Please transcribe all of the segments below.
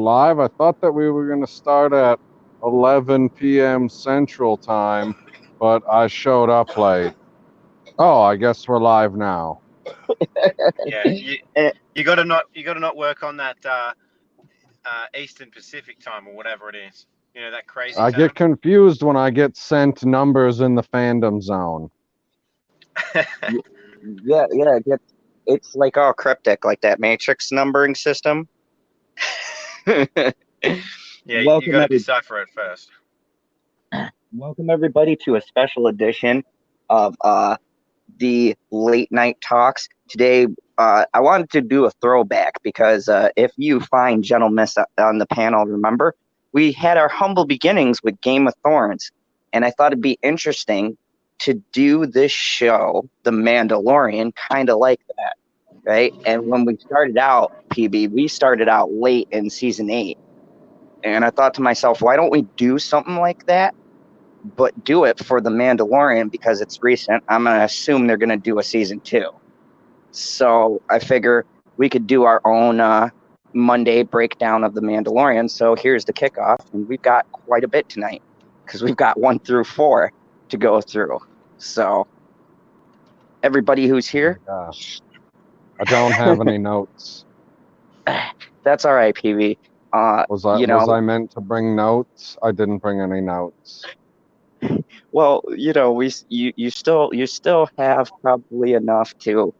live. I thought that we were going to start at 11 p.m. Central Time, but I showed up late. Oh, I guess we're live now. Yeah, you got to not work on that Eastern Pacific time or whatever it is. You know, that crazy I time. get confused when I get sent numbers in the fandom zone. Yeah, it's like all cryptic, like that Matrix numbering system. Yeah, you got to decipher it first. Welcome everybody to a special edition of the late night talks. Today, I wanted to do a throwback because if you fine gentlemen on the panel remember, we had our humble beginnings with Game of Thorns, and I thought it'd be interesting to do this show, The Mandalorian, kind of like that, right? And when we started out, PB, we started out late in season 8, and I thought to myself, why don't we do something like that? But do it for The Mandalorian because it's recent. I'm going to assume they're going to do a season 2. So I figure we could do our own Monday breakdown of The Mandalorian. So here's the kickoff. And we've got quite a bit tonight because we've got 1 through 4 to go through. So everybody who's here. Oh I don't have any notes. That's all right, PV. Was I meant to bring notes? I didn't bring any notes. Well, you still have probably enough to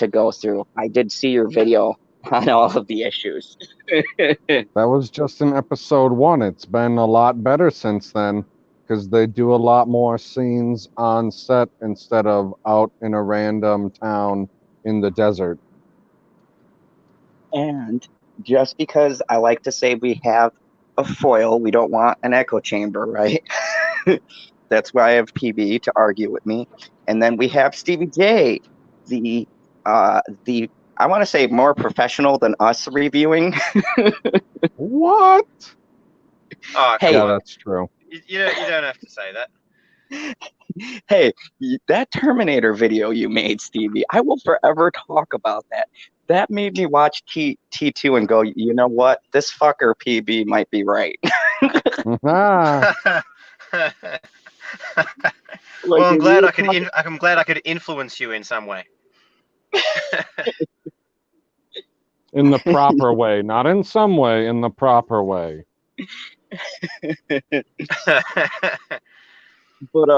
go through. I did see your video on all of the issues. That was just in episode 1. It's been a lot better since then because they do a lot more scenes on set instead of out in a random town in the desert. And just because I like to say we have a foil, we don't want an echo chamber, right? That's why I have PB to argue with me. And then we have Stevie J, the I want to say more professional than us reviewing. What? Oh, hey, yeah, that's true. You don't have to say that. Hey, that Terminator video you made, Stevie, I will forever talk about that. That made me watch T2 and go, you know what? This fucker PB might be right. Well, I'm glad I could influence you in some way. In the proper way, not in some way, in the proper way. But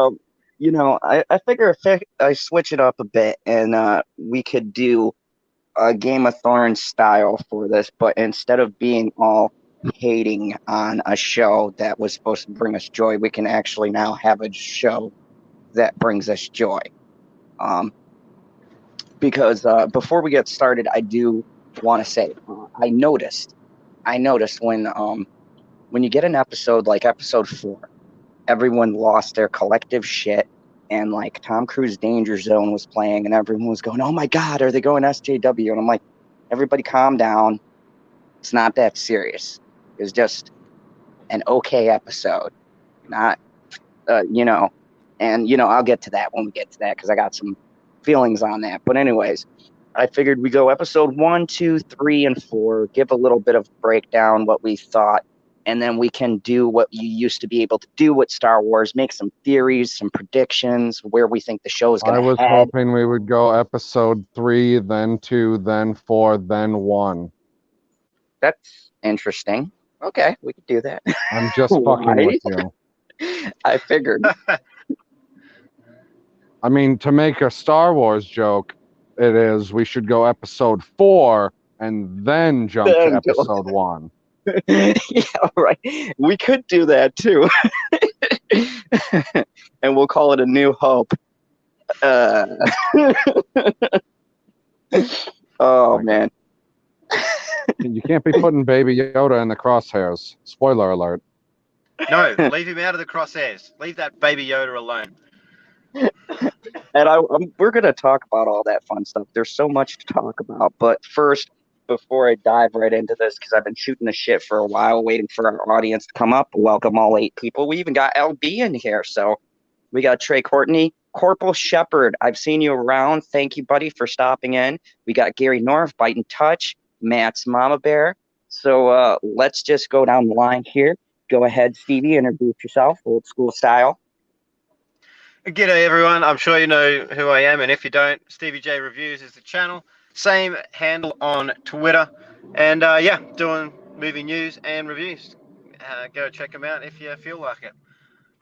I figure if I switch it up a bit and we could do a Game of Thorns style for this, but instead of being all hating on a show that was supposed to bring us joy, we can actually now have a show that brings us joy. Because before we get started, I do want to say I noticed when you get an episode like episode 4, everyone lost their collective shit, and like Tom Cruise Danger Zone was playing, and everyone was going, "Oh my God, are they going SJW?" And I'm like, everybody calm down. It's not that serious. It's just an okay episode, not, and I'll get to that when we get to that because I got some feelings on that. But anyways, I figured we go episode 1, 2, 3, and 4, give a little bit of breakdown, what we thought, and then we can do what you used to be able to do with Star Wars, make some theories, some predictions, where we think the show is going to head. I was hoping we would go episode 3, then 2, then 4, then 1. That's interesting. Okay, we could do that. I'm just fucking with you. I figured. I mean, to make a Star Wars joke, it is we should go episode 4 and then jump to episode 1. Yeah, right. We could do that too. And we'll call it A New Hope. Oh, man. You can't be putting Baby Yoda in the crosshairs. Spoiler alert. No, leave him out of the crosshairs. Leave that Baby Yoda alone. And we're going to talk about all that fun stuff. There's so much to talk about. But first, before I dive right into this, because I've been shooting the shit for a while, waiting for our audience to come up. Welcome all 8 people. We even got LB in here. So we got Trey Courtney, Corporal Shepherd. I've seen you around. Thank you, buddy, for stopping in. We got Gary North, Bite and Touch, Matt's Mama Bear, So let's just go down the line here. Go ahead, Stevie, introduce yourself, old school style. G'day everyone, I'm sure you know who I am, and if you don't, Stevie J Reviews is the channel. Same handle on Twitter, and yeah, doing movie news and reviews. Go check them out if you feel like it.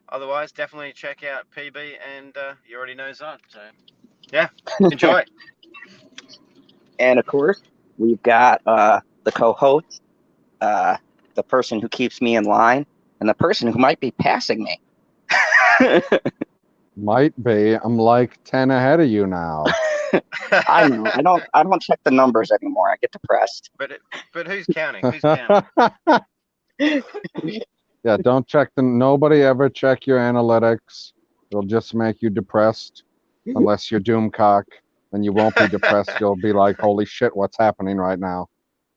Otherwise, definitely check out PB, and you already know Zod. So yeah, enjoy. And of course, we've got the co-host, the person who keeps me in line, and the person who might be passing me. Might be. I'm like 10 ahead of you now. I know. I don't check the numbers anymore. I get depressed. But who's counting? Who's counting? Yeah, don't check nobody ever check your analytics. It'll just make you depressed. Unless you're Doomcock, then you won't be depressed. You'll be like, holy shit, what's happening right now?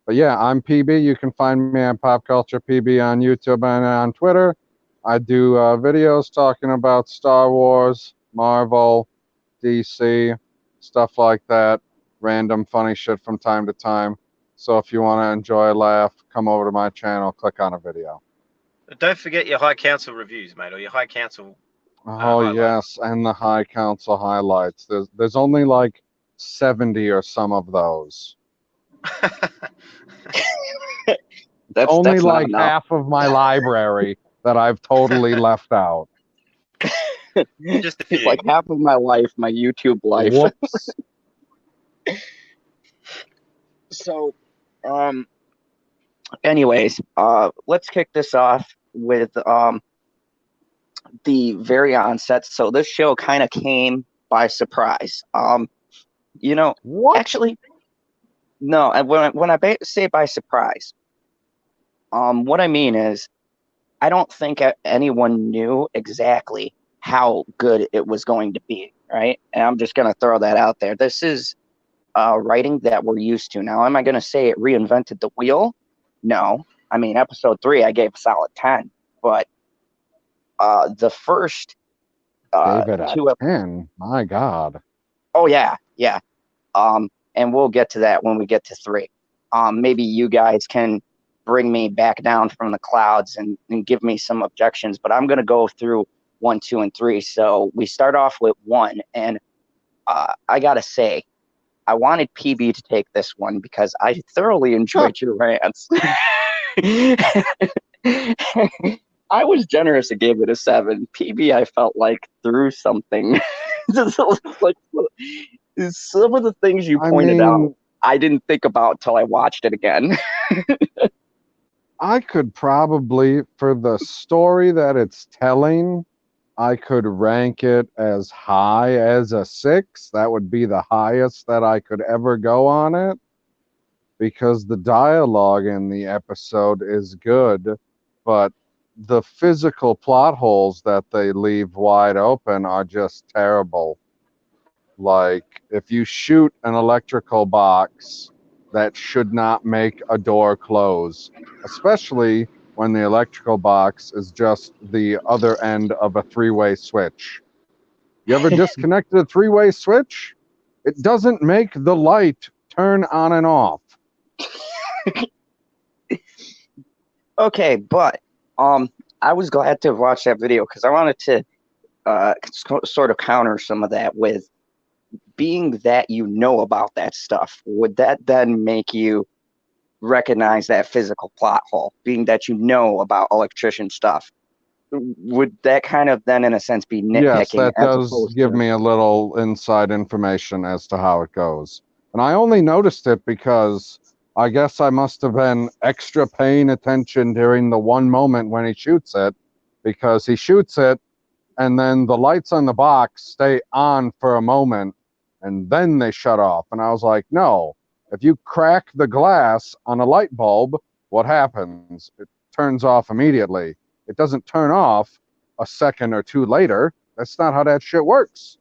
But yeah, I'm PB. You can find me at Pop Culture PB on YouTube and on Twitter. I do videos talking about Star Wars, Marvel, DC, stuff like that. Random funny shit from time to time. So if you want to enjoy a laugh, come over to my channel, click on a video. Don't forget your High Council reviews, mate, or your High Council. Oh yes, and the High Council highlights. There's only like 70 or some of those. Only like half of my library that I've totally left out. Just a few. Like half of my life, my YouTube life. Whoops. So, anyways, let's kick this off with the very onset. So this show kind of came by surprise. You know, what? Actually, no. When I say by surprise, what I mean is, I don't think anyone knew exactly how good it was going to be, right? And I'm just gonna throw that out there. This is writing that we're used to now. Am I gonna say it reinvented the wheel? No. I mean, episode 3, I gave a solid 10, but the first gave it a 10. My God. Oh yeah. And we'll get to that when we get to 3. Maybe you guys can bring me back down from the clouds and give me some objections, but I'm gonna go through 1, 2, and 3. So we start off with 1, and I gotta say, I wanted PB to take this one because I thoroughly enjoyed your rants. I was generous and gave it a 7. PB, I felt like threw something. Like, some of the things you pointed out, I didn't think about till I watched it again. I could probably, for the story that it's telling, I could rank it as high as a 6. That would be the highest that I could ever go on it, because the dialogue in the episode is good, but the physical plot holes that they leave wide open are just terrible. Like, if you shoot an electrical box, that should not make a door close, especially when the electrical box is just the other end of a 3-way switch. You ever disconnected a 3-way switch? It doesn't make the light turn on and off. Okay, but I was glad to watch that video because I wanted to sort of counter some of that with being that you know about that stuff. Would that then make you recognize that physical plot hole, being that you know about electrician stuff? Would that kind of then, in a sense, be nitpicking? Yes, that does give me a little inside information as to how it goes. And I only noticed it because I guess I must have been extra paying attention during the one moment when he shoots it, because he shoots it and then the lights on the box stay on for a moment and then they shut off. And I was like, no, if you crack the glass on a light bulb, what happens? It turns off immediately. It doesn't turn off a second or 2 later. That's not how that shit works.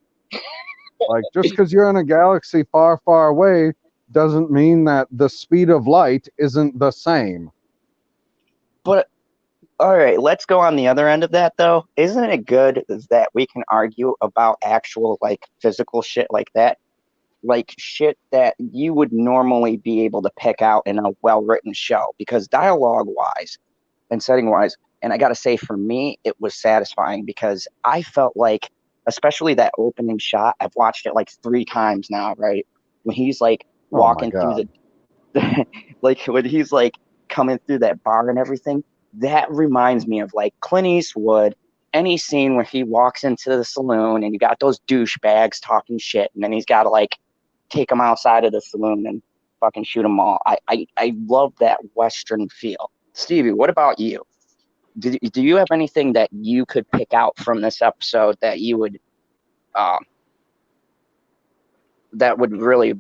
Like, just because you're in a galaxy far, far away doesn't mean that the speed of light isn't the same. But, all right, let's go on the other end of that, though. Isn't it good that we can argue about actual, like, physical shit like that? like shit that you would normally be able to pick out in a well-written show, because dialogue-wise and setting-wise, and I gotta say, for me, it was satisfying because I felt like, especially that opening shot, I've watched it like 3 times now, right? When he's like Oh my walking through God. like when he's like coming through that bar and everything, that reminds me of like Clint Eastwood. Any scene where he walks into the saloon and you got those douchebags talking shit, and then he's got to like take them outside of the saloon and fucking shoot them all. I love that Western feel. Stevie, what about you? Do you have anything that you could pick out from this episode that you would um, that would really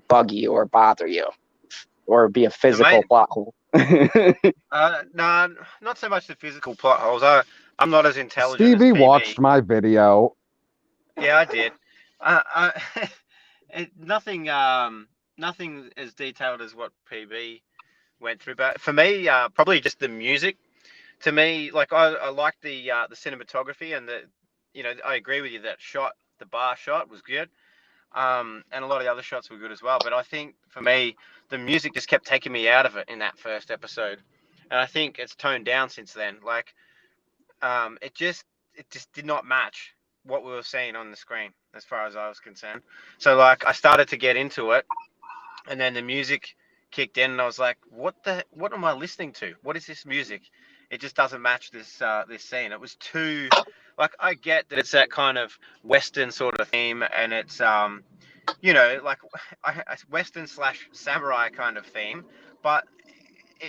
bug you or bother you or be a physical plot hole? No, not so much the physical plot holes. I'm not as intelligent as Stevie PB. watched my video. Yeah, I did. Nothing, nothing as detailed as what PB went through. But for me, probably just the music. To me, like I like the cinematography and I agree with you that the bar shot was good. And a lot of the other shots were good as well. But I think for me, the music just kept taking me out of it in that first episode, and I think it's toned down since then. Like, it just did not match what we were seeing on the screen as far as I was concerned. So like, I started to get into it, and then the music kicked in, and I was like, what am I listening to? What is this music? It just doesn't match this scene. It was too, like, I get that it's that kind of Western sort of theme, and it's like a Western / samurai kind of theme, but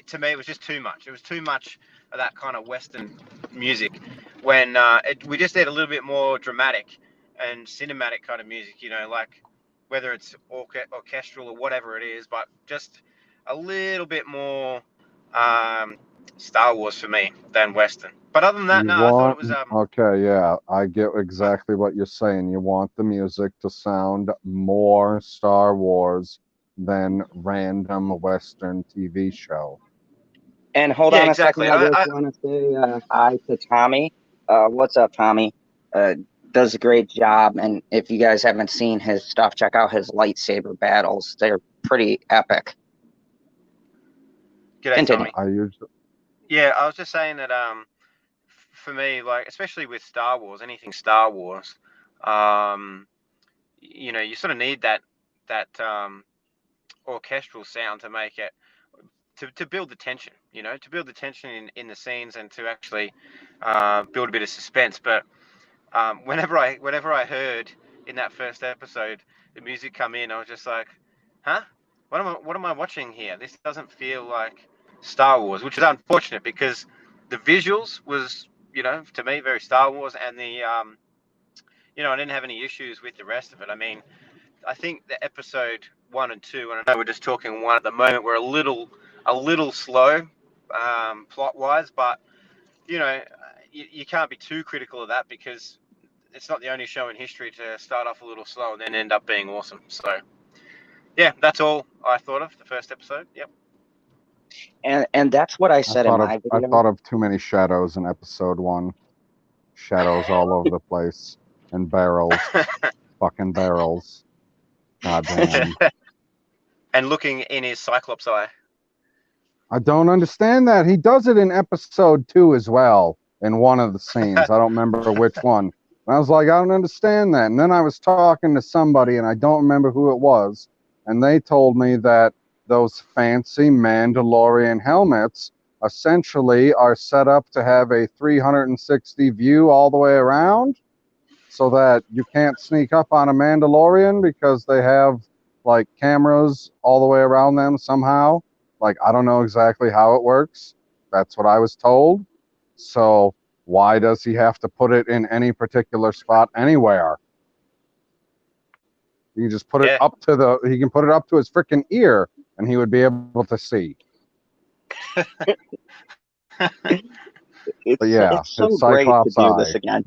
to me it was just too much. It was too much of that kind of Western music when we just need a little bit more dramatic and cinematic kind of music. Like whether it's orchestral or whatever it is, but just a little bit more Star Wars for me than Western. But other than that, You no, I thought it was okay, yeah, I get exactly what you're saying. You want the music to sound more Star Wars than random Western TV show. And hold yeah, on a second, exactly. I just want to say hi to Tommy. What's up, Tommy? Does a great job, and if you guys haven't seen his stuff, check out his lightsaber battles. They're pretty epic. G'day, Continue. Tommy. Yeah, I was just saying that for me, like especially with Star Wars, anything Star Wars, you sort of need that orchestral sound to make it to build the tension, to build the tension in the scenes and to actually build a bit of suspense. But whenever I heard in that first episode the music come in, I was just like, huh? What am I watching here? This doesn't feel like Star Wars, which is unfortunate because the visuals was, to me very Star Wars, and I didn't have any issues with the rest of it. I mean, I think the episode 1 and 2, and I know we're just talking 1 at the moment, we're a little slow plot wise, but you can't be too critical of that because it's not the only show in history to start off a little slow and then end up being awesome. So yeah, that's all I thought of the first episode. Yep. And that's what I said in my I video. thought of too many shadows in episode 1. Shadows all over the place and barrels, fucking barrels. Goddamn. And looking in his Cyclops eye. I don't understand that. He does it in episode 2 as well in one of the scenes. I don't remember which one. And I was like, I don't understand that. And then I was talking to somebody, and I don't remember who it was. And they told me that those fancy Mandalorian helmets essentially are set up to have a 360 view all the way around so that you can't sneak up on a Mandalorian because they have like cameras all the way around them somehow. Like, I don't know exactly how it works. That's what I was told. So why does he have to put it in any particular spot anywhere? He can just put it up to he can put it up to his freaking ear and he would be able to see. But yeah, it's so it's great to Cyclops do this again.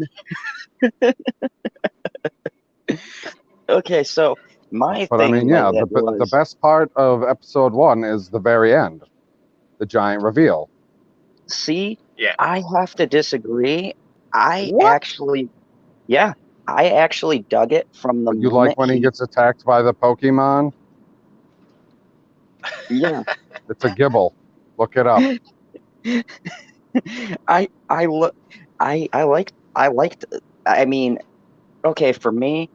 Okay, so my But thing I mean, yeah, the best part of episode 1 is the very end, the giant reveal. See, yeah, I have to disagree. I I actually dug it from the You like moment when he gets attacked by the Pokemon? Yeah. It's a Gibble. Look it up. I mean, okay, for me,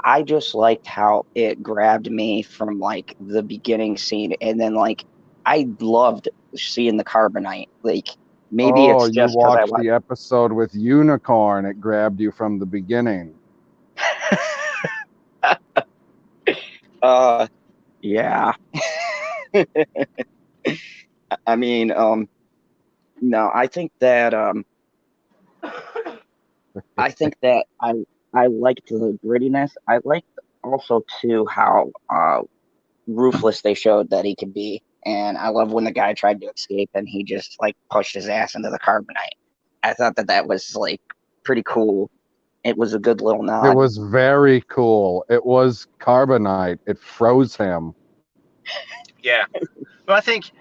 I just liked how it grabbed me from like the beginning scene, and then like I loved seeing the carbonite. Like maybe Oh, it's you just because I watched the episode with Unicorn. It grabbed you from the beginning. yeah. I mean, no, I think that I liked the grittiness. I liked also too how ruthless they showed that he could be. And I love when the guy tried to escape and he just like pushed his ass into the carbonite. I thought that that was like pretty cool. It was a good little It nod. was very cool. It was carbonite. It froze him. Yeah, but I think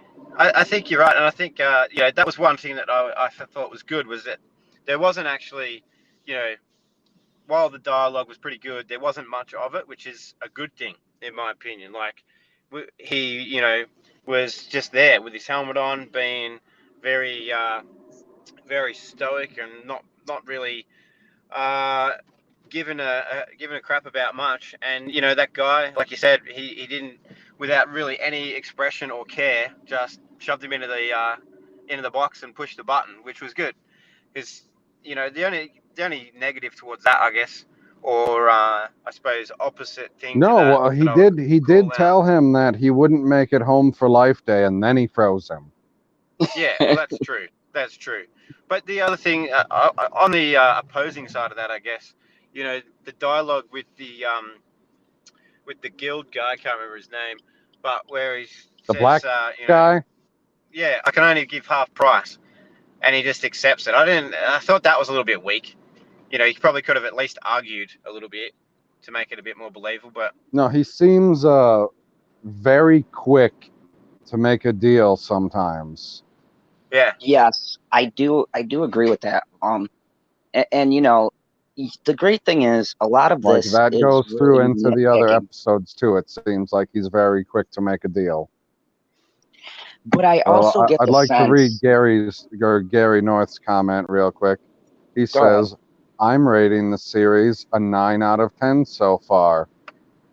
you're right, and I think that was one thing that I thought was good was that there wasn't actually, you know, while the dialogue was pretty good, there wasn't much of it, which is a good thing in my opinion. Like he, was just there with his helmet on, being very very stoic and not really uh, given a crap about much. And that guy, like you said, he didn't, without really any expression or care, just shoved him into the box and pushed the button, which was good. Because the only negative towards that, I guess, or I suppose opposite thing to No, that well, that he I would did. He call did out. tell him that he wouldn't make it home for Life Day, and then he froze him. Yeah, well, that's true. That's true. But the other thing, on the opposing side of that, I guess, the dialogue with the guild guy, I can't remember his name, but where he The black says, guy. yeah, I can only give half price, and he just accepts it. I thought that was a little bit weak. He probably could have at least argued a little bit to make it a bit more believable, but No, he seems very quick to make a deal sometimes. yeah, Yes, I do agree with that. And the great thing is a lot of Like this that is goes through really into the other nitpicking. episodes too. It seems like he's very quick to make a deal. But I Well, also get I'd the like to read sense. Gary North's comment real quick. He Go ahead. says, "I'm rating the series a 9 out of 10 so far.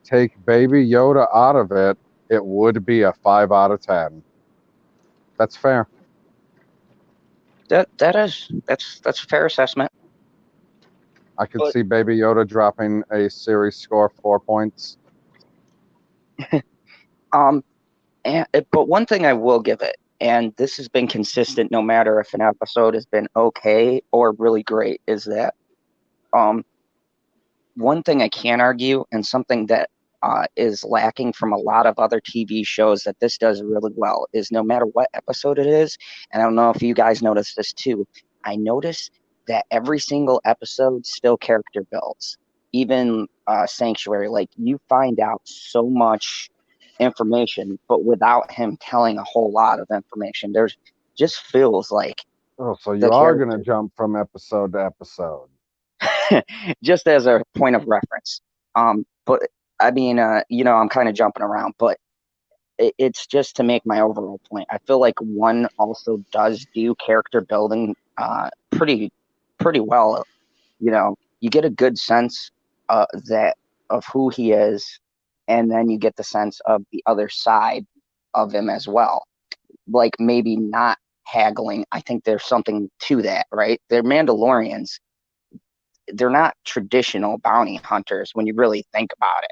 Take Baby Yoda out of it, it would be a 5 out of 10." That's fair. That's a fair assessment. I could But see Baby Yoda dropping a series score 4 points. um, but one thing I will give it, and this has been consistent no matter if an episode has been okay or really great, is that um one thing I can't argue, and something that is lacking from a lot of other TV shows that this does really well, is no matter what episode it is, and I don't know if you guys notice this too, I notice that every single episode still character builds. Even Sanctuary, like you find out so much information, but without him telling a whole lot of information. There's just feels like Oh, so the you are going to character, jump from episode to episode. just as a point of reference. But I mean, I'm kind of jumping around, but it's just to make my overall point. I feel like one also does do character building pretty well. You get a good sense that of who he is, and then you get the sense of the other side of him as well. Like maybe not haggling. I think there's something to that, right? They're Mandalorians. They're not traditional bounty hunters when you really think about it,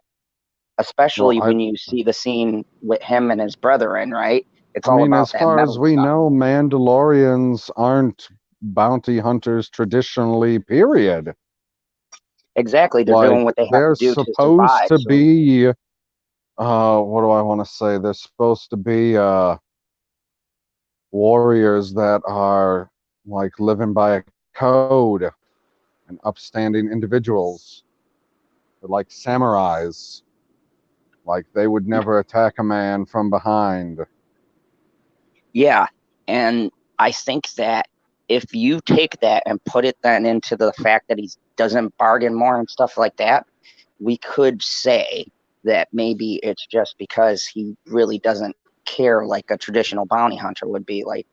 Well, especially when you see the scene with him and his brethren, right? It's I all mean, about as that far as metal we stuff. know, Mandalorians aren't bounty hunters traditionally, period. Exactly. They're Like, doing what they have to they're do to supposed survive. to So be, what do I want to say? They're supposed to be warriors that are like living by a code and upstanding individuals. They're like samurais. Like, they would never attack a man from behind. yeah. And I think that if you take that and put it then into the fact that he doesn't bargain more and stuff like that, we could say that maybe it's just because he really doesn't care like a traditional bounty hunter would be. Like,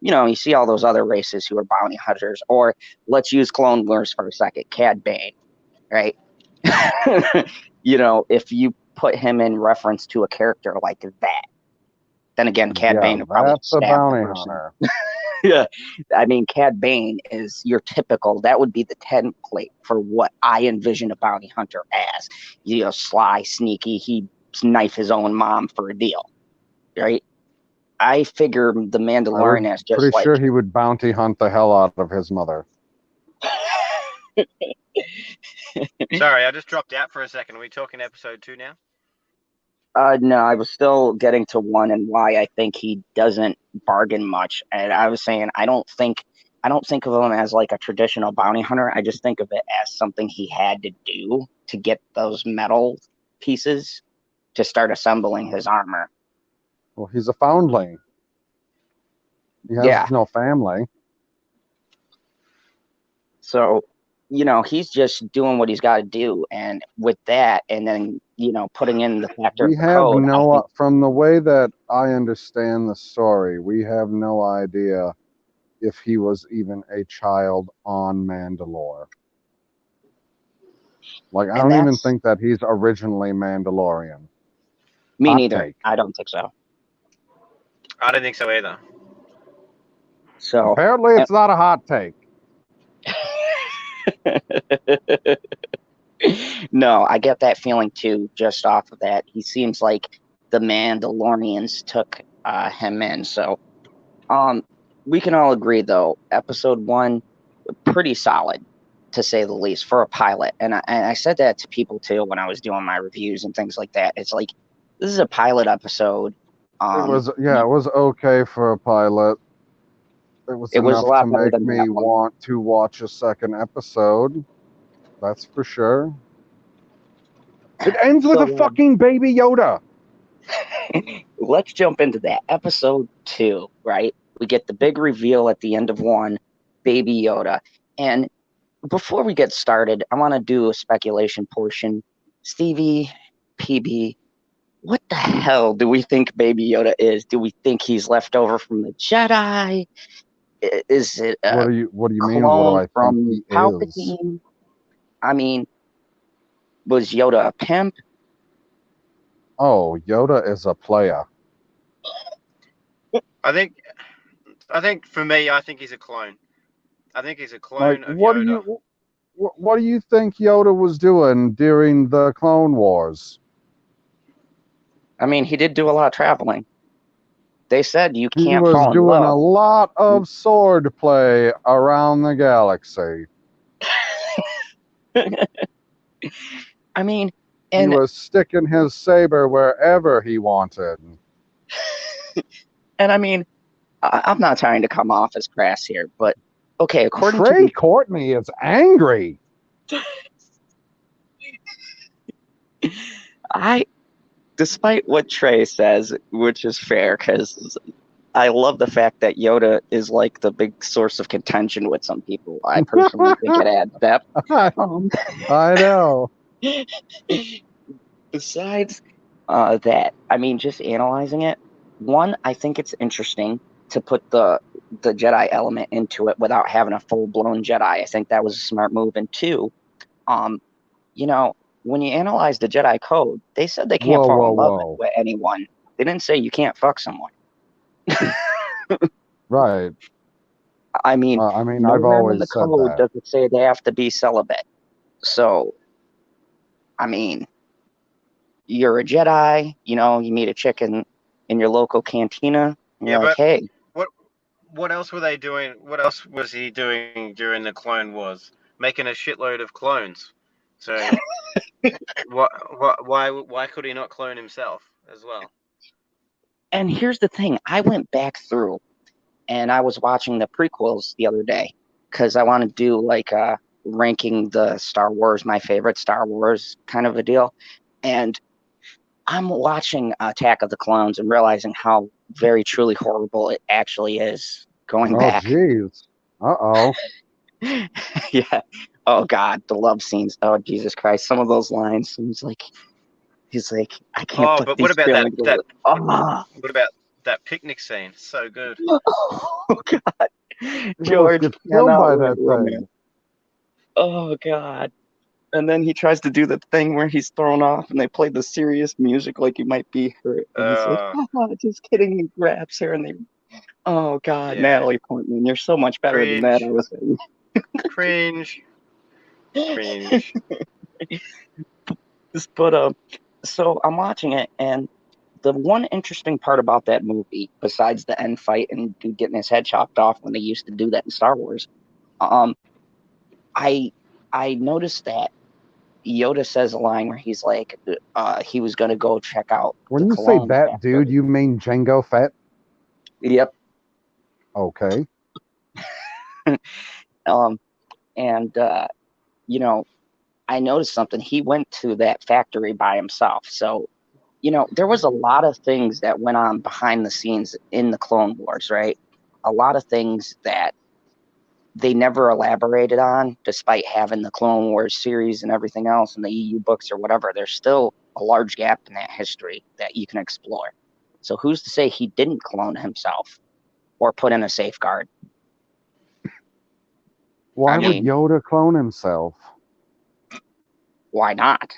you see all those other races who are bounty hunters, or let's use Clone Wars for a second, Cad Bane, right? If you put him in reference to a character like that, then again, Cad Bane would probably that's a stab the bounty person. hunter. Yeah, I mean, Cad Bane is your typical. That would be the template for what I envision a bounty hunter as. Sly, sneaky. He knife his own mom for a deal, right? I figure the Mandalorian as just Pretty like. sure he would bounty hunt the hell out of his mother. Sorry, I just dropped out for a second. Are we talking episode 2 now? No, I was still getting to 1 and why I think he doesn't bargain much. And I was saying I don't think of him as like a traditional bounty hunter. I just think of it as something he had to do to get those metal pieces to start assembling his armor. Well, he's a foundling. He has no family. So, he's just doing what he's got to do. And with that, and then, putting in the factor of the code. From the way that I understand the story, we have no idea if he was even a child on Mandalore. Like, I don't even think that he's originally Mandalorian. Me neither. I don't think so. I don't think so either. So apparently it's not a hot take. No, I get that feeling too, just off of that. He seems like the Mandalorians took him in. So we can all agree, though, episode 1, pretty solid, to say the least, for a pilot. And I said that to people, too, when I was doing my reviews and things like that. It's like, this is a pilot episode. It was okay for a pilot. It was enough to make me want to watch a second episode. That's for sure. It ends with a fucking baby Yoda. Let's jump into that. Episode 2, right? We get the big reveal at the end of 1, baby Yoda. And before we get started, I want to do a speculation portion. Stevie, PB, what the hell do we think baby Yoda is? Do we think he's left over from the Jedi? Is it what do you mean? What do I from think he Palpatine? is? I mean, was Yoda a pimp? Oh, Yoda is a player. I think for me, I think he's a clone. I think he's a clone of Yoda. What do you think Yoda was doing during the Clone Wars? I mean, he did do a lot of traveling. They said you can't fall in love. He was doing a lot of sword play around the galaxy. I mean, he was sticking his saber wherever he wanted. And I mean, I'm not trying to come off as crass here, but okay, according to Courtney is angry. Despite what Trey says, which is fair, because I love the fact that Yoda is like the big source of contention with some people. I personally think it adds depth. I know. Besides that, I mean, just analyzing it, 1, I think it's interesting to put the Jedi element into it without having a full-blown Jedi. I think that was a smart move. And 2, when you analyze the Jedi code, they said they can't fall in love with anyone. They didn't say you can't fuck someone. Right. I mean, I've always the said code that. doesn't say they have to be celibate. So, I mean, you're a Jedi, you meet a chick in your local cantina, and you're like, hey. What else were they doing? What else was he doing during the Clone Wars? Making a shitload of clones. So, why could he not clone himself as well? And here's the thing. I went back through, and I was watching the prequels the other day, because I want to do, like, ranking the Star Wars, my favorite Star Wars kind of a deal. And I'm watching Attack of the Clones and realizing how very truly horrible it actually is going back. Oh, jeez. Uh-oh. Yeah. Oh God, the love scenes. Oh Jesus Christ, some of those lines. He's like, I can't Oh, put but what these about feelings away. Oh, what about that picnic scene? So good. oh God, He almost George gets killed cannot by write that romance. thing. Oh God. And then he tries to do the thing where he's thrown off, and they play the serious music like he might be hurt, and he's like, Uh, "Haha, just kidding." He grabs her, and they. Oh God, yeah. Natalie Portman, you're so much better than that. I Cringe. was saying. Cringe. Cringe. But so I'm watching it, and the one interesting part about that movie, besides the end fight and dude getting his head chopped off when they used to do that in Star Wars, um, I I noticed that Yoda says a line where he's like, he was gonna go check out the When you say cologne that dude, factory. you mean Jango Fett? Yep. Okay. Um, and you know, I noticed something. He went to that factory by himself, so there was a lot of things that went on behind the scenes in the Clone Wars, right? A lot of things that they never elaborated on, despite having the Clone Wars series and everything else and the EU books or whatever. There's still a large gap in that history that you can explore. So who's to say he didn't clone himself or put in a safeguard? I Why would mean, Yoda clone himself? why not?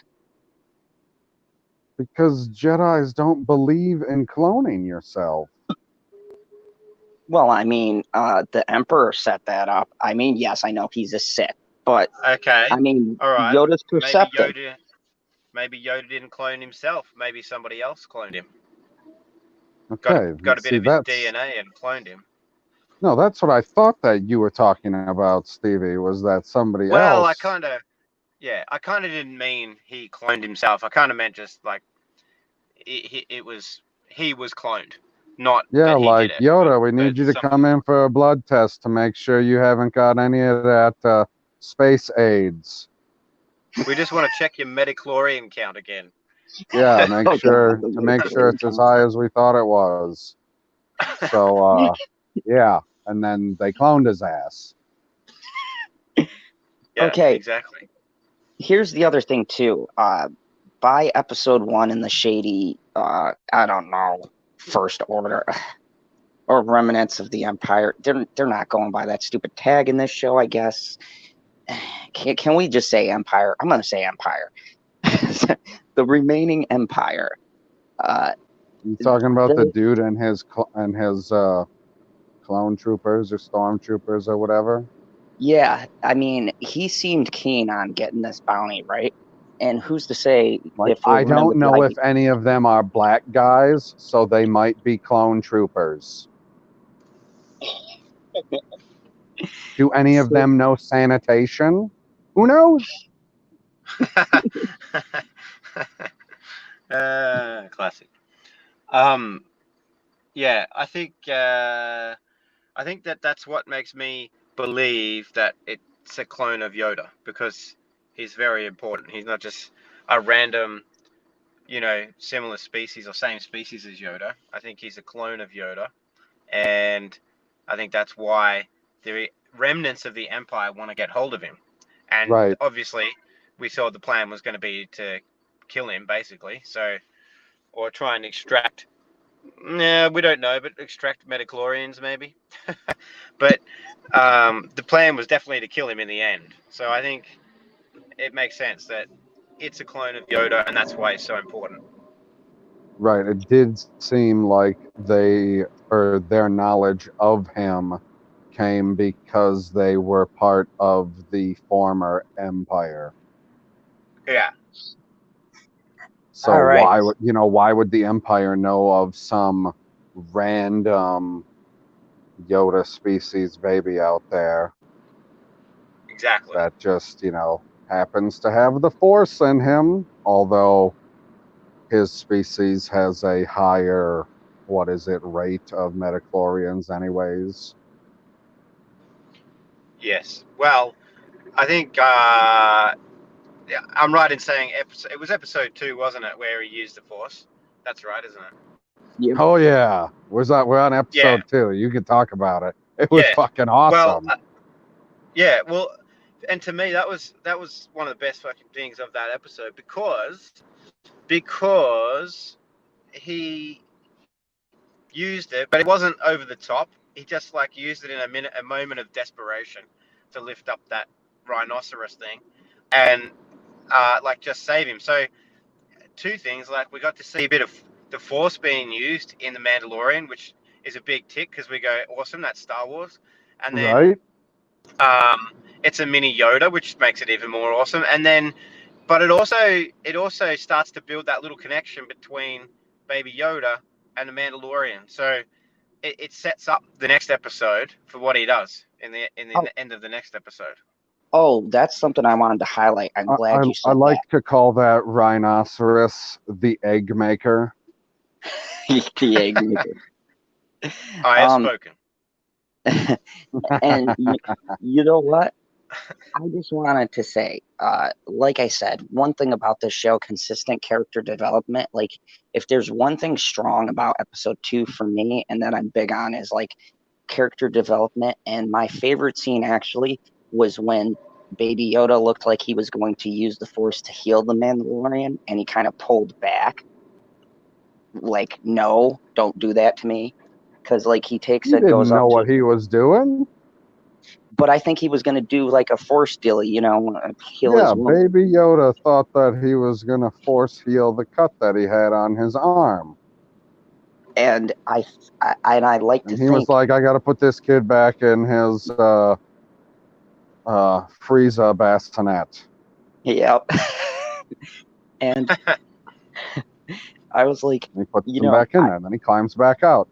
Because Jedis don't believe in cloning yourself. Well, I mean, the Emperor set that up. I mean, yes, I know he's a Sith, but Okay. I mean, All right. Yoda's Maybe perceptive. Yoda. Maybe Yoda didn't clone himself. Maybe somebody else cloned him. Okay, Got a bit see, of his that's DNA and cloned him. no, that's what I thought that you were talking about, Stevie. Was that somebody Well, else? I kind of didn't mean he cloned himself. I kind of meant just like he was cloned, not Yeah, that he did like it, Yoda, we but need you to some. come in for a blood test to make sure you haven't got any of that space AIDS. We just want to check your metachlorian count again. Yeah, make Oh God, sure the to make sure midichlorian it's as count. high as we thought it was. So, yeah, and then they cloned his ass. Yeah, Okay, exactly. here's the other thing too. By episode 1 in the shady, I don't know, First Order or remnants of the Empire, they're not going by that stupid tag in this show, I guess. Can we just say Empire? I'm gonna say Empire. The remaining Empire. You talking about the The dude and his clone troopers or stormtroopers or whatever? Yeah, I mean, he seemed keen on getting this bounty, right? And who's to say Like, if we'll I remember don't the know idea? if any of them are black guys, so they might be clone troopers. Do any of So, them know sanitation? Who knows? Classic. Um, yeah, I think that that's what makes me believe that it's a clone of Yoda because he's very important. He's not just a random, similar species or same species as Yoda. I think he's a clone of Yoda, and I think that's why the remnants of the Empire want to get hold of him. And Right. obviously, we saw the plan was going to be to kill him, basically. So, or try and extract. Yeah, we don't know, but extract metachlorians maybe. But the plan was definitely to kill him in the end. So I think it makes sense that it's a clone of Yoda, and that's why it's so important. Right. It did seem like their knowledge of him came because they were part of the former empire. Yeah. So all right. why would the empire know of some random Yoda species baby out there Exactly. that just, happens to have the force in him, although his species has a higher, rate of metachlorians anyways. Yes. Well, I think yeah, I'm right in saying it was episode 2, wasn't it, where he used the Force? That's right, isn't it? Oh yeah. We're on Yeah. episode 2. You can talk about it. It was Yeah. fucking Well, awesome. Yeah, well, and to me that was one of the best fucking things of that episode because he used it, but it wasn't over the top. He just like used it in a moment of desperation to lift up that rhinoceros thing, and like just save him. So two things, like we got to see a bit of the Force being used in the Mandalorian, which is a big tick because we go awesome. That's Star Wars, and then Right? it's a mini Yoda, which makes it even more awesome. And then, but it also starts to build that little connection between Baby Yoda and the Mandalorian. So it sets up the next episode for what he does in the Oh, end of the next episode. that's something I wanted to highlight. I'm glad you I said like to call that rhinoceros the egg maker. that. The egg maker. I have spoken. And you know what? I just wanted to say, like I said, one thing about this show, consistent character development. Like, if there's one thing strong about episode 2 for me, and that I'm big on, is like character development. And my favorite scene actually was when Baby Yoda looked like he was going to use the Force to heal the Mandalorian, and he kind of pulled back, like, no, don't do that to me. Because, like, he takes He it, goes didn't up know to, what he was doing. but I think he was going to do like a Force deal, heal his Yeah, wound. Baby Yoda thought that he was going to force heal the cut that he had on his arm. And I like to And he was think, like, I got to put this kid back in his Frieza bassinet. yep. And I was like, And he puts him back in there. And then he climbs back out.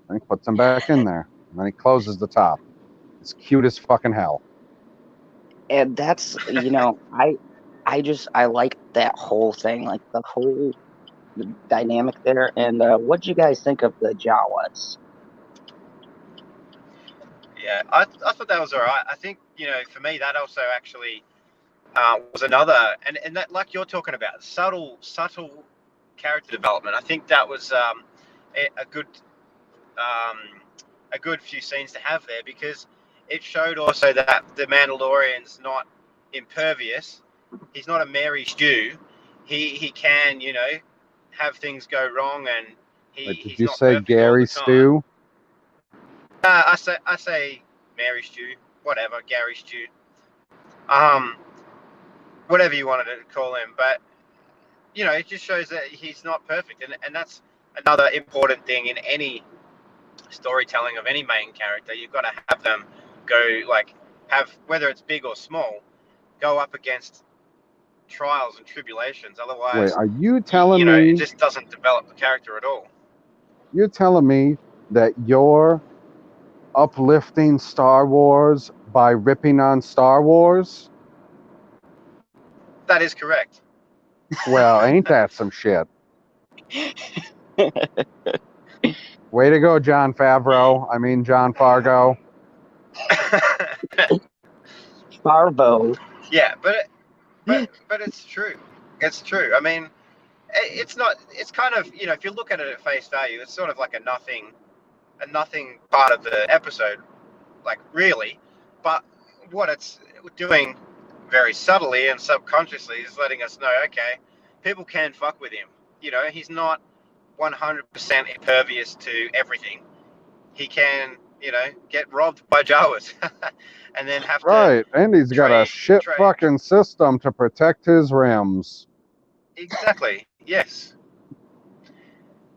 And he puts him back in there. And then he closes the top. It's cute as fucking hell. and that's, I like that whole thing, like the whole dynamic there. And what'd you guys think of the Jawas? Yeah, I thought that was all right. I think for me that also actually was another and that like you're talking about subtle character development. I think that was a good um, a good few scenes to have there because it showed also that the Mandalorian's not impervious. He's not a Mary Stew. He can have things go wrong and Wait, did he's you not say perfect all Gary the time. Stew? I say Mary Stew, whatever, Gary Stew, whatever you wanted to call him. But it just shows that he's not perfect, and that's another important thing in any storytelling of any main character. You've got to have them go have whether it's big or small, go up against trials and tribulations. Wait, Otherwise, are you telling me? it just doesn't develop the character at all. You're telling me that you're uplifting Star Wars by ripping on Star Wars? That is correct. Well, ain't that some shit? Way to go, John Favreau. I mean, John Fargo. Farvo. Yeah, but it's true. It's true. I mean, it's not. It's kind of if you look at it at face value, it's sort of like a nothing part of the episode, like really. But what it's doing very subtly and subconsciously is letting us know, okay, people can fuck with him. He's not 100% impervious to everything. He can, get robbed by Jawas and then have to Right, and he's got a shit trade. fucking system to protect his rims. Exactly. Yes.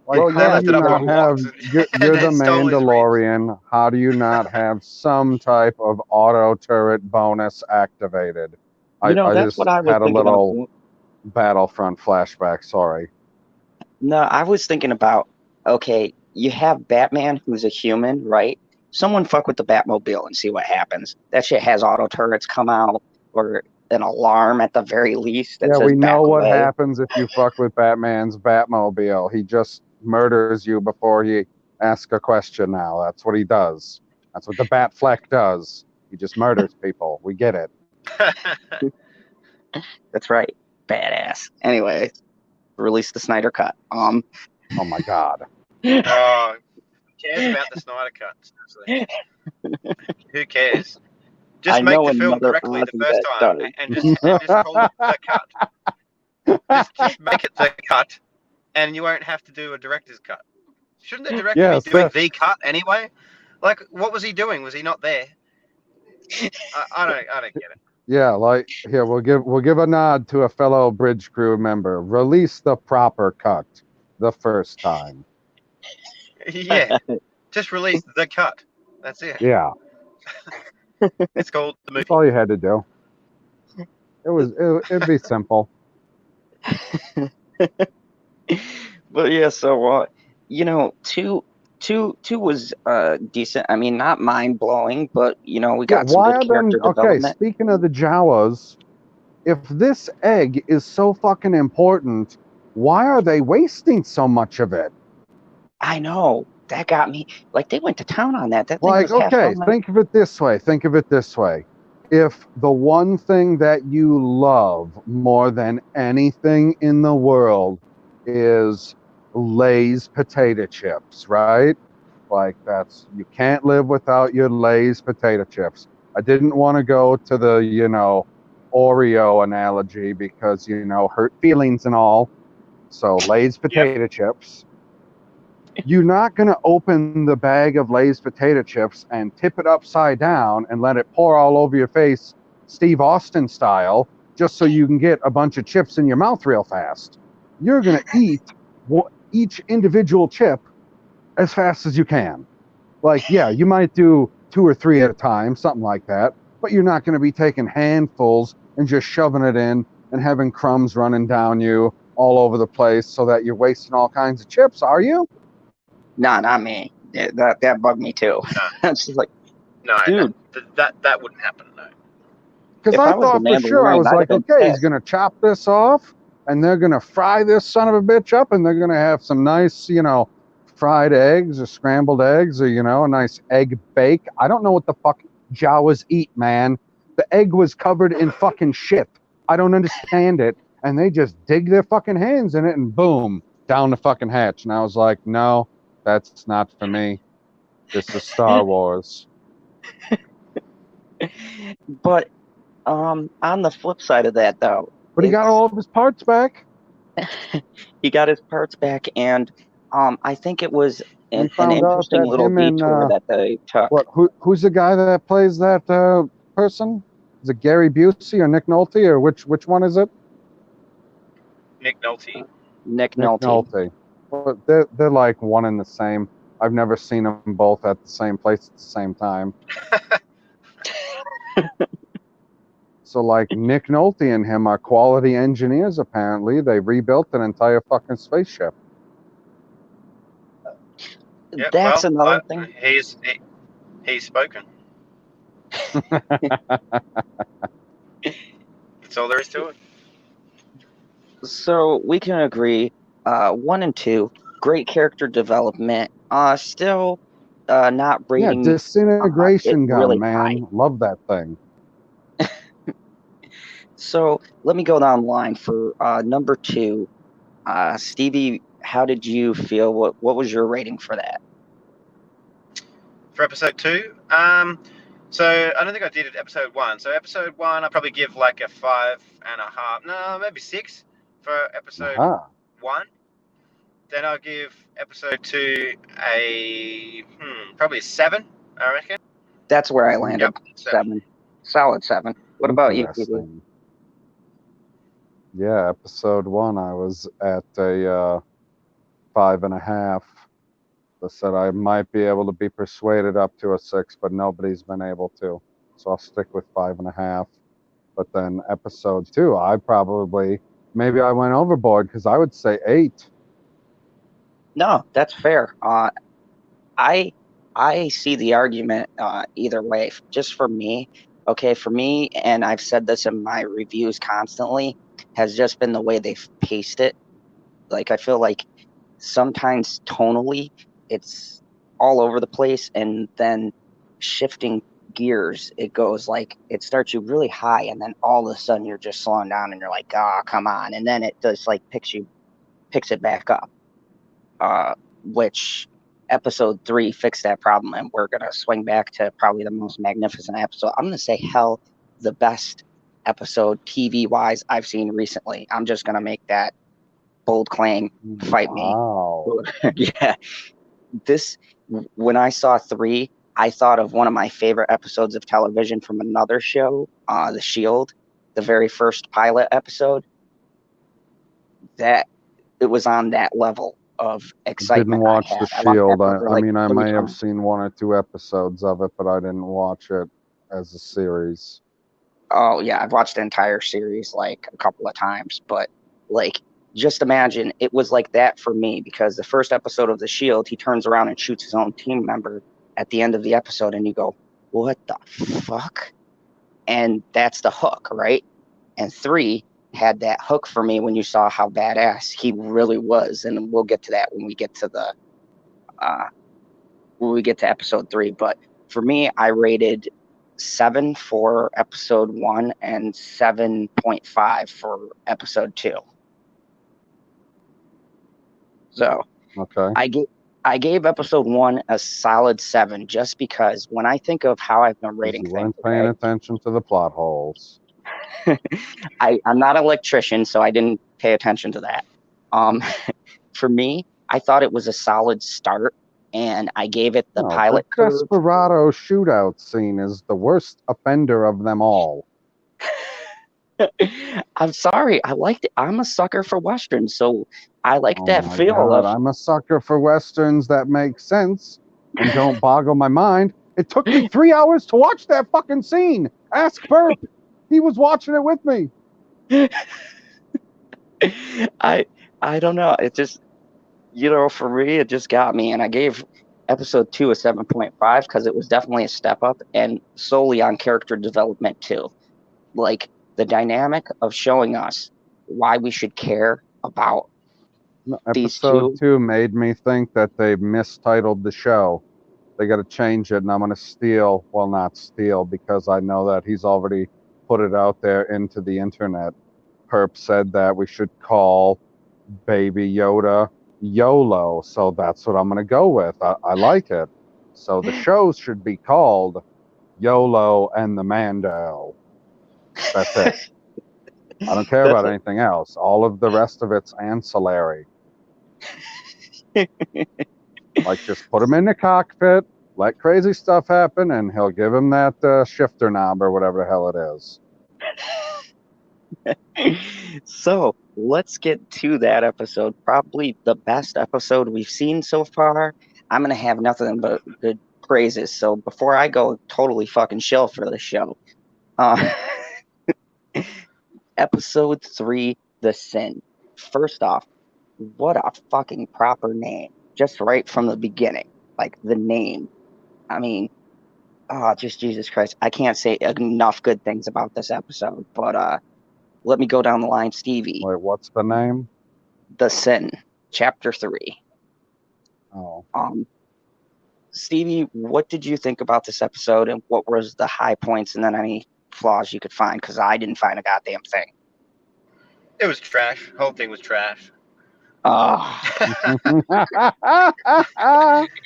Like, Well, how yeah, do you not have? You're the then stole his rings. Mandalorian. How do you not have some type of auto turret bonus activated? I that's just what I was had a thinking little of. Battlefront flashback. Sorry. No, I was thinking about, okay, you have Batman who's a human, right? Someone fuck with the Batmobile and see what happens. That shit has auto turrets come out or an alarm at the very least that Yeah, says we know back what away. happens if you fuck with Batman's Batmobile. He just murders you before he asks a question now. That's what he does. That's what the Batfleck does. He just murders people. We get it. That's right. Badass. Anyway, release the Snyder Cut. Oh my God. Oh, who cares about the Snyder Cut? Seriously. Who cares? Just I make know the film another correctly the Ozzy first that time, does. and just call it the cut. Just make it the cut, and you won't have to do a director's cut. Shouldn't the director be Yes, doing the cut anyway? Like, what was he doing? Was he not there? I don't get it. yeah, like here we'll give a nod to a fellow bridge crew member. Release the proper cut the first time. Yeah, just release the cut. That's it. Yeah, It's called the that's movie. all you had to do. It'd be simple. But yeah, so two was decent. I mean, not mind blowing, but we Yeah, got some why good are them character okay, development. speaking of the Jawas, if this egg is so fucking important, why are they wasting so much of it? I know that got me. Like they went to town on that. That thing Like, was half okay, of my. think of it this way. Think of it this way. If the one thing that you love more than anything in the world is Lay's potato chips, right? Like you can't live without your Lay's potato chips. I didn't want to go to the, Oreo analogy because, hurt feelings and all. So Lay's potato chips. You're not going to open the bag of Lay's potato chips and tip it upside down and let it pour all over your face, Steve Austin style, just so you can get a bunch of chips in your mouth real fast. You're going to eat each individual chip as fast as you can. Like, yeah, you might do 2 or 3 at a time, something like that, but you're not going to be taking handfuls and just shoving it in and having crumbs running down you all over the place so that you're wasting all kinds of chips, are you? Nah, not me. That bugged me too. No, It's just like, no, dude, that wouldn't happen. No. Because if I I was the thought for sure, I Mandalorian, was I'd have like, been okay, he's pissed. going to chop this off and they're going to fry this son of a bitch up and they're going to have some nice, fried eggs or scrambled eggs or, a nice egg bake. I don't know what the fuck Jawas eat, man. The egg was covered in fucking shit. I don't understand it. And they just dig their fucking hands in it and boom, down the fucking hatch. And I was like, no, that's not for me. This is Star Wars. But on the flip side of that, though, But he got all of his parts back. he got his parts back, and I think it was We an found out interesting that little him and detour that they took. who's the guy that plays that person? Is it Gary Busey or Nick Nolte or which one is it? Nick Nolte. Nick Nick Nolte. Nolte. But they're like one and the same. I've never seen them both at the same place at the same time. So like Nick Nolte and him are quality engineers apparently. They rebuilt an entire fucking spaceship. Yeah, That's well, another thing. he's spoken. That's all there is to it. So we can agree, 1 and 2, great character development. Still, not Yeah, rating it disintegration gun, really man. high. Love that thing. So let me go down the line for number 2. Stevie, how did you feel? What was your rating for that? For episode 2, so I don't think I did it episode 1. So episode 1, I'll probably give like a 5.5. No, maybe 6 for episode 1. Then I'll give episode 2 a probably a 7, I reckon. That's where I landed. Yep, 7. Solid 7. What about you, Stevie? Interesting. Yeah, episode 1, I was at a 5.5. I said I might be able to be persuaded up to a 6, but nobody's been able to. So I'll stick with 5.5. But then episode 2, maybe I went overboard because I would say 8. No, that's fair. I see the argument either way. Just for me, okay, and I've said this in my reviews constantly, has just been the way they've paced it. Like I feel like sometimes tonally it's all over the place, and then shifting gears, it goes like it starts you really high, and then all of a sudden you're just slowing down, and you're like, oh, come on, and then it just like picks it back up, which episode 3 fixed that problem, and we're going to swing back to probably the most magnificent episode. I'm going to say hell, the best episode TV-wise I've seen recently. I'm just going to make that bold claim. Fight me. Yeah. When I saw 3, I thought of one of my favorite episodes of television from another show, The Shield, the very first pilot episode. That it was on that level of excitement. Didn't watch The Shield. I mean, I may have times. seen 1 or 2 episodes of it, but I didn't watch it as a series. Oh yeah, I've watched the entire series like a couple of times, but like just imagine it was like that for me, because the first episode of The Shield, he turns around and shoots his own team member at the end of the episode, and you go, what the fuck? And that's the hook, right? And 3 had that hook for me when you saw how badass he really was, and we'll get to that when we get to episode 3. But for me, I rated 7 for episode 1 and 7.5 for episode 2. So Okay. I gave episode 1 a solid 7, just because when I think of how I've been rating You things, weren't paying attention to the plot holes. I'm not an electrician, so I didn't pay attention to that. For me, I thought it was a solid start, and I gave it the pilot The curve. Desperado shootout scene is the worst offender of them all. I'm sorry, I liked it. I'm a sucker for westerns, so I like that my feel God, of. I'm a sucker for westerns that make sense and don't boggle my mind. It took me 3 hours to watch that fucking scene. Ask Burp. He was watching it with me. I don't know. It just, for me, it just got me, and I gave episode 2 a 7.5 because it was definitely a step up, and solely on character development too. Like the dynamic of showing us why we should care about these Episode two. 2 made me think that they mistitled the show. They got to change it, and I'm going to not steal, because I know that he's already put it out there into the internet. Perp said that we should call Baby Yoda YOLO, so that's what I'm going to go with. I like it. So the show should be called YOLO and the Mando. That's it. I don't care about anything else. All of the rest of it's ancillary. Like, just put him in the cockpit, let crazy stuff happen, and he'll give him that shifter knob or whatever the hell it is. So let's get to that episode. Probably the best episode we've seen so far. I'm going to have nothing but good praises. So before I go totally fucking shill for the show, episode 3, The Sin. First off, what a fucking proper name. Just right from the beginning. Like the name. I mean, just Jesus Christ. I can't say enough good things about this episode, but let me go down the line, Stevie. Wait, what's the name? The Sin, Chapter 3. Oh. Stevie, what did you think about this episode, and what was the high points and then any flaws you could find? Because I didn't find a goddamn thing. It was trash. The whole thing was trash. Oh.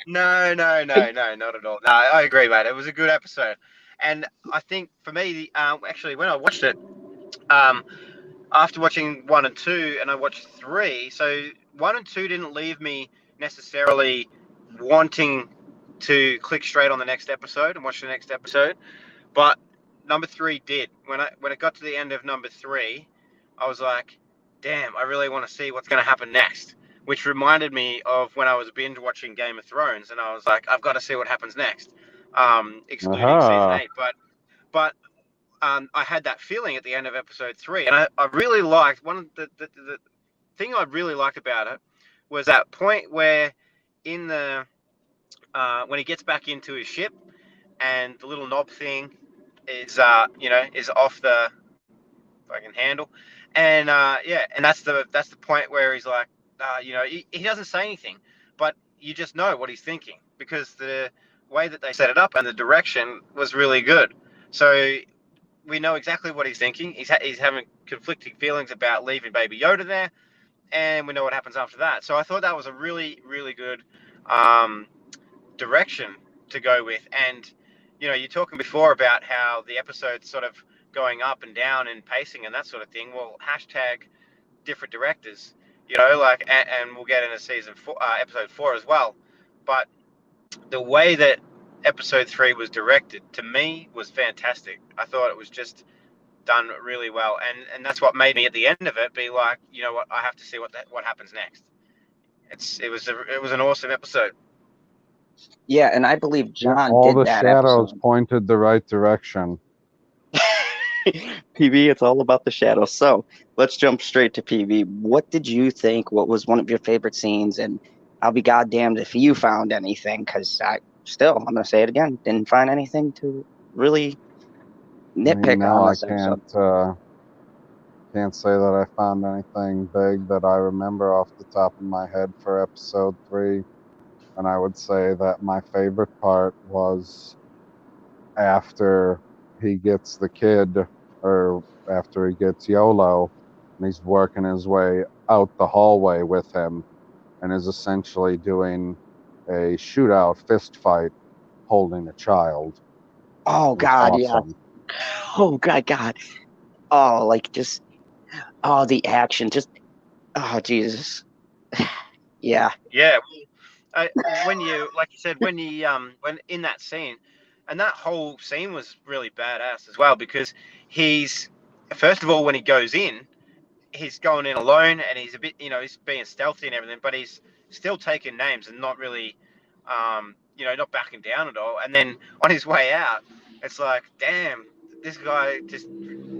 No, not at all. No, I agree, mate. It was a good episode, and I think for me, actually, when I watched it, after watching 1 and 2, and I watched 3, so 1 and 2 didn't leave me necessarily wanting to click straight on the next episode and watch the next episode, but number 3 did. When it got to the end of number 3, I was like, damn, I really want to see what's going to happen next, which reminded me of when I was binge watching Game of Thrones, and I was like, I've got to see what happens next, excluding season 8. But I had that feeling at the end of episode 3, and I really liked one of the thing I really liked about it was that point where in the when he gets back into his ship and the little knob thing is is off the fucking handle, and and that's the point where he's like, he doesn't say anything, but you just know what he's thinking because the way that they set it up and the direction was really good. So we know exactly what he's thinking. He's having conflicting feelings about leaving Baby Yoda there, and we know what happens after that. So I thought that was a really, really good direction to go with. And you're talking before about how the episode's sort of going up and down in pacing and that sort of thing. Well, hashtag different directors, and we'll get into season 4, episode 4 as well. But the way that episode 3 was directed, to me, was fantastic. I thought it was just done really well, and that's what made me at the end of it be like, you know what, I have to see what happens next. It was an awesome episode. Yeah, and I believe John all did the that shadows episode. pointed the right direction. PV, it's all about the shadows. So let's jump straight to PV. What did you think? What was one of your favorite scenes? And I'll be goddamned if you found anything, because I'm going to say it again, didn't find anything to really nitpick on this episode. Can't say that I found anything big that I remember off the top of my head for episode 3. And I would say that my favorite part was after he gets the kid, or after he gets YOLO, and he's working his way out the hallway with him, and is essentially doing a shootout fist fight holding a child. Oh, God, awesome. Yeah. Oh, God. Oh, like just, the action, just, oh, Jesus. Yeah. Yeah. When you, like you said, when in that scene, and that whole scene was really badass as well, because he's, first of all, when he goes in, he's going in alone, and he's a bit, he's being stealthy and everything, but he's still taking names and not really, not backing down at all. And then on his way out, it's like, damn, this guy just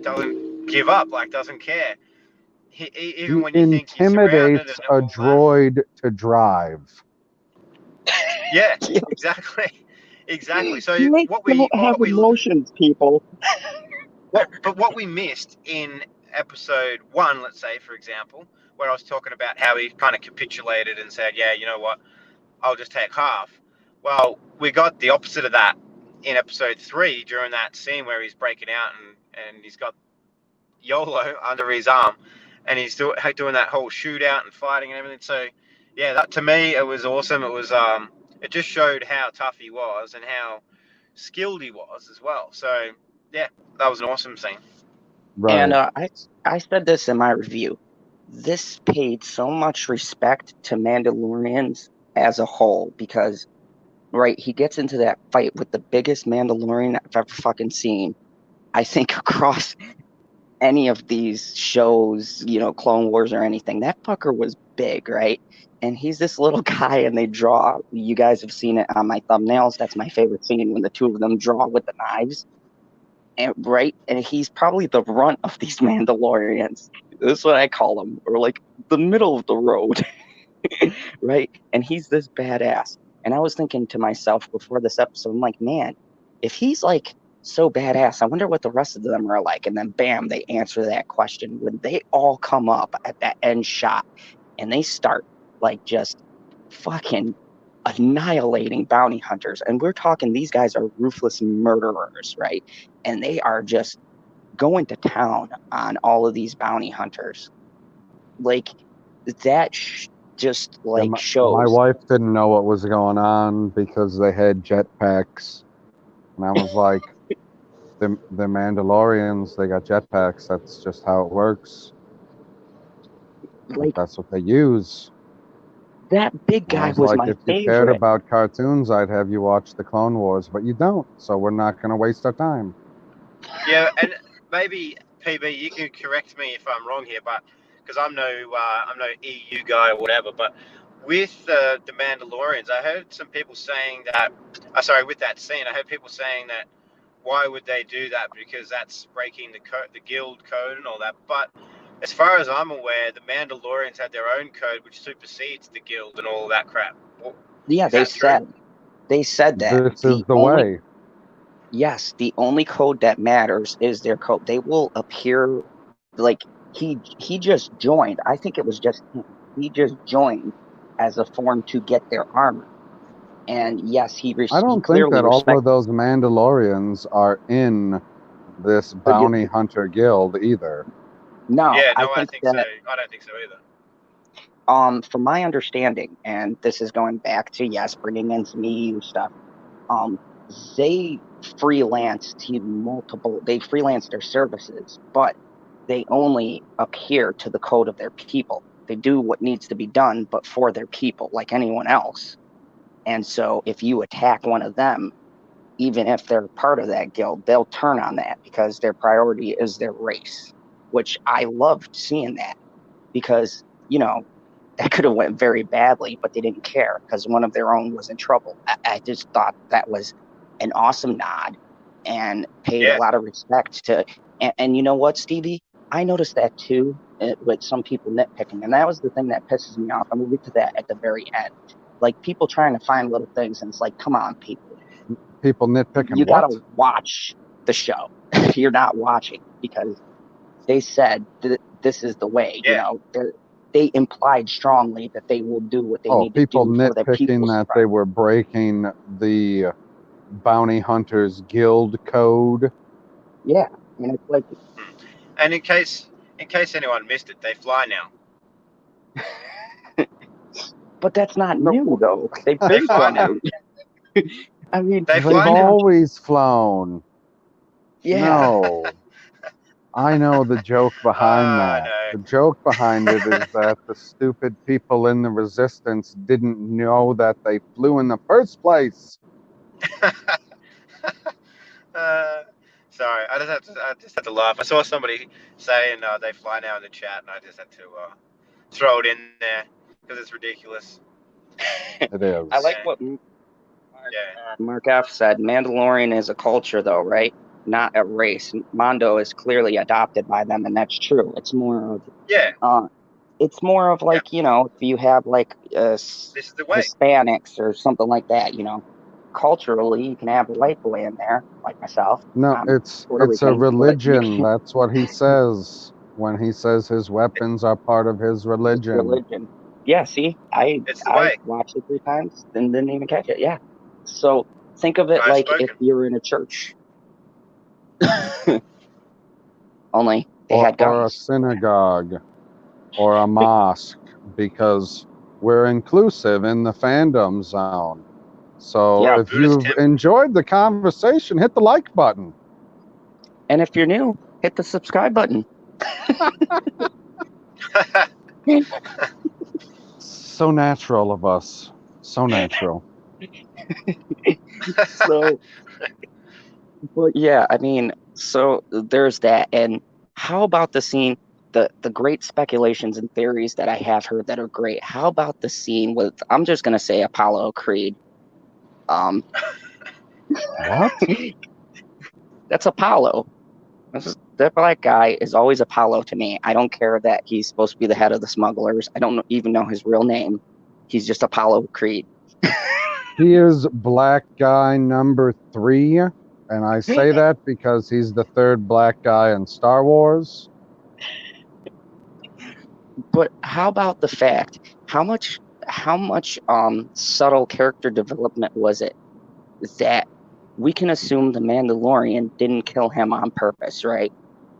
doesn't give up, like doesn't care. Even when you think he's surrounded and intimidates a droid to drive. Yeah, exactly. So what we don't have emotions, people. But what we missed in episode 1, let's say, for example, where I was talking about how he kind of capitulated and said, yeah, you know what, I'll just take half. Well, we got the opposite of that in episode 3 during that scene where he's breaking out and he's got YOLO under his arm, and he's doing that whole shootout and fighting and everything. So, yeah, that to me, it was awesome. It was it just showed how tough he was and how skilled he was as well. So, yeah, that was an awesome scene. Right. And I said this in my review. This paid so much respect to Mandalorians as a whole, because, right, he gets into that fight with the biggest Mandalorian I've ever fucking seen, I think, across any of these shows, Clone Wars or anything. That fucker was big, right? And he's this little guy, and they draw. You guys have seen it on my thumbnails. That's my favorite scene, when the two of them draw with the knives. And he's probably the runt of these Mandalorians. That's what I call him, or like the middle of the road, right? And he's this badass. And I was thinking to myself before this episode, I'm like, man, if he's like so badass, I wonder what the rest of them are like. And then bam, they answer that question when they all come up at that end shot, and they start like just fucking annihilating bounty hunters. And we're talking, these guys are ruthless murderers, right? And they are just going to town on all of these bounty hunters. Like, that just like shows. My wife didn't know what was going on because they had jetpacks, and I was like, the Mandalorians, they got jetpacks. That's just how it works. Like, that's what they use. That big guy was like, my if favorite. you cared about cartoons, I'd have you watch the Clone Wars, but you don't, so we're not going to waste our time. Yeah, and maybe PB, you can correct me if I'm wrong here, but because I'm no EU guy or whatever, but with the Mandalorians, I heard some people saying that. With that scene, I heard people saying that why would they do that? Because that's breaking the guild code and all that. But as far as I'm aware, the Mandalorians had their own code, which supersedes the guild and all that crap. Yeah, they said that. This is the way. Yes, the only code that matters is their code. They will appear like he just joined. I think it was just him. He just joined as a form to get their armor. And yes, I don't think that all of those Mandalorians are in this bounty hunter guild either. No, yeah, no, I don't think so either. From my understanding, and this is going back to, yes, bringing in some EU stuff, they freelance their services, but they only adhere to the code of their people. They do what needs to be done, but for their people, like anyone else. And so if you attack one of them, even if they're part of that guild, they'll turn on that because their priority is their race, which I loved seeing that because, that could have went very badly, but they didn't care because one of their own was in trouble. I just thought that was an awesome nod and paid a lot of respect to. And you know what, Stevie? I noticed that too with some people nitpicking, and that was the thing that pisses me off. I'm gonna get to that at the very end. Like people trying to find little things, and it's like, come on, people. People nitpicking. You gotta watch the show. You're not watching because they said this is the way. They implied strongly that they will do what they need to do. People nitpicking that they were breaking the bounty hunters guild code. Yeah, and it's like. And in case anyone missed it, they fly now. But that's not new, though. They've fly now. I mean, they've always flown. Yeah. No. I know the joke behind that. No. The joke behind it is that the stupid people in the resistance didn't know that they flew in the first place. Sorry, I just had to laugh. I saw somebody saying they fly now in the chat, and I just had to throw it in there because it's ridiculous. It is. I like what Mark F said. Mandalorian is a culture, though, right? Not a race. Mondo is clearly adopted by them, and that's true. It's more of it's more of like if you have like this is the way. Hispanics or something like that, culturally you can have a white boy in there like myself. No, it's a religion. That's what he says when he says his weapons are part of his religion. Yeah, see, I watched it 3 times and didn't even catch it. Yeah, so think of it like if you're in a church. Only they had guns. Or a synagogue or a mosque, because we're inclusive in the fandom zone. So if you've enjoyed the conversation, hit the like button. And if you're new, hit the subscribe button. So natural of us. So natural. But yeah, I mean, so there's that. And how about the scene, the great speculations and theories that I have heard that are great? How about the scene with, I'm just going to say Apollo Creed. What? That's Apollo. That black guy is always Apollo to me. I don't care that he's supposed to be the head of the smugglers. I don't even know his real name. He's just Apollo Creed. He is black guy number 3. And I say that because he's the 3rd black guy in Star Wars. But how about the fact, how much subtle character development was it that we can assume the Mandalorian didn't kill him on purpose, right?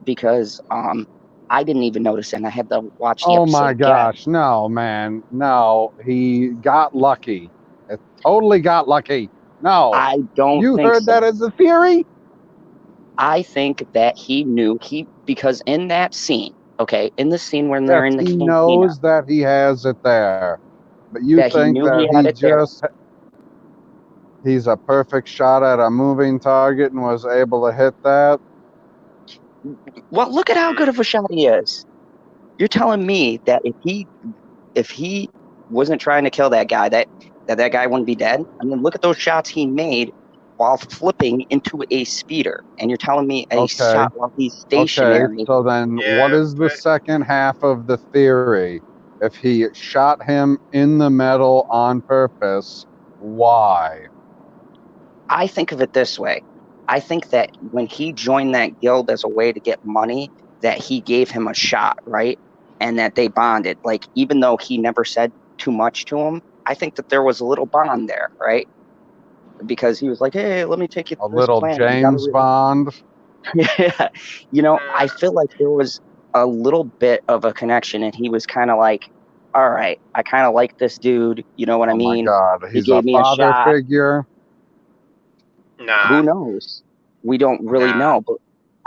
Because I didn't even notice it, and I had to watch the episode. Oh my gosh, no, man. No, he got lucky. It totally got lucky. No. I don't You think heard so. that as a theory? I think that he knew, because in that scene, okay, in the scene when they're in the cantina, he knows that he has it there. But you think that he's a perfect shot at a moving target and was able to hit that? Well, look at how good of a shot he is. You're telling me that if he wasn't trying to kill that guy, that guy wouldn't be dead? I mean, look at those shots he made while flipping into a speeder, and you're telling me a shot while he's stationary. Okay, so then what is the second half of the theory? If he shot him in the metal on purpose, why? I think of it this way. I think that when he joined that guild as a way to get money, that he gave him a shot, right? And that they bonded. Like, even though he never said too much to him, I think that there was a little bond there, right? Because he was like, hey, let me take you to this little planet. James Bond. Yeah. I feel like there was a little bit of a connection, and he was kind of like, all right, I kind of like this dude. You know what I Oh my mean? God, He he's a gave me a father shot. figure. Nah, Who knows? We don't really know, but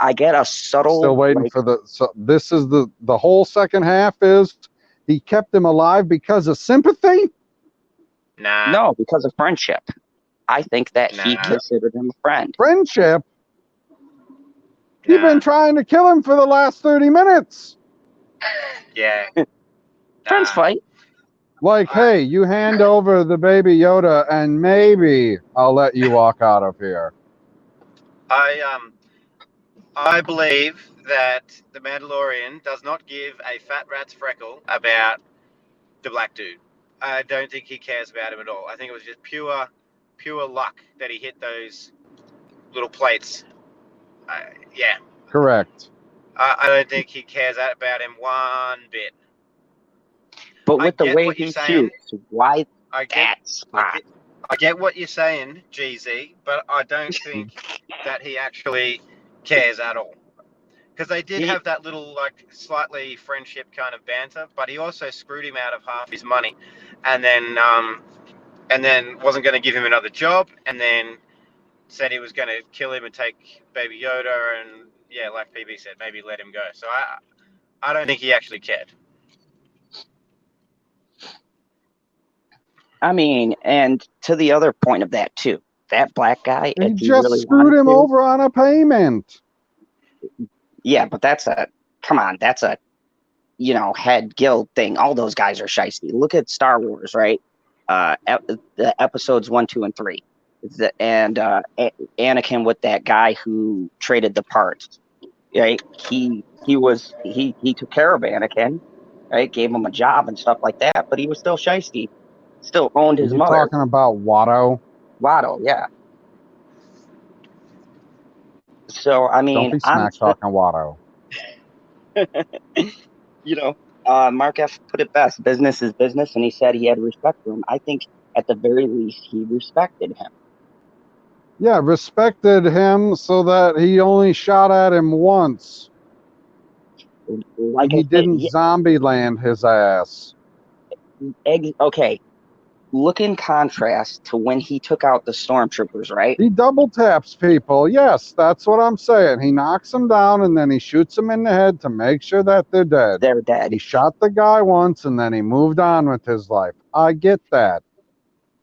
I get a Still subtle, waiting like, for the. So this is the whole second half is he kept him alive because of sympathy. nah, no, because of friendship. I think that he nah, considered him a friend. Friendship. You've been nah. trying to kill him for the last 30 minutes. Yeah, Friends nah. fight. Like, I, hey, you hand over the baby Yoda, and maybe I'll let you walk out of here. I believe that the Mandalorian does not give a fat rat's freckle about the black dude. I don't think he cares about him at all. I think it was just pure luck that he hit those little plates. Yeah, Correct. I don't think he cares about him one bit. But I with the get way what you're he saying. shoots, why I get that what spot? you, I get what you're saying, GZ, but I don't think that he actually cares at all. Because they did He have that little like slightly friendship kind of banter, but he also screwed him out of half his money, and then wasn't going to give him another job, and then said he was going to kill him and take Baby Yoda, and yeah, like PB said, maybe let him go. So I don't think he actually cared. I mean, and to the other point of that too, that black guy, He if he just really screwed wanted him to, over on a payment. yeah, but come on, that's a, head guild thing. All those guys are shiesty. Look at Star Wars, right? The episodes 1, 2, and 3. Anakin with that guy who traded the parts, right? He took care of Anakin, right? Gave him a job and stuff like that, but he was still shiesty. Still owned Are his you mother. talking about Watto? Watto, yeah. So I Don't mean, be smack talking Watto. you know, Mark F put it best: business is business, and he said he had respect for him. I think at the very least he respected him. Yeah, respected him so that he only shot at him once. Like And I he said, didn't zombie land his ass. okay. Look in contrast to when he took out the stormtroopers, right? He double taps people. Yes, that's what I'm saying. He knocks them down and then he shoots them in the head to make sure that they're dead. They're dead. He shot the guy once and then he moved on with his life. I get that.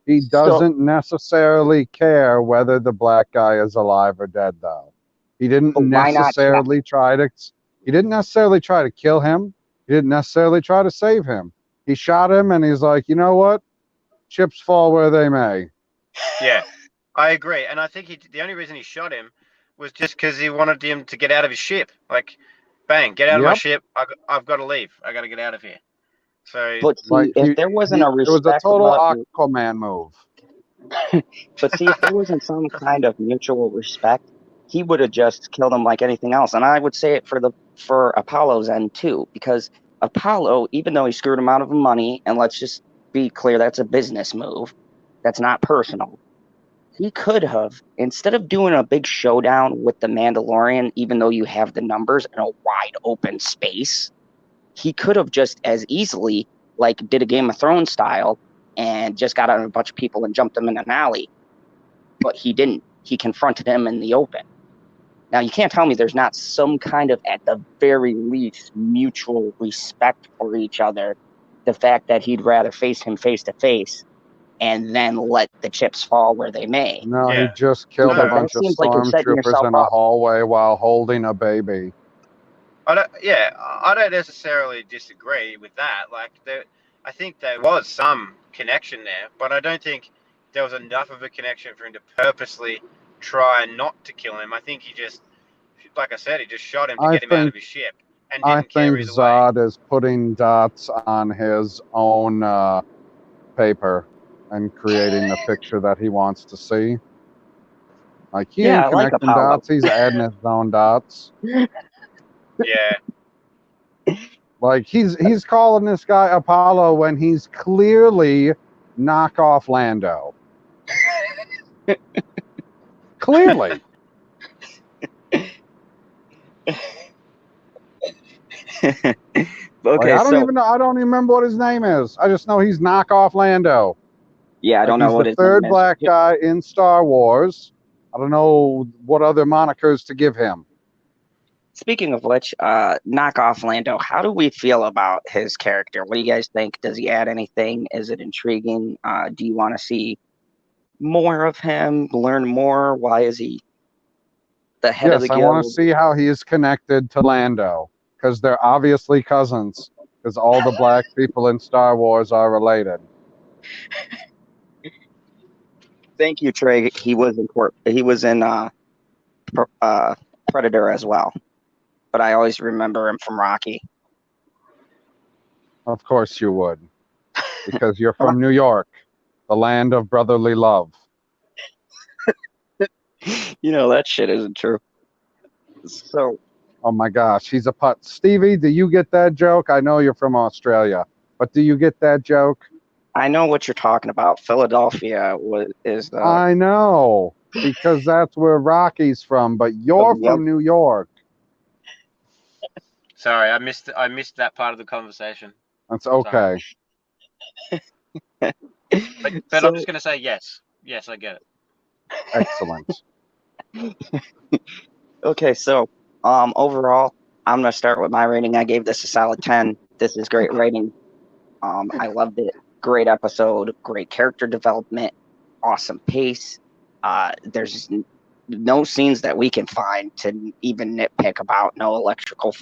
He So doesn't necessarily care whether the black guy is alive or dead, though. He didn't but why not check? necessarily try to. He didn't necessarily try to kill him. He didn't necessarily try to save him. He shot him, and he's like, you know what? Chips fall where they may. Yeah, I agree, and I think the only reason he shot him was just because he wanted him to get out of his ship. Like, bang, get out of my Yep. ship. I've got to leave. I got to get out of here. So But Like see, if there wasn't a it was a respect total level, Aquaman move. but see, if there wasn't some kind of mutual respect, he would have just killed him like anything else. And I would say it for Apollo's end too, because Apollo, even though he screwed him out of money, and let's just be clear, that's a business move. That's not personal. He could have, instead of doing a big showdown with the Mandalorian, even though you have the numbers in a wide open space, he could have just as easily, like, did a Game of Thrones style and just got out a bunch of people and jumped them in an alley. But he didn't. He confronted him in the open. Now, you can't tell me there's not some kind of, at the very least, mutual respect for each other. The fact that he'd rather face him face to face and then let the chips fall where they may. No, he yeah, just killed a Because no, that bunch of seems like you're setting stormtroopers yourself in a up. hallway while holding a baby. I don't. Yeah, I don't necessarily disagree with that. Like, I think there was some connection there, but I don't think there was enough of a connection for him to purposely try not to kill him. I think he just, like I said, he just shot him to I get him out think of his ship and I didn't care think either way. Zod is putting dots on his own paper and creating the picture that he wants to see. Like he Yeah, ain't I like connecting Apollo. dots; he's adding his own dots. Yeah, Like he's calling this guy Apollo when he's clearly knockoff Lando. Clearly, Okay, I don't so even know. I don't even remember what his name is. I just know he's knockoff Lando. yeah, I don't know He's what the his name third is. black guy in Star Wars. I don't know what other monikers to give him. Speaking of which, knockoff Lando, how do we feel about his character? What do you guys think? Does he add anything? Is it intriguing? Do you want to see more of him? Learn more? Why is he the head of the Yes, I want to guild? see how he is connected to Lando, because they're obviously cousins, because all the black people in Star Wars are related. Thank you, Trey. He was in Predator as well, but I always remember him from Rocky. Of course you would, because you're from New York, the land of brotherly love. You know that shit isn't true. So, Oh my gosh, he's a putt. Stevie, do you get that joke? I know you're from Australia, but do you get that joke? I know what you're talking about. Philadelphia is the I know, because that's where Rocky's from, but you're yep. from New York. Sorry, I missed that part of the conversation. That's okay. But So, I'm just going to say yes. Yes, I get it. Excellent. okay, so overall, I'm gonna start with my rating. I gave this a solid 10. This is great rating. I loved it. Great episode, great character development, awesome pace. There's no scenes that we can find to even nitpick about. No electrical,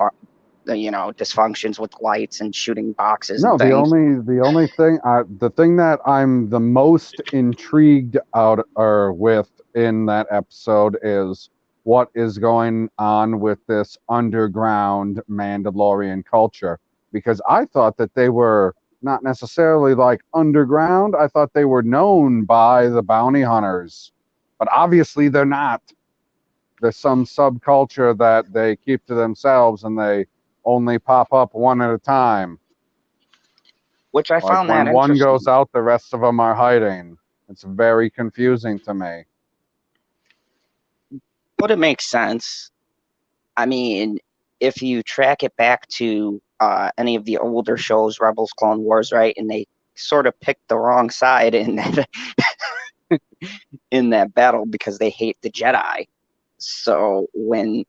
dysfunctions with lights and shooting boxes No, and things. the only thing, the thing that I'm the most intrigued out or with in that episode is what is going on with this underground Mandalorian culture, because I thought that they were not necessarily like underground. I thought they were known by the bounty hunters, but obviously they're not. There's some subculture that they keep to themselves and they only pop up one at a time. Which I Like found that when one interesting. goes out, the rest of them are hiding. It's very confusing to me. But it makes sense. I mean, if you track it back to any of the older shows, Rebels, Clone Wars, right, and they sort of picked the wrong side in that in that battle because they hate the Jedi. So when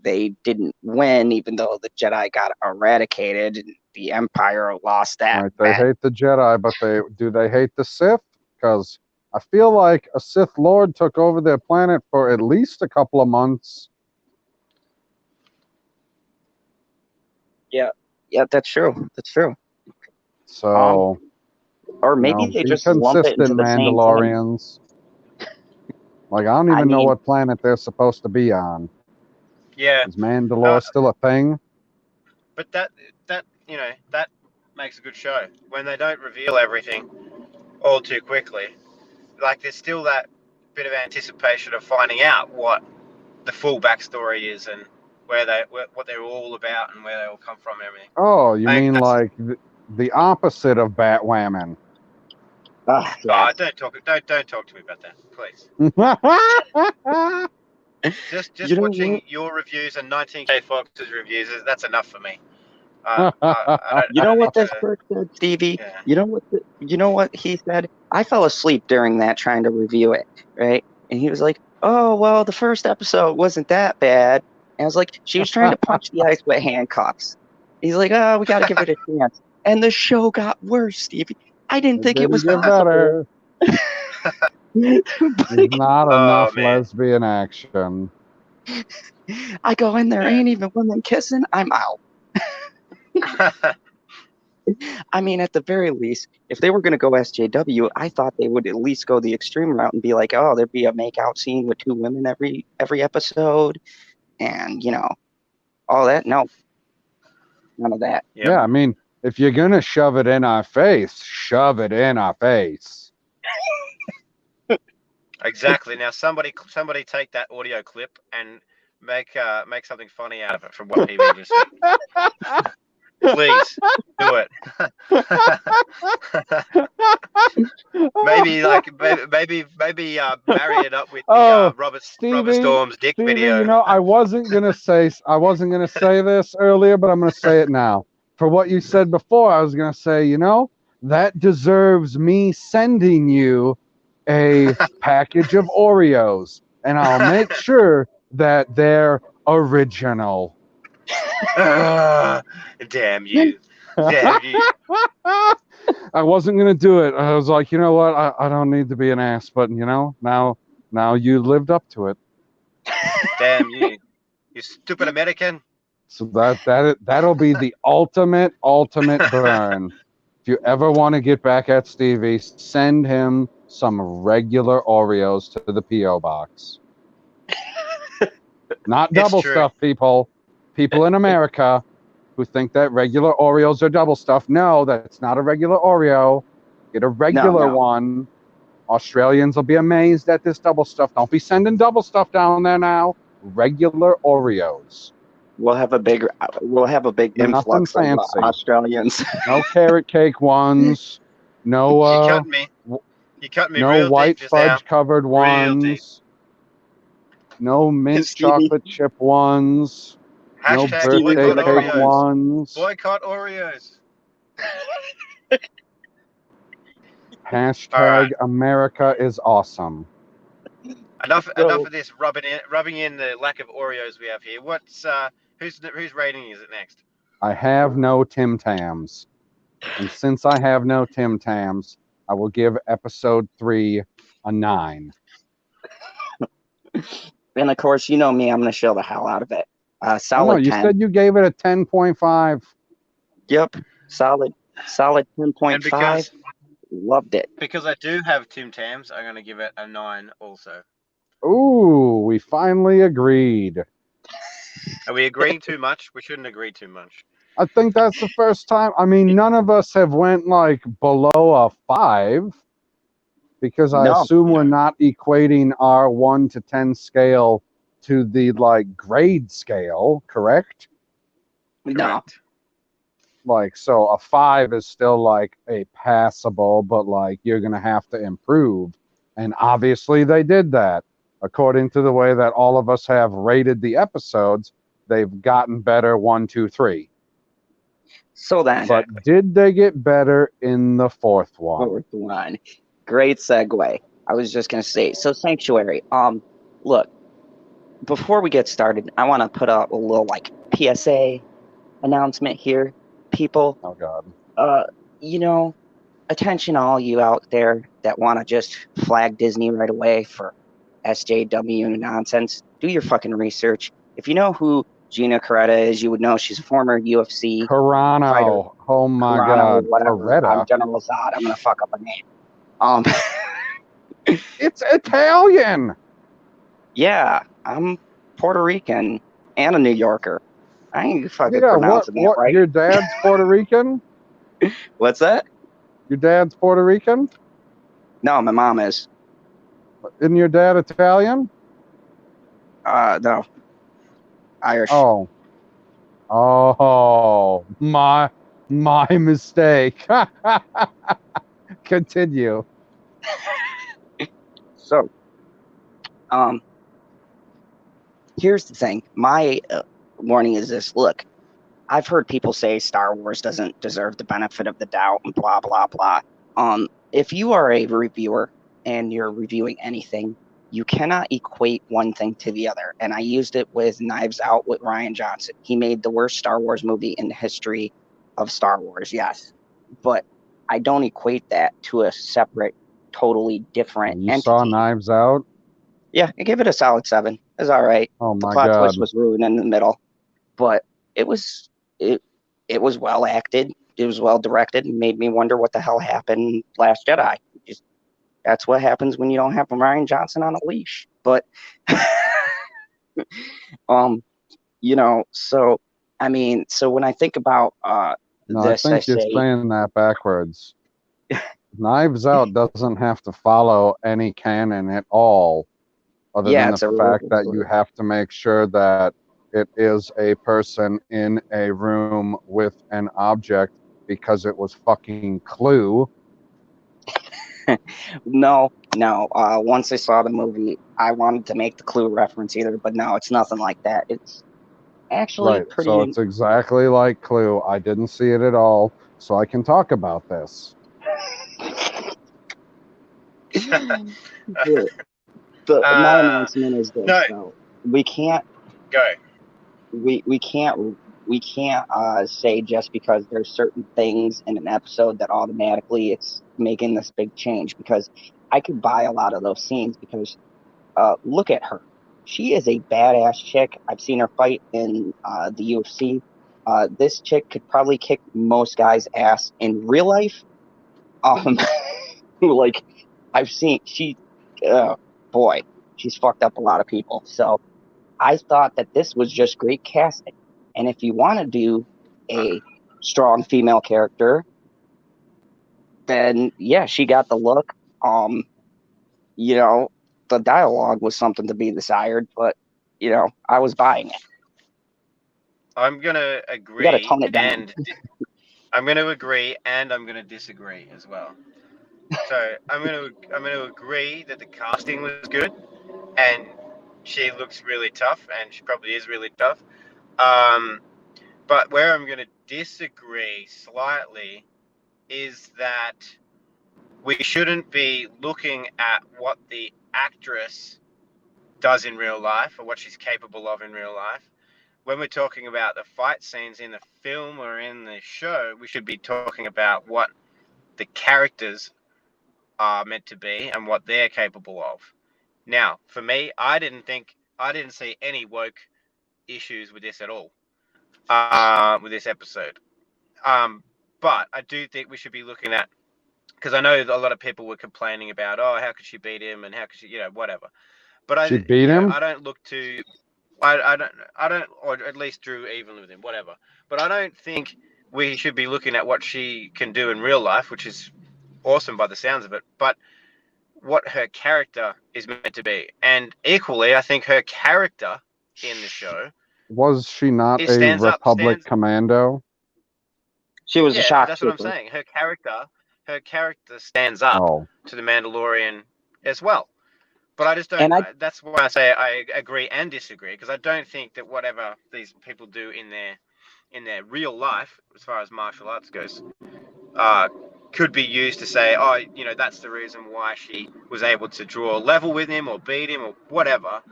they didn't win, even though the Jedi got eradicated and the Empire lost that Right? They hate the Jedi, but they hate the Sith? Because I feel like a Sith Lord took over their planet for at least a couple of months. Yeah, that's true. That's true. So, or maybe they be just lump it consistent, into the same thing. Mandalorians. Like, I don't even know mean, what planet they're supposed to be on. Yeah, Is Mandalore still a thing? but that that makes a good show when they don't reveal everything all too quickly. Like there's still that bit of anticipation of finding out what the full backstory is and what they're all about and where they all come from and everything. Oh, you I think mean that's like the opposite of Batwoman? yeah. don't talk to me about that, please. Just You know watching what? your reviews and 19K Fox's reviews, that's enough for me. You I know don't what need this to. prick said, Stevie? Yeah. You know what he said? I fell asleep during that trying to review it, right? And he was like, "Oh, well, the first episode wasn't that bad." And I was like, "She was trying to punch the ice with handcuffs." He's like, "Oh, we got to give it a chance." And the show got worse, Stevie. I didn't think it was Get possible. better. There's not Oh, enough man. lesbian action. I go in there, Yeah. ain't even women kissing. I'm out. I mean, at the very least, if they were going to go SJW, I thought they would at least go the extreme route and be like, oh, there'd be a makeout scene with two women every episode, and all that. No, none of that. Yep. Yeah, I mean, if you're gonna shove it in our face, shove it in our face. Exactly. Now, somebody take that audio clip and make something funny out of it from what PB just said. Please do it. maybe marry it up with the Robert Storm's dick Stevie, video. I wasn't gonna say this earlier, but I'm gonna say it now. for what you said before, I was going to say, you know, that deserves me sending you a package of Oreos, and I'll make sure that they're original. Damn you. Damn you. I wasn't going to do it. I was like, you know what? I don't need to be an ass, but, you know, now you lived up to it. Damn you. You stupid American. So that'll be the ultimate burn. If you ever want to get back at Stevie, send him some regular Oreos to the P.O. box. Not double stuff, people. People in America who think that regular Oreos are double stuff. No, that's not a regular Oreo. Get a regular one. Australians will be amazed at this double stuff. Don't be sending double stuff down there now. Regular Oreos. We'll have a big influx of Australians. No carrot cake ones. No. You cut me. You cut me. No real white deep fudge covered ones. No mint chocolate chip ones. No birthday cake ones. Boycott Oreos. Hashtag America is awesome. Enough of this rubbing in the lack of Oreos we have here. What's whose rating is it next? I have no Tim Tams, and since I have no Tim Tams, I will give episode 3 a 9. And of course, you know me, I'm gonna show the hell out of it. Solid. You 10. said you gave it a 10.5. Yep, solid 10.5. Loved it. Because I do have Tim Tams, I'm gonna give it a 9 also. Ooh, we finally agreed. Are we agreeing too much? We shouldn't agree too much. I think that's the first time. I mean, none of us have went like below a 5, because I assume we're not equating our 1 to 10 scale to the like grade scale, correct? No. Like, so a 5 is still like a passable, but like you're gonna have to improve, and obviously they did that. According to the way that all of us have rated the episodes, they've gotten better 1, 2, 3. So then, but did they get better in the fourth one? Fourth one. Great segue. I was just gonna say, so Sanctuary. Look, before we get started, I want to put out a little like PSA announcement here, people. Oh God. You know, attention all you out there that want to just flag Disney right away for SJW nonsense. Do your fucking research. If you know who Gina Carretta is, you would know she's a former UFC Carano. fighter. Oh my Carano, God. whatever. Carretta. I'm General Zod. I'm gonna fuck up a name. It's Italian. Yeah, I'm Puerto Rican and a New Yorker. I ain't fucking pronouncing that right. Your dad's Puerto Rican? What's that? Your dad's Puerto Rican? No, my mom is. Isn't your dad Italian? No. Irish. Oh, my mistake. Continue. So, here's the thing. My warning is this. Look, I've heard people say Star Wars doesn't deserve the benefit of the doubt and blah, blah, blah. If you are a reviewer and you're reviewing anything, you cannot equate one thing to the other. And I used it with Knives Out with Rian Johnson. He made the worst Star Wars movie in the history of Star Wars, yes. But I don't equate that to a separate, totally different entity. You saw Knives Out? Yeah, I gave it a solid 7. It's all right. Oh my the plot God. twist was ruined in the middle. But it was well acted. It was well directed and made me wonder what the hell happened Last Jedi. That's what happens when you don't have Rian Johnson on a leash. But so I mean, so when I think about this, I think you're saying that backwards. Knives Out doesn't have to follow any canon at all, other than the fact that you have to make sure that it is a person in a room with an object, because it was fucking Clue. No. Once I saw the movie, I wanted to make the Clue reference either, but no, it's nothing like that. actually Right. pretty. So it's exactly like Clue. I didn't see it at all, so I can talk about this. My announcement is this, No, though. We can't go. we can't say just because there's certain things in an episode that automatically it's making this big change, because I could buy a lot of those scenes, because look at her. She is a badass chick. I've seen her fight in the UFC. This chick could probably kick most guys' ass in real life. Um, like I've seen boy, she's fucked up a lot of people. So I thought that this was just great casting. And if you want to do a strong female character, then yeah, she got the look. Um, you know, the dialogue was something to be desired, but I was buying it. I'm gonna You got to agree, tone it down. and I'm gonna agree, and I'm gonna disagree as well. So I'm gonna agree that the casting was good, and she looks really tough, and she probably is really tough. Um, but where I'm gonna disagree slightly is that we shouldn't be looking at what the actress does in real life or what she's capable of in real life. When we're talking about the fight scenes in the film or in the show, we should be talking about what the characters are meant to be and what they're capable of. Now, for me, I didn't see any woke issues with this at all, with this episode. Um, but I do think we should be looking at, because I know a lot of people were complaining about, oh, how could she beat him and how could she, whatever. But She beat him? I don't look to, I don't, or at least drew evenly with him, whatever. But I don't think we should be looking at what she can do in real life, which is awesome by the sounds of it, but what her character is meant to be. And equally, I think her character in the show Was she not is a stands up, Republic stands. commando? She was a Yeah, but shock that's what I'm trooper. saying. Her character stands up Oh, to the Mandalorian as well. But I just don't. And I That's why I say I agree and disagree, because I don't think that whatever these people do in their real life, as far as martial arts goes, uh, could be used to say, oh, that's the reason why she was able to draw a level with him or beat him or whatever.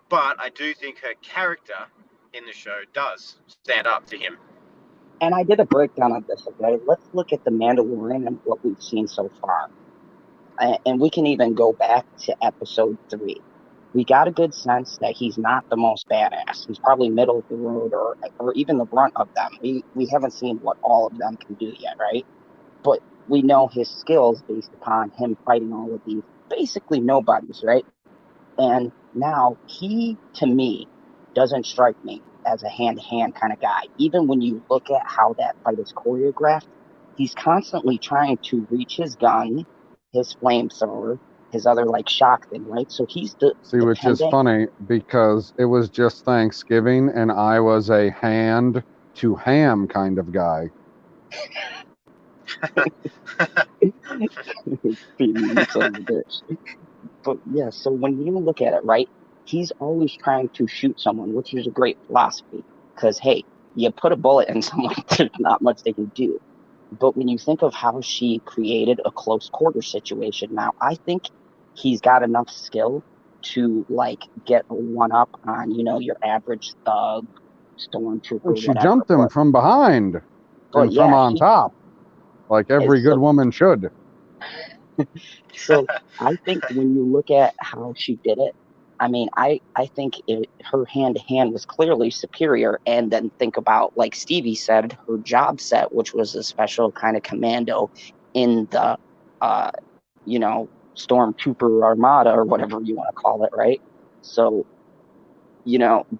But I do think her character in the show does stand up to him. and I did a breakdown of this. Okay, let's look at the Mandalorian and what we've seen so far, and we can even go back to episode 3. We got a good sense that he's not the most badass. He's probably middle of the road, or even the brunt of them. We haven't seen what all of them can do yet, right? But we know his skills based upon him fighting all of these basically nobodies, right? And now he, to me, doesn't strike me as a hand-to-hand kind of guy. Even when you look at how that fight is choreographed, he's constantly trying to reach his gun, his flamethrower, his other like shock thing, right? So he's see, which is dependent. funny because it was just Thanksgiving and I was a hand to ham kind of guy. But yeah, so when you look at it, right, he's always trying to shoot someone, which is a great philosophy. Because hey, you put a bullet in someone, there's not much they can do. But when you think of how she created a close quarter situation, now I think he's got enough skill to like get a one up on your average thug, And stormtrooper, she whatever. jumped him But from behind but and from yeah, on top, like is every good so woman should. so I think when you look at how she did it, I mean, I think her hand to hand was clearly superior. And then think about, like Stevie said, her job set, which was a special kind of commando in the, uh, stormtrooper armada or whatever you want to call it, right? So,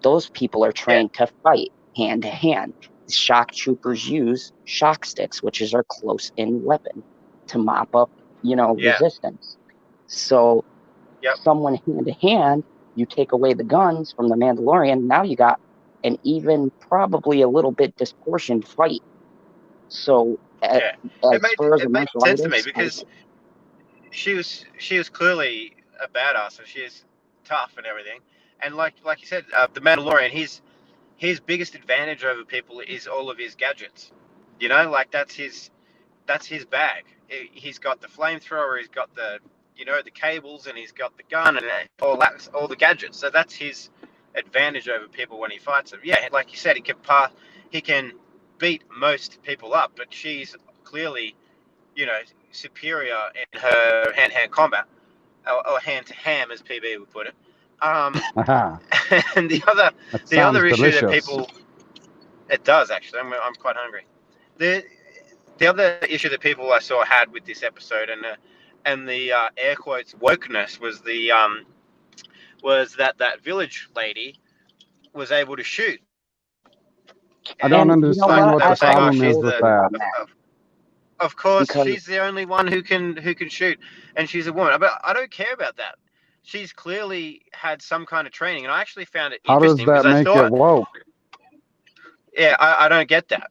those people are Yeah, trained to fight hand to hand. Shock troopers use shock sticks, which is our close in weapon to mop up, yeah, resistance. So yep, someone hand to hand, you take away the guns from the Mandalorian. Now you got an even probably a little bit disproportioned fight. So yeah. It as made far as a it made martial sense to me artist, I because she was clearly a badass and she is tough and everything. And like you said, the Mandalorian, his biggest advantage over people is all of his gadgets. You know, like that's his bag. He's got the flamethrower, he's got the cables, and he's got the gun and all the gadgets. So that's his advantage over people when he fights them. Yeah, like you said, he can beat most people up, but she's clearly, superior in her hand-to-hand combat, or hand-to-ham, as PB would put it. And That the sounds other issue that delicious. it does actually. I'm quite hungry. The other issue that people I saw had with this episode and the air quotes wokeness was that village lady was able to shoot. I don't And you know understand what? what They the were saying, oh, problem is she's with the that. of course Because she's the only one who can shoot, and she's a woman. But I don't care about that. She's clearly had some kind of training, and I actually found it How does interesting because that I make it thought, woke? yeah, I don't get that.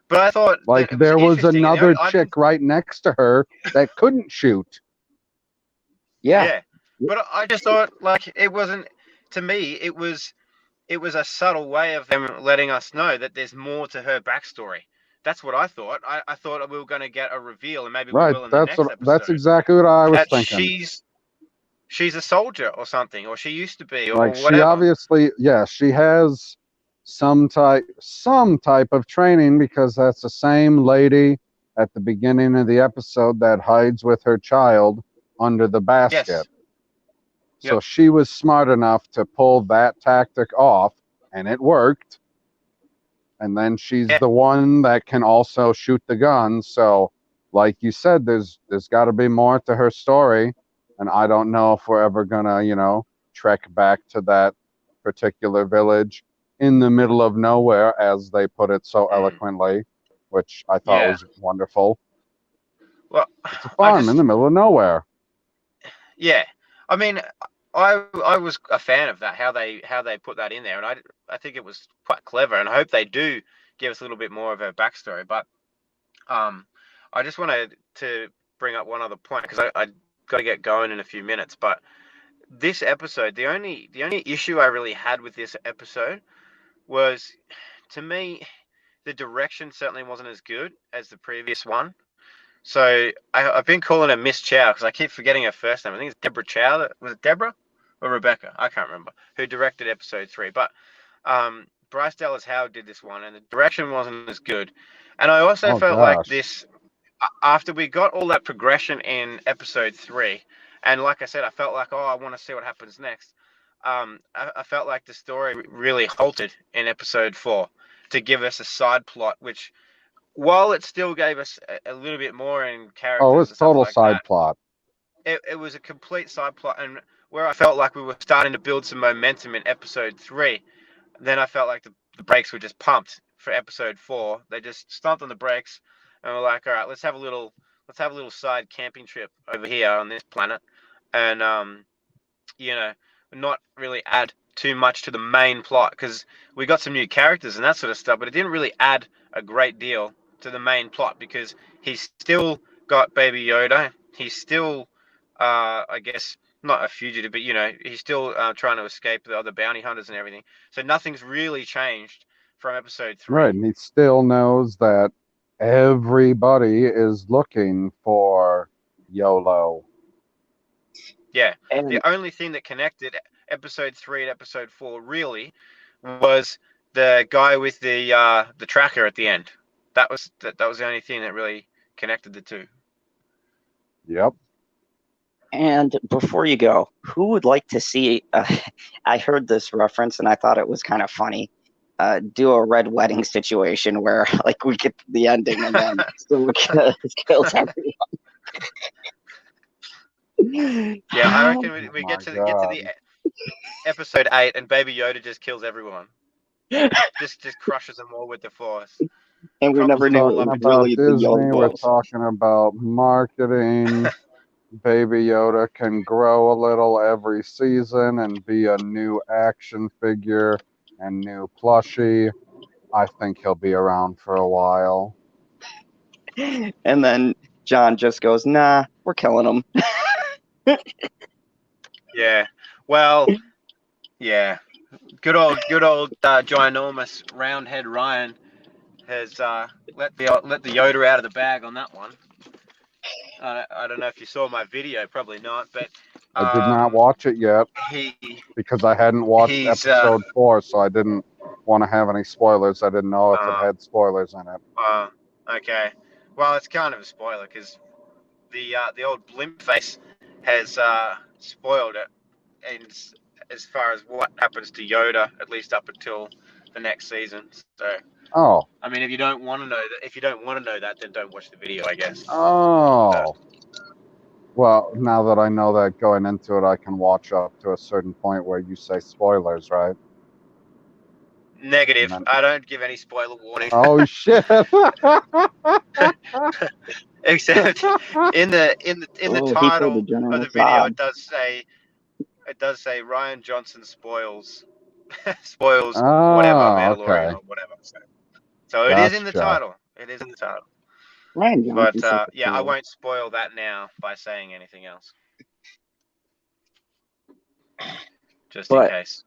But I thought Like, that it was there was interesting. And another chick right next to her that couldn't shoot. yeah, But I just thought, like, it wasn't, to me, it was a subtle way of them letting us know that there's more to her backstory. That's what I thought. I thought we were going to get a reveal, and maybe we Right. will in the next That's episode, exactly what I was that thinking. she's a soldier or something, or she used to be, or Like, she whatever. obviously, yeah, she has some type of training, because that's the same lady at the beginning of the episode that hides with her child under the basket. Yes. So Yep. she was smart enough to pull that tactic off, and it worked. And then she's Yeah. the one that can also shoot the gun. So, like you said, there's got to be more to her story, and I don't know if we're ever gonna trek back to that particular village in the middle of nowhere, as they put it so eloquently, which I thought Yeah. was wonderful. Well, It's a farm in the middle of nowhere. Yeah, I mean, I was a fan of that, how they put that in there, and I think it was quite clever, and I hope they do give us a little bit more of her backstory. But I just wanted to bring up one other point, because I got to get going in a few minutes. But this episode, the only issue I really had with this episode was, to me, the direction certainly wasn't as good as the previous one. So I've been calling her Miss Chow because I keep forgetting her first name. I think it's Deborah Chow. Was it Deborah or Rebecca? I can't remember. Who directed episode 3? But Bryce Dallas Howard did this one, and the direction wasn't as good. And I also felt like this, after we got all that progression in episode 3, and like I said, I felt like, I want to see what happens next. I felt like the story really halted in episode 4 to give us a side plot, which, while it still gave us a little bit more in characters, Oh, it was and stuff total like side that, plot. it was a complete side plot. And where I felt like we were starting to build some momentum in episode 3, then I felt like the brakes were just pumped for episode 4. They just stomped on the brakes and were like, all right, let's have a little side camping trip over here on this planet, and not really add too much to the main plot, because we got some new characters and that sort of stuff, but it didn't really add a great deal to the main plot, because he's still got Baby Yoda. He's still, I guess, not a fugitive, but he's still trying to escape the other bounty hunters and everything. So nothing's really changed from episode 3. Right, and he still knows that everybody is looking for YOLO. Yeah, and the only thing that connected episode 3 and episode 4 really was the guy with the tracker at the end. That was the only thing that really connected the two. Yep. and before you go, who would like to see? I heard this reference and I thought it was kind of funny. Do a red wedding situation where, like, we get to the ending and then still kills everyone. Yeah, I reckon we Oh get to my the episode 8 and Baby Yoda just kills everyone. just crushes them all with the Force. And we never knew it Talking was about really the Disney, we're YOLO. talking about marketing. Baby Yoda can grow a little every season and be a new action figure and new plushie. I think he'll be around for a while. And then John just goes, "Nah, we're killing him." Yeah. Well, yeah. good old ginormous roundhead Ryan has let the Yoda out of the bag on that one. I don't know if you saw my video, probably not, but I did not watch it yet he because I hadn't watched he's episode 4, so I didn't want to have any spoilers. I didn't know if it had spoilers in it. Okay. Well, it's kind of a spoiler because the old blimp face has spoiled it, and as far as what happens to Yoda, at least up until the next season. So, Oh. I mean, if you don't want to know that, then don't watch the video, I guess. Oh. Well, now that I know that going into it, I can watch up to a certain point where you say spoilers, right? Negative. Then, I don't give any spoiler warnings. oh shit! Except in the he told the title of General the video, Bob. it does say Ryan Johnson spoils whatever Oh, Mandalorian okay. or whatever. So it is in the Gotcha. title. It is in the title. Ryan But Johnson's such a yeah, I troll. won't spoil that now by saying anything else, just in case.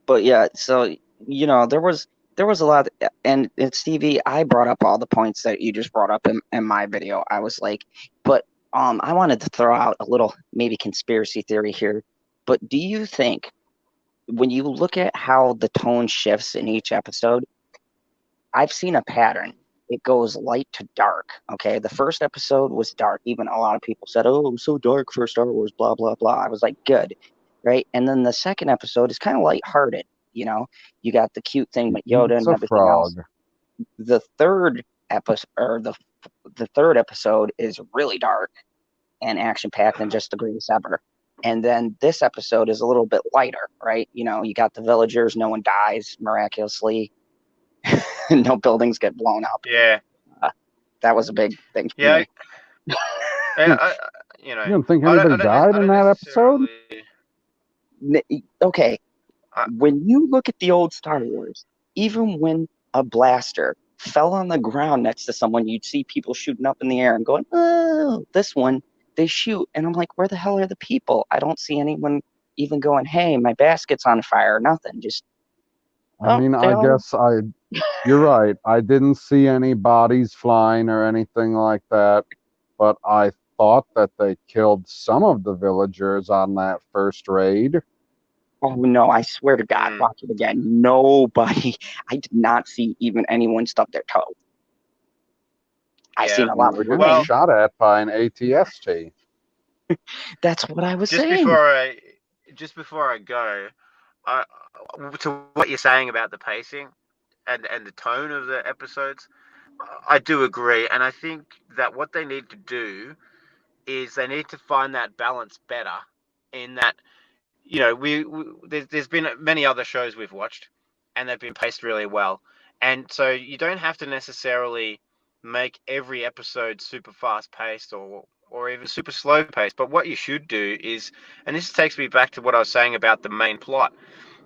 But yeah, so there was a lot, and Stevie, I brought up all the points that you just brought up in my video. I was like, but I wanted to throw out a little maybe conspiracy theory here. But do you think when you look at how the tone shifts in each episode, I've seen a pattern. It goes light to dark. Okay, the first episode was dark. Even a lot of people said, "Oh, it was so dark for Star Wars." Blah blah blah. I was like, "Good." Right, and then the second episode is kind of lighthearted. You got the cute thing with Yoda It's and a everything else. frog. The third episode, or the third episode, is really dark and action packed and just the greatest ever. And then this episode is a little bit lighter, right? You got the villagers, no one dies miraculously, no buildings get blown up. Yeah. That was a big thing for Yeah. me. You don't think anybody died in that episode? Okay, when you look at the old Star Wars, even when a blaster fell on the ground next to someone, you'd see people shooting up in the air and going, "Oh!" This one, they shoot, and I'm like, "Where the hell are the people?" I don't see anyone even going, "Hey, my basket's on fire," or nothing. Just, I mean, I guess you're right. I didn't see any bodies flying or anything like that, but I thought that they killed some of the villagers on that first raid. Oh no, I swear to God, watch it again. Nobody, I did not see even anyone stub their toe. I seen a lot We're running. getting shot at by an ATST. That's what I was just saying. Before I go, to what you're saying about the pacing and the tone of the episodes, I do agree, and I think that what they need to do is they need to find that balance better. In that, there's been many other shows we've watched, and they've been paced really well, and so you don't have to necessarily make every episode super fast paced or even super slow paced. But what you should do is, and this takes me back to what I was saying about the main plot,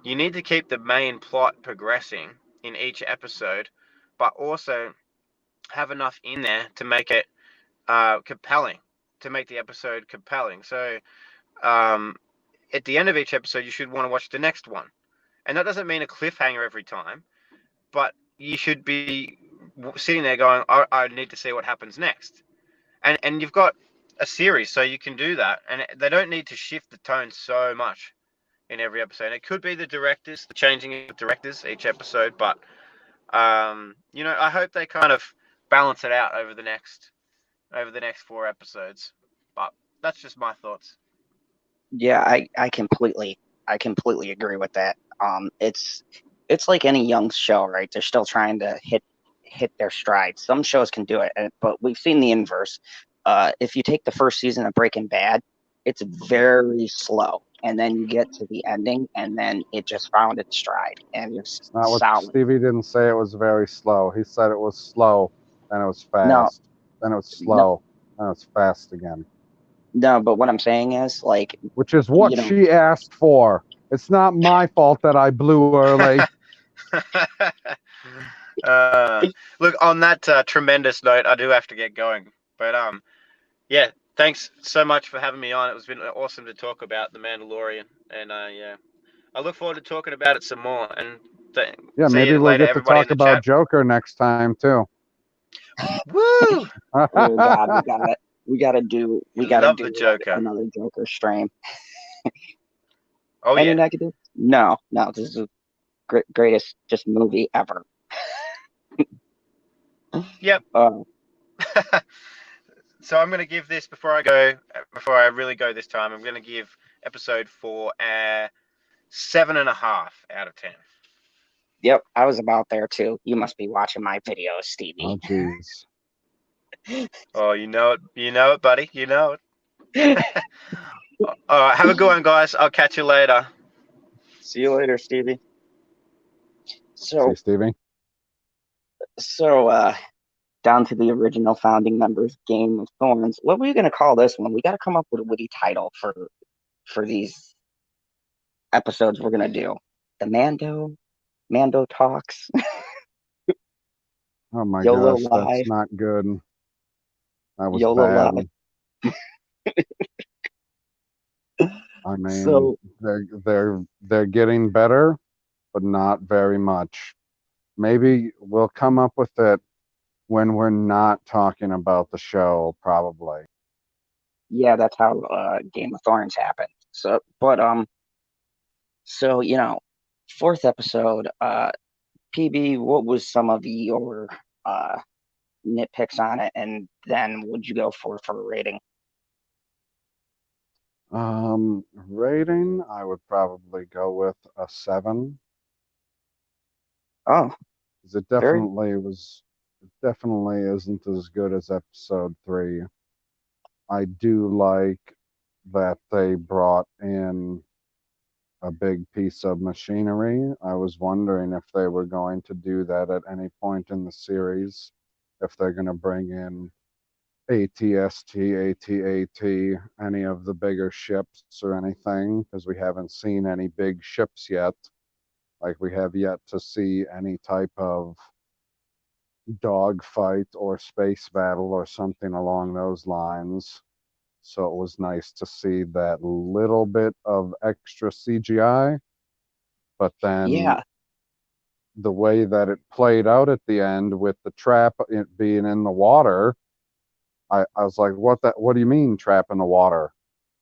you need to keep the main plot progressing in each episode, but also have enough in there to make it compelling, to make the episode compelling. So at the end of each episode, you should want to watch the next one. And that doesn't mean a cliffhanger every time, but you should be sitting there going, I need to see what happens next. And you've got a series, so you can do that. And they don't need to shift the tone so much in every episode. And it could be the changing of directors each episode, but I hope they kind of balance it out over the next 4 episodes. But that's just my thoughts. Yeah, I completely agree with that. It's like any young show, right? They're still trying to hit their stride. Some shows can do it, but we've seen the inverse. If you take the first season of Breaking Bad, it's very slow, and then you get to the ending, and then it just found its stride, and it's solid. Stevie didn't say it was very slow. He said it was slow, then it was fast, then it was slow, then it was fast again. No, but what I'm saying is, like, which is what she asked for. It's not my fault that I blew early. Look, on that tremendous note, I do have to get going. But yeah, thanks so much for having me on. It's been awesome to talk about The Mandalorian, and I look forward to talking about it some more. And Yeah, see maybe you we'll later, get to everybody in talk the about chat. Joker next time too. Woo! Oh God, we gotta do Love the Joker. another Joker stream. Oh Any yeah. negative? No, this is the greatest just movie ever. Yep. So I'm going to give this before I really go this time. I'm going to give episode 4 a 7.5 out of 10. Yep, I was about there too. You must be watching my videos, Stevie. Oh, jeez. Oh, you know it, buddy. You know it. All right, have a good one, guys. I'll catch you later. See you later, Stevie. See, Stevie. So, down to the original founding members, Game of Thorns. What were you going to call this one? We got to come up with a witty title for these episodes we're going to do. The Mando Talks. Oh my YOLO gosh, Live. that's not good. That was YOLO bad. Live. I mean, So they're getting better, but not very much. Maybe we'll come up with it when we're not talking about the show, probably. yeah, that's how Game of Thorns happened. So fourth episode. PB, what was some of your nitpicks on it, and then would you go for a rating? Rating, I would probably go with a 7. Oh, 'Cause it very definitely isn't as good as episode 3. I do like that they brought in a big piece of machinery. I was wondering if they were going to do that at any point in the series, if they're going to bring in ATST, AT-AT, any of the bigger ships or anything, because we haven't seen any big ships yet. Like, we have yet to see any type of dogfight or space battle or something along those lines. So it was nice to see that little bit of extra CGI. But then yeah, the way that it played out at the end with the trap being in the water, I was like, what do you mean trap in the water?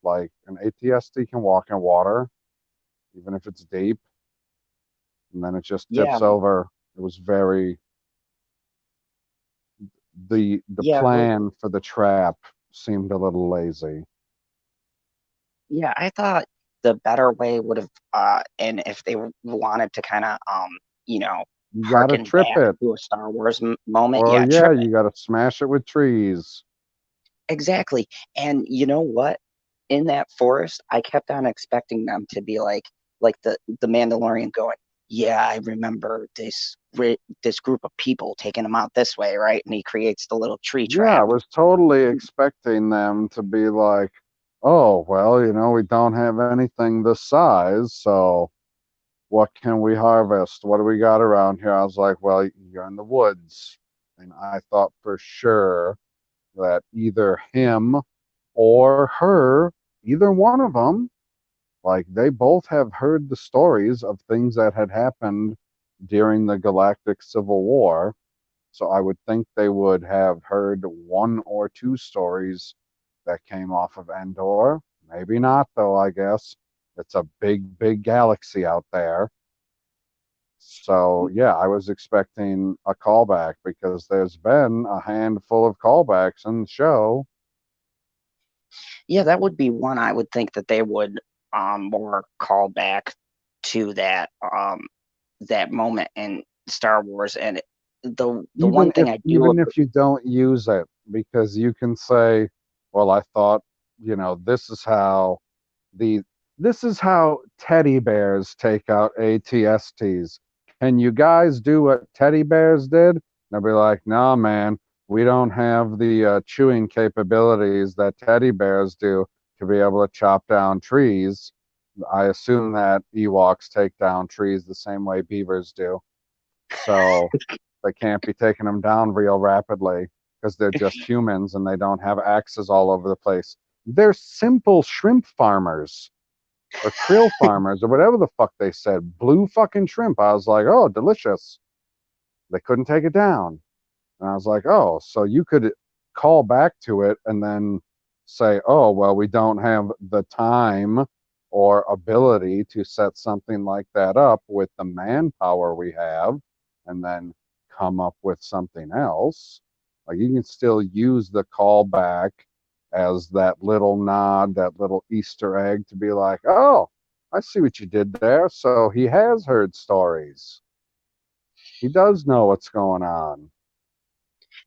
Like, an ATST can walk in water, even if it's deep, and then it just yeah, tips over. It was very the yeah, plan for the trap seemed a little lazy. yeah. I thought the better way would have, and if they wanted to kind of, you know, You gotta harken trip back it, to a Star Wars moment, or yeah, yeah, trip it. you gotta smash it with trees. Exactly. And you know what? In that forest, I kept on expecting them to be like the Mandalorian going, "Yeah, I remember this group of people taking him out this way, right?" And he creates the little tree Yeah, I trap. was totally expecting them to be like, oh, well, we don't have anything this size, so what can we harvest? What do we got around here? I was like, well, you're in the woods. And I thought for sure that either him or her, either one of them, like, they both have heard the stories of things that had happened during the Galactic Civil War. So I would think they would have heard one or two stories that came off of Endor. Maybe not, though, I guess. It's a big, big galaxy out there. So, yeah, I was expecting a callback because there's been a handful of callbacks in the show. Yeah, that would be one I would think that they would more call back to that moment in Star Wars. And the even one thing if I do even agree, if you don't use it, because you can say, well, I thought, this is how the this is how teddy bears take out ATSTs. Can you guys do what teddy bears did? They'll be like, no, man, we don't have the chewing capabilities that teddy bears do to be able to chop down trees. I assume that Ewoks take down trees the same way beavers do. So they can't be taking them down real rapidly because they're just humans and they don't have axes all over the place. They're simple shrimp farmers. or krill farmers or whatever the fuck they said. Blue fucking shrimp. I was like, oh, delicious. They couldn't take it down. And I was like, oh, so you could call back to it and then say, oh, well, we don't have the time or ability to set something like that up with the manpower we have, and then come up with something else. Like, you can still use the callback as that little nod, that little Easter egg to be like, oh, I see what you did there. So he has heard stories. He does know what's going on.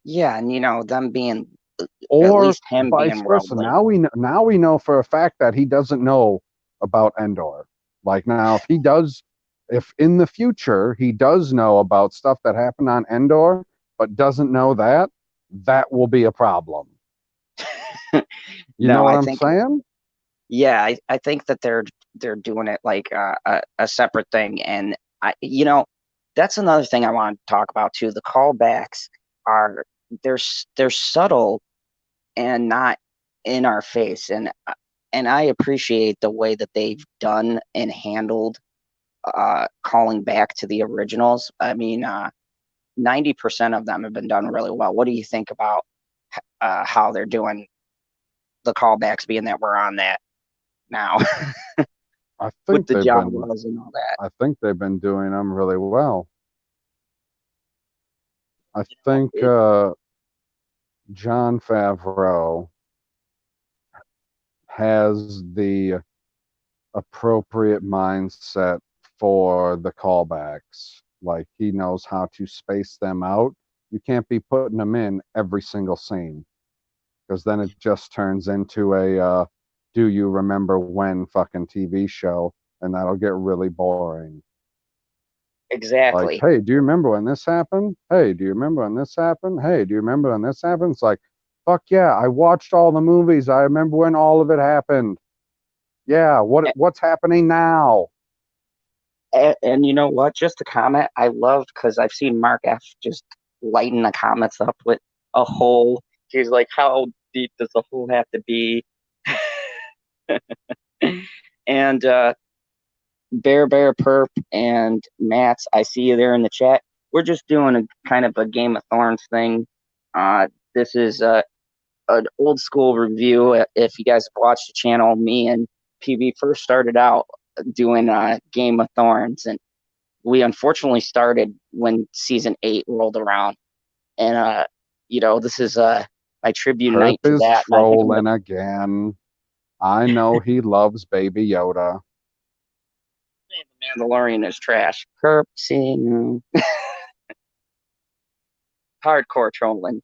Yeah, and them being at Or least him vice being versa. worldly. Now we know for a fact that he doesn't know about Endor. Like, now, if in the future he does know about stuff that happened on Endor, but doesn't know that, that will be a problem. You know No, what I I'm think saying? yeah, I think that they're doing it like a separate thing, and that's another thing I want to talk about too. The callbacks are they're subtle and not in our face, and I appreciate the way that they've done and handled calling back to the originals. I mean, 90% of them have been done really well. What do you think about how they're doing the callbacks, being that we're on that now I with think the they've been Jawas and all that? I think they've been doing them really well. I You know, think Jon Favreau has the appropriate mindset for the callbacks. Like, he knows how to space them out. You can't be putting them in every single scene, because then it just turns into a do you remember when fucking TV show, and that'll get really boring. Like, exactly. hey, do you remember when this happened? Hey, do you remember when this happened? Hey, do you remember when this happened? It's like, fuck yeah, I watched all the movies. I remember when all of it happened. Yeah, what's happening now? And you know what? Just a comment I love because I've seen Mark F just lighten the comments up with a hole. He's like, how deep does the hole have to be? And Bear Perp and Mats, I see you there in the chat. We're just doing a kind of a Game of Thorns thing. This is an old school review. If you guys have watched the channel, me and PB first started out doing Game of Thorns, and we unfortunately started when season 8 rolled around. And this is my tribute Perp night to is that. And I think I'm trolling again. I know he loves Baby Yoda. the Mandalorian is trash. Perp sing hardcore trolling.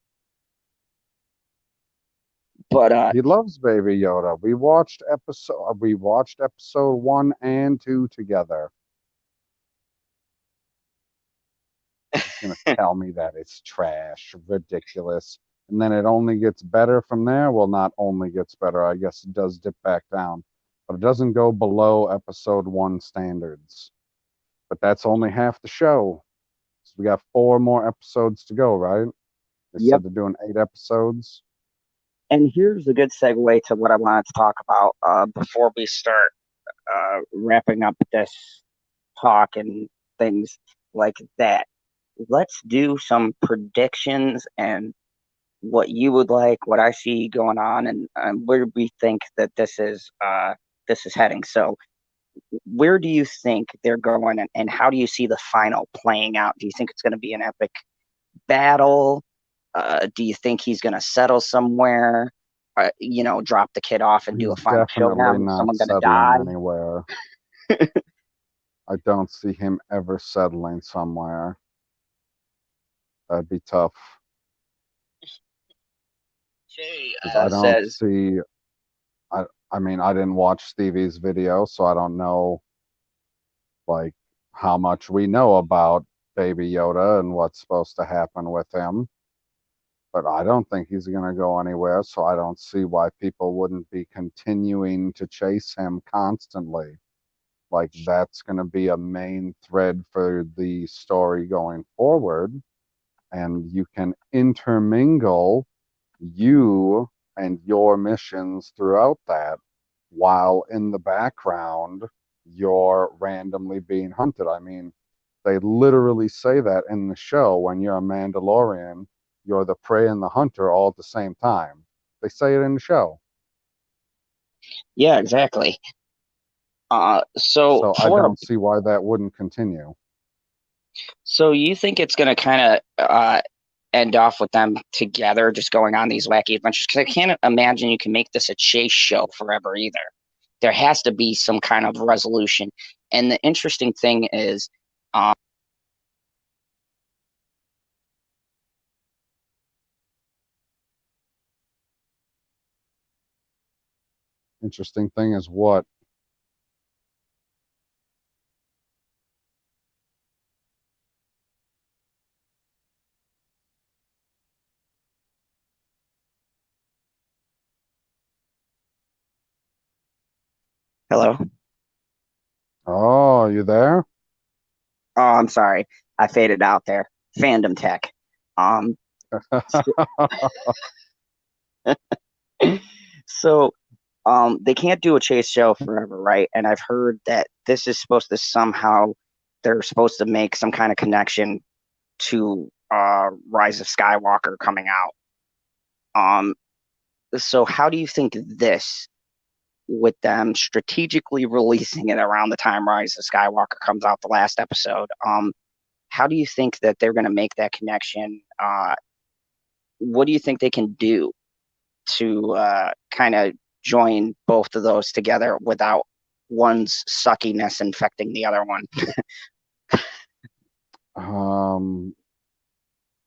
But He loves Baby Yoda. We watched episode 1 and 2 together. He's gonna tell me that it's trash, ridiculous, and then it only gets better from there. Well, not only gets better, I guess it does dip back down, but it doesn't go below episode 1 standards. But that's only half the show. So we got 4 more episodes to go, right? They yep. said they're doing 8 episodes. And here's a good segue to what I wanted to talk about before we start wrapping up this talk and things like that. Let's do some predictions and what you would like, what I see going on, and where we think that this is heading. So, where do you think they're going, and how do you see the final playing out? Do you think it's going to be an epic battle? Do you think he's going to settle somewhere? Drop the kid off and do a He's final definitely showdown? Is not someone going to settling die? anywhere. I don't see him ever settling somewhere. That'd be tough. Jay 'Cause I don't says, see. I mean, I didn't watch Stevie's video, so I don't know, like, how much we know about Baby Yoda and what's supposed to happen with him. But I don't think he's going to go anywhere, so I don't see why people wouldn't be continuing to chase him constantly. Like, that's going to be a main thread for the story going forward, and you can intermingle you and your missions throughout that. while in the background you're randomly being hunted. I mean, they literally say that in the show. When you're a Mandalorian, you're the prey and the hunter all at the same time. They say it in the show. Yeah, exactly. So So I for don't see why that wouldn't continue. so you think it's going to kind of end off with them together, just going on these wacky adventures? Because I can't imagine you can make this a chase show forever either. There has to be some kind of resolution. And the interesting thing is, Interesting thing is what? hello. Oh, you there? Oh, I'm sorry, I faded out there. Fandom tech. Um, so they can't do a chase show forever, right? And I've heard that this is supposed to somehow they're supposed to make some kind of connection to Rise of Skywalker coming out. So how do you think this, with them strategically releasing it around the time Rise of Skywalker comes out, the last episode, how do you think that they're going to make that connection? What do you think they can do to kind of join both of those together without one's suckiness infecting the other one?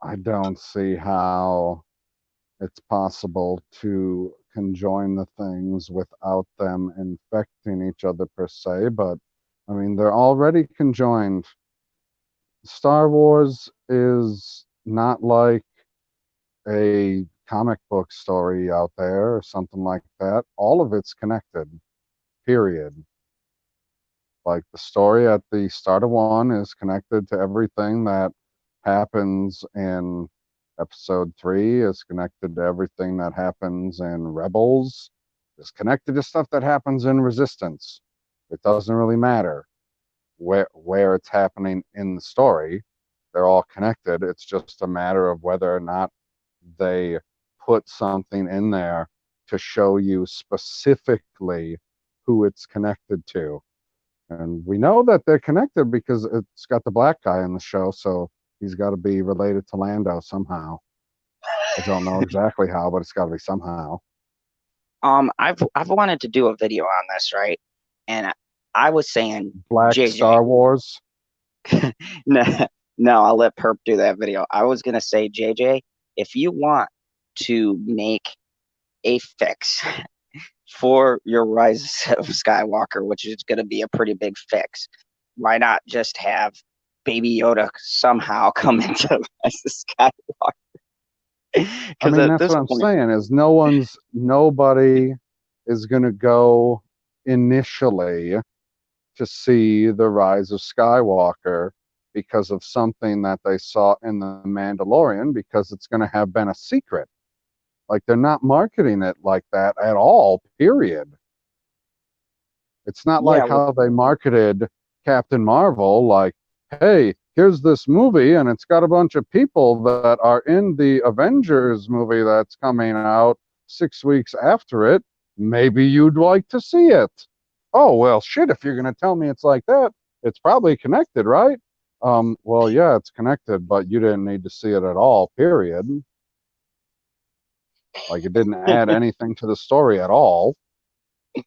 I don't see how it's possible to conjoin the things without them infecting each other per se, but I mean, they're already conjoined. Star Wars is not like a comic book story out there or something like that. All of it's connected, period. Like the story at the start of one is connected to everything that happens in episode 3, is connected to everything that happens in Rebels, is connected to stuff that happens in Resistance. It doesn't really matter where it's happening in the story. They're all connected. It's just a matter of whether or not they put something in there to show you specifically who it's connected to. And we know that they're connected because it's got the black guy in the show, so he's got to be related to Lando somehow. I don't know exactly how, but it's got to be somehow. I've wanted to do a video on this, right? And I was saying, Black JJ, Star Wars. no, no, I'll let Perp do that video. I was gonna say, JJ, if you want to make a fix for your Rise of Skywalker, which is gonna be a pretty big fix, why not just have Baby Yoda somehow come into Rise of Skywalker? I Because mean, at that's this what I'm point, saying is nobody is going to go initially to see the Rise of Skywalker because of something that they saw in the Mandalorian, because it's going to have been a secret. Like, they're not marketing it like that at all, period. It's not yeah, like well, how they marketed Captain Marvel, like, hey, here's this movie and it's got a bunch of people that are in the Avengers movie that's coming out 6 weeks after it. Maybe you'd like to see it. Oh, well, shit, if you're going to tell me it's like that, it's probably connected, right? Well, yeah, it's connected, but you didn't need to see it at all, period. Like, it didn't add anything to the story at all, other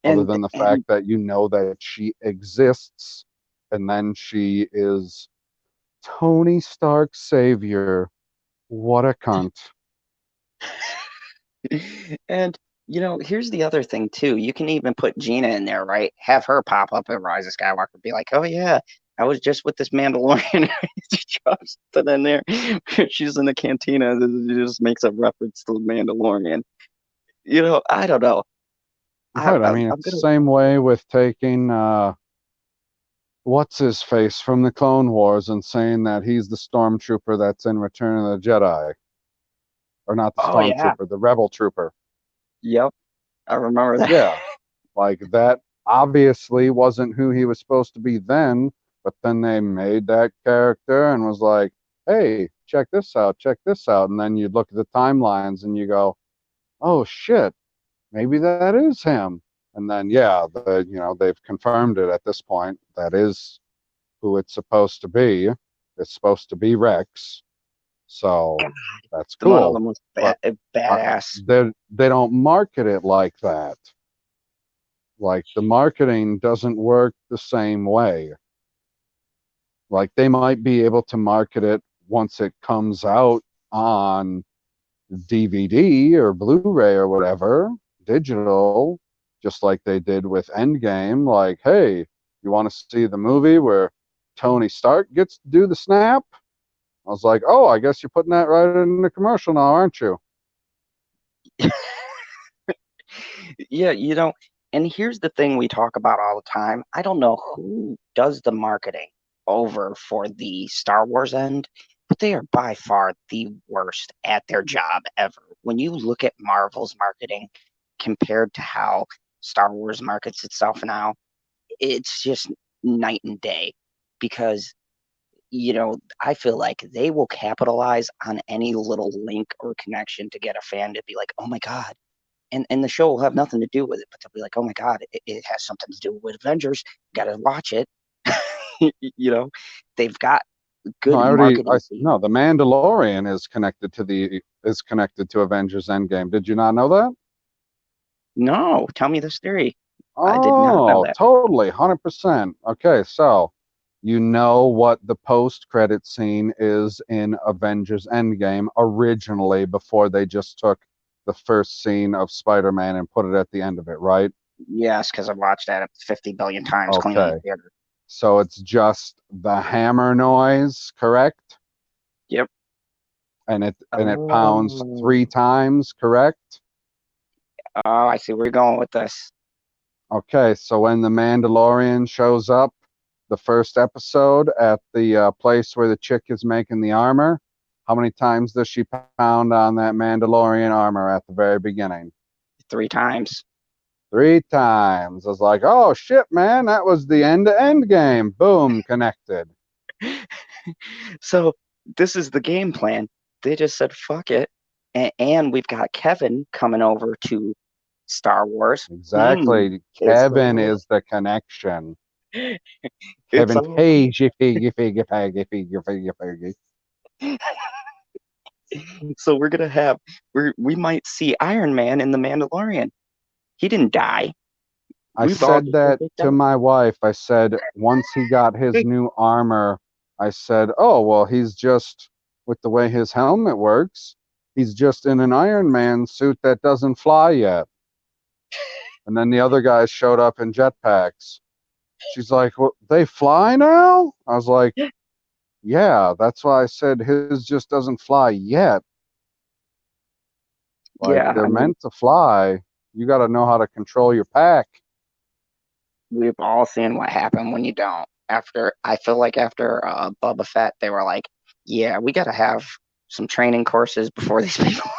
and than the and fact that you know that she exists, and then she is Tony Stark's savior. What a cunt. and here's the other thing too. You can even put Gina in there, right? Have her pop up in Rise of Skywalker, be like, "Oh yeah, I was just with this Mandalorian." She drops something in there. She's in the cantina. It just makes a reference to the Mandalorian. I don't know. Right, I mean, I'm it's the gonna. same way with taking what's his face from the Clone Wars and saying that he's the stormtrooper that's in Return of the Jedi. Or not the Oh yeah. stormtrooper, the rebel trooper. Yep. I remember that. Yeah, like that obviously wasn't who he was supposed to be then, but then they made that character and was like, hey, check this out. And then you'd look at the timelines and you go, oh shit, maybe that is him. And then they've confirmed it at this point. That is who it's supposed to be. It's supposed to be Rex. So that's The one of cool. them was But badass. they don't market it like that. Like the marketing doesn't work the same way. Like they might be able to market it once it comes out on DVD or Blu-ray or whatever, digital, just like they did with Endgame. Like, hey, you want to see the movie where Tony Stark gets to do the snap? I was like, oh, I guess you're putting that right in the commercial now, aren't you? Yeah, and here's the thing we talk about all the time. I don't know who does the marketing over for the Star Wars end, but they are by far the worst at their job ever. When you look at Marvel's marketing compared to how Star Wars markets itself now, it's just night and day because I feel like they will capitalize on any little link or connection to get a fan to be like, oh my God. And the show will have nothing to do with it, but they'll be like, oh my God, it has something to do with Avengers. Gotta watch it. They've got No, good marketing. no, the Mandalorian is connected to Avengers Endgame. Did you not know that? No, tell me this theory. I did not know Oh, that. totally, 100%. Okay, so you know what the post-credit scene is in Avengers Endgame originally before they just took the first scene of Spider-Man and put it at the end of it, right? Yes, because I've watched that 50 billion times cleaning Okay. the theater. So it's just the hammer noise, correct? Yep. And it pounds 3 times, correct? Oh, I see where you're going with this. Okay, so when the Mandalorian shows up, the first episode at the place where the chick is making the armor, how many times does she pound on that Mandalorian armor at the very beginning? 3 times. 3 times. I was like, oh shit, man, that was the end-to-end game. Boom, connected. So this is the game plan. They just said, fuck it. And we've got Kevin coming over to Star Wars. Exactly. Kevin is the connection. Kevin Feige. So we're gonna have we might see Iron Man in the Mandalorian. He didn't die. I said that to my wife. I said once he got his new armor, I said, oh well, he's just with the way his helmet works, he's just in an Iron Man suit that doesn't fly yet. And then the other guys showed up in jetpacks. She's like, well, they fly now? I was like, yeah, that's why I said his just doesn't fly yet. Like, Yeah, they're meant to fly. You got to know how to control your pack. We've all seen what happened when you don't. I feel like after Boba Fett, they were like, yeah, we got to have some training courses before these people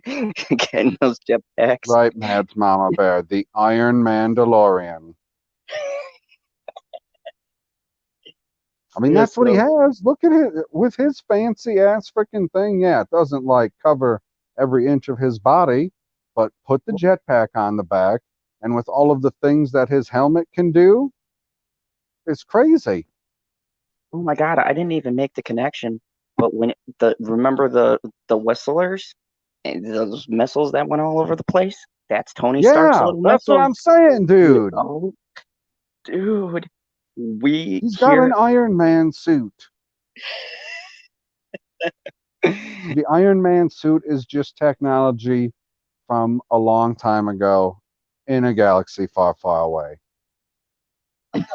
get in those jetpacks. Right, Mads Mama Bear, the Iron Mandalorian. I mean, that's what he has. Look at it with his fancy ass freaking thing. Yeah, it doesn't like cover every inch of his body, but put the jetpack on the back, and with all of the things that his helmet can do, it's crazy. Oh my God, I didn't even make the connection. But remember the whistlers and those missiles that went all over the place? That's Tony Stark's little that's missiles. what I'm saying, dude. Oh, dude. He's got an Iron Man suit. The Iron Man suit is just technology from a long time ago in a galaxy far, far away.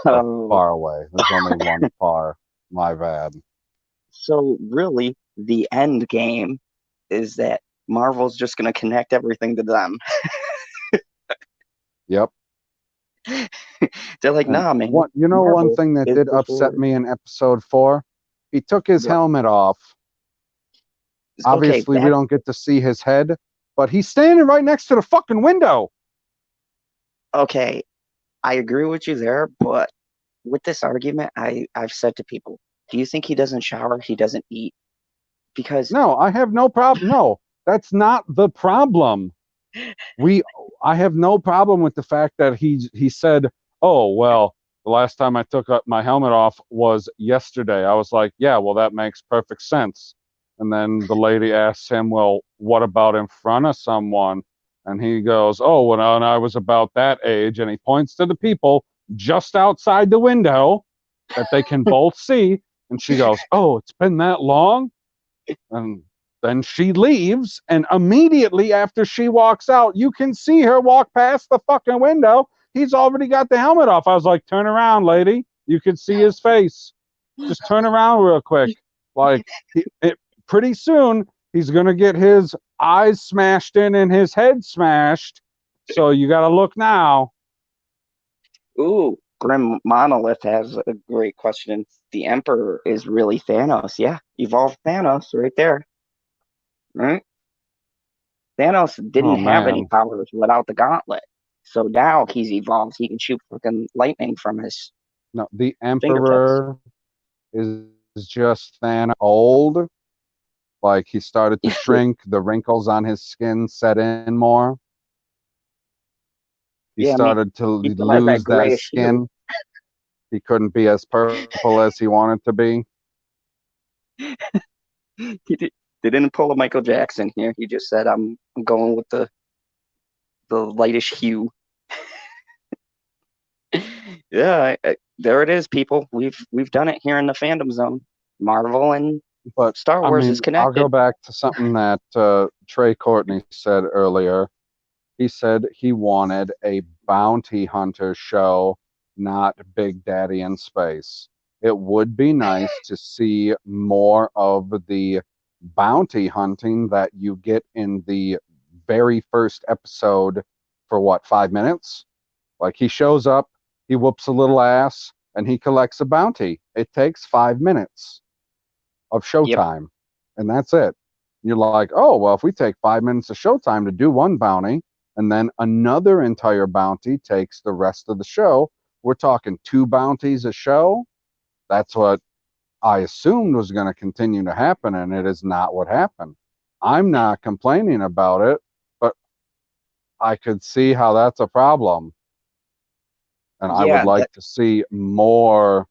Far away. There's only one far. My bad. So really, the end game is that Marvel's just going to connect everything to them. Yep. They're like, nah, man. One thing that did upset me in episode 4? He took his helmet off. Obviously, we don't get to see his head, but he's standing right next to the fucking window. Okay, I agree with you there, but with this argument, I've said to people, do you think he doesn't shower? He doesn't eat? Because No, I have no problem. No, that's not the problem. I have no problem with the fact that he said, "Oh, well, the last time I took my helmet off was yesterday." I was like, "Yeah, well, that makes perfect sense." And then the lady asks him, "Well, what about in front of someone?" And he goes, "Oh, when I was about that age," and he points to the people just outside the window that they can both see. And she goes, "Oh, it's been that long?" And then she leaves, and immediately after she walks out, you can see her walk past the fucking window. He's already got the helmet off. I was like, turn around, lady. You can see his face. Just turn around real quick. Like, pretty soon, he's going to get his eyes smashed in and his head smashed. So you got to look now. ooh, Grim Monolith has a great question. The Emperor is really Thanos. Yeah, evolved Thanos right there. Right? Thanos Oh, didn't have any man. powers without the gauntlet. So now he's evolved. He can shoot freaking lightning from his No, the fingertips. Emperor is just Thanos old. Like, he started to shrink, the wrinkles on his skin set in more. He Yeah, I mean, started to he still has that lose that grayish hue. skin. He couldn't be as purple as he wanted to be. They didn't pull a Michael Jackson here. He just said, I'm going with the lightish hue. Yeah, there it is, people. We've done it here in the fandom zone. Marvel and But Star I Wars mean, is I'll go connected. back to something that Trey Courtney said earlier. He said he wanted a bounty hunter show, not Big Daddy in space. It would be nice to see more of the bounty hunting that you get in the very first episode for what, 5 minutes? Like, he shows up, he whoops a little ass, and he collects a bounty. It takes 5 minutes of Yep, showtime, and that's it. You're like, oh, well, if we take 5 minutes of showtime to do one bounty, and then another entire bounty takes the rest of the show, we're talking 2 bounties a show. That's what I assumed was going to continue to happen, and it is not what happened. I'm not complaining about it, but I could see how that's a problem. And I would yeah, like to see more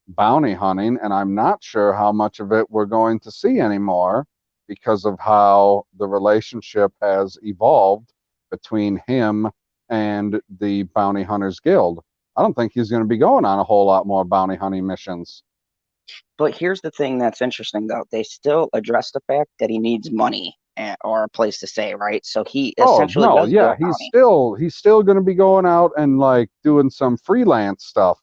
bounty hunting, and I'm not sure how much of it we're going to see anymore because of how the relationship has evolved between him and the Bounty Hunters Guild. I don't think he's going to be going on a whole lot more bounty hunting missions. but here's the thing that's interesting though. They still address the fact that he needs money or a place to stay, right? So he Oh essentially no, does do yeah, a bounty. he's still going to be going out and like doing some freelance stuff,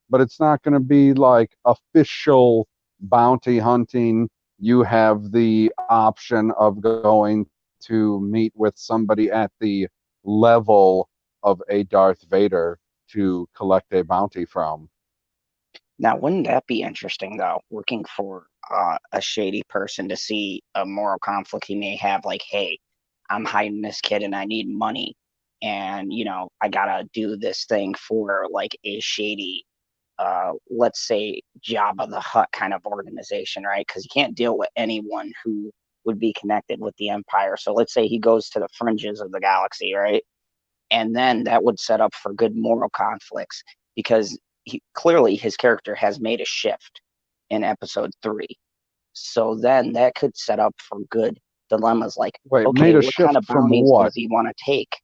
but it's not going to be like official bounty hunting. You have the option of going to meet with somebody at the level of a Darth Vader to collect a bounty from. Now, wouldn't that be interesting though? Working for a shady person to see a moral conflict he may have, like, hey, I'm hiding this kid and I need money, and I gotta do this thing for like a shady, let's say Jabba the Hutt kind of organization, right? Because you can't deal with anyone who would be connected with the Empire. So let's say he goes to the fringes of the galaxy, right? And then that would set up for good moral conflicts because clearly his character has made a shift in episode 3. So then that could set up for good dilemmas like, Wait, made okay, a what kind shift of from bounties what? does he want to take?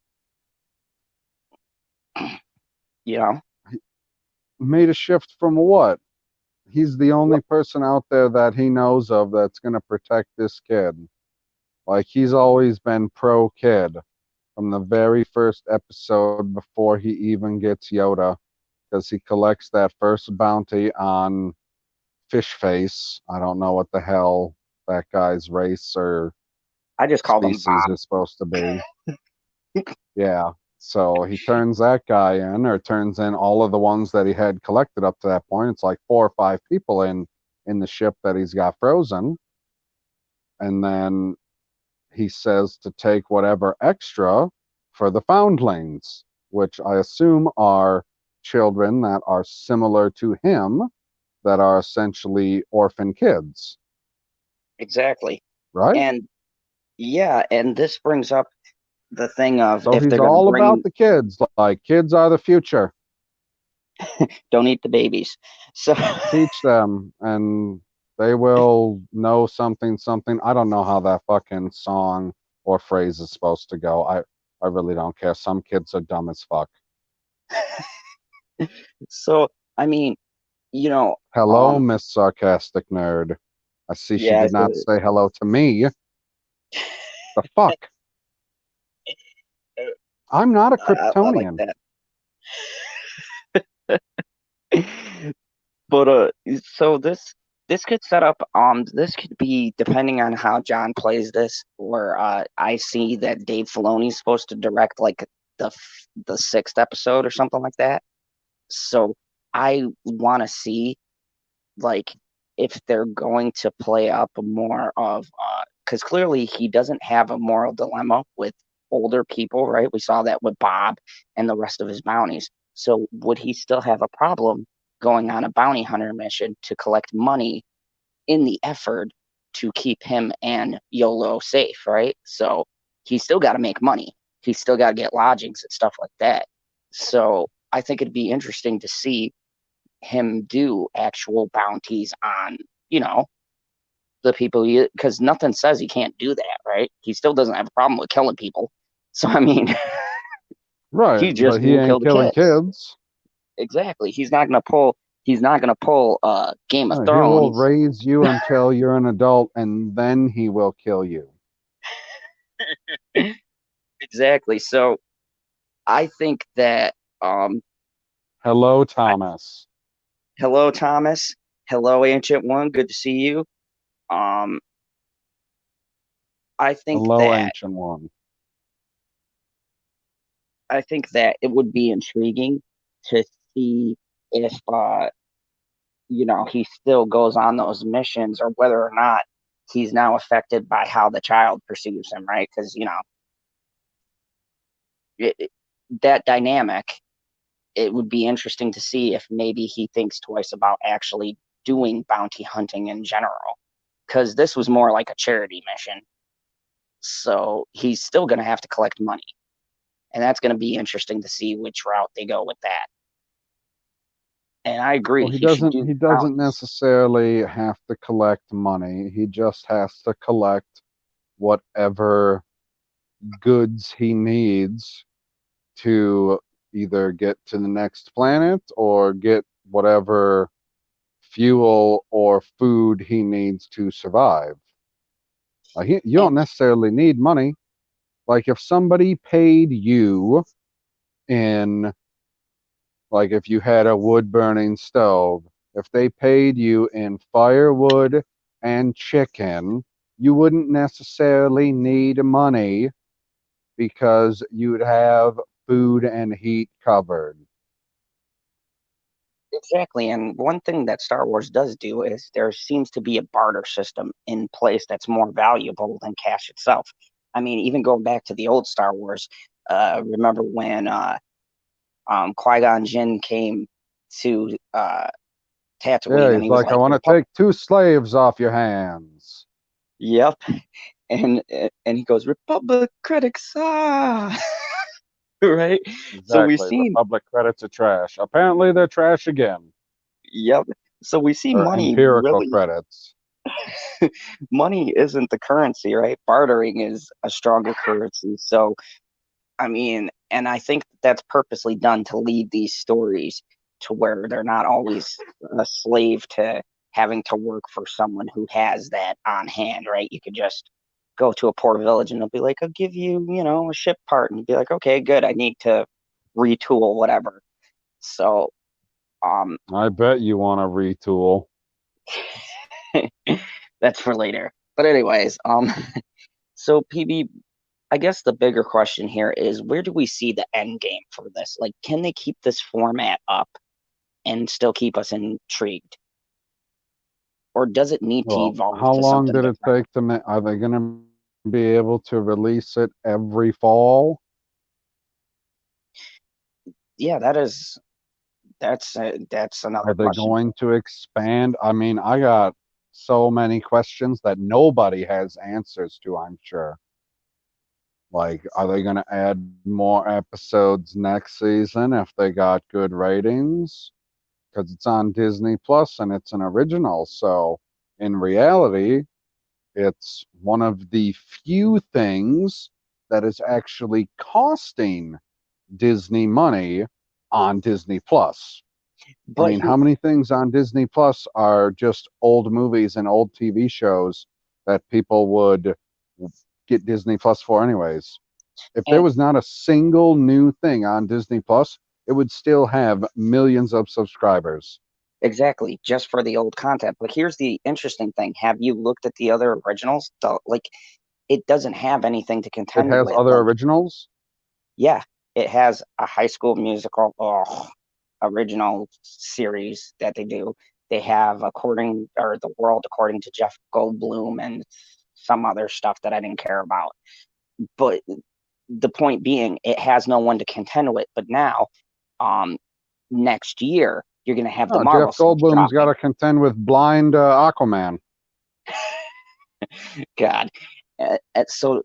You know? Made a shift from what? He's the only person out there that he knows of that's going to protect this kid. Like, he's always been pro kid from the very first episode before he even gets Yoda, because he collects that first bounty on Fish Face. I don't know what the hell that guy's race or I just call them species Bob. is supposed to be. Yeah. So he turns that guy in, or turns in all of the ones that he had collected up to that point. It's like 4 or 5 people in the ship that he's got frozen. And then he says to take whatever extra for the foundlings, which I assume are children that are similar to him, that are essentially orphan kids, Exactly. right? And yeah, and this brings up the thing of So if he's they're going to all about bring, the kids, like kids are the future. don't eat the babies. So Teach them and they will know something something. I don't know how that fucking song or phrase is supposed to go. I really don't care. Some kids are dumb as fuck. so I mean, you know, Hello, Miss Sarcastic Nerd. I see she yeah, did not say hello to me. The fuck? I'm not a I like Kryptonian. that. But so this could set up this could be depending on how John plays this, where I see that Dave Filoni's supposed to direct like the sixth episode or something like that. So I want to see like if they're going to play up more of because clearly he doesn't have a moral dilemma with older people, right? We saw that with Bob and the rest of his bounties. So would he still have a problem going on a bounty hunter mission to collect money in the effort to keep him and YOLO safe, right? So he's still got to make money. He's still got to get lodgings and stuff like that. So I think it'd be interesting to see him do actual bounties on, you know, the people because nothing says he can't do that, right? He still doesn't have a problem with killing people. So I mean, Right, he just but he won't kill ain't the killing kids. kids. Exactly. He's not gonna pull Game of He will Thrones. raise you until you're an adult and then he will kill you. Exactly. So I think that Hello, I, Thomas. hello Thomas. Hello Ancient One. Good to see you. Um I think Hello, that Ancient One. I think that it would be intriguing to see if he still goes on those missions or whether or not he's now affected by how the child perceives him, right? Because that dynamic, it would be interesting to see if maybe he thinks twice about actually doing bounty hunting in general, because this was more like a charity mission. So he's still going to have to collect money, and that's going to be interesting to see which route they go with that. And I agree, Well, he he should doesn't do he doesn't bounties. necessarily have to collect money. He just has to collect whatever goods he needs to either get to the next planet or get whatever fuel or food he needs to survive. You And don't necessarily need money. Like if somebody paid you in, like if you had a wood burning stove, if they paid you in firewood and chicken, you wouldn't necessarily need money because you'd have food and heat covered. exactly. And one thing that Star Wars does do is there seems to be a barter system in place that's more valuable than cash itself. I mean, even going back to the old Star Wars, remember when Qui-Gon Jinn came to Yeah, Tatooine and he's he was like, I like, want to take 2 slaves off your hands. Yep. And he goes, Republic critics, right? So we've Exactly. seen, Republic credits are trash. Apparently, they're trash again. yep. So we see Or money empirical really, credits. money isn't the currency, right? Bartering is a stronger currency. So, I mean, and I think that's purposely done to lead these stories to where they're not always a slave to having to work for someone who has that on hand, right? You could just go to a poor village and they'll be like, I'll give you, a ship part. And you'd be like, okay, good. I need to retool whatever. So, um, I bet you want to retool. that's for later. But anyways, so PB, I guess the bigger question here is where do we see the end game for this? Like, can they keep this format up and still keep us intrigued? Or does it need to Well, evolve how to long something did it different? take to make? Are they going to be able to release it every fall? Yeah, that's another Are they question. going to expand? I mean, I got so many questions that nobody has answers to, I'm sure. Like, are they going to add more episodes next season if they got good ratings? Because it's on Disney Plus and it's an original. So, in reality, it's one of the few things that is actually costing Disney money on Disney Plus. I But mean, how many things on Disney Plus are just old movies and old TV shows that people would get Disney Plus for anyways? If there and was not a single new thing on Disney Plus, it would still have millions of subscribers. exactly, just for the old content. But here's the interesting thing: have you looked at the other originals? Like, it doesn't have anything to It contend has with. other Like, originals. yeah, it has a High School Musical original series that they do. They have The World According to Jeff Goldblum and some other stuff that I didn't care about. But the point being, it has no one to contend with. But now, um, next year, you're going to have the Oh, Jeff Marvel stuff Goldblum's got dropping. to contend with blind Aquaman. God. So,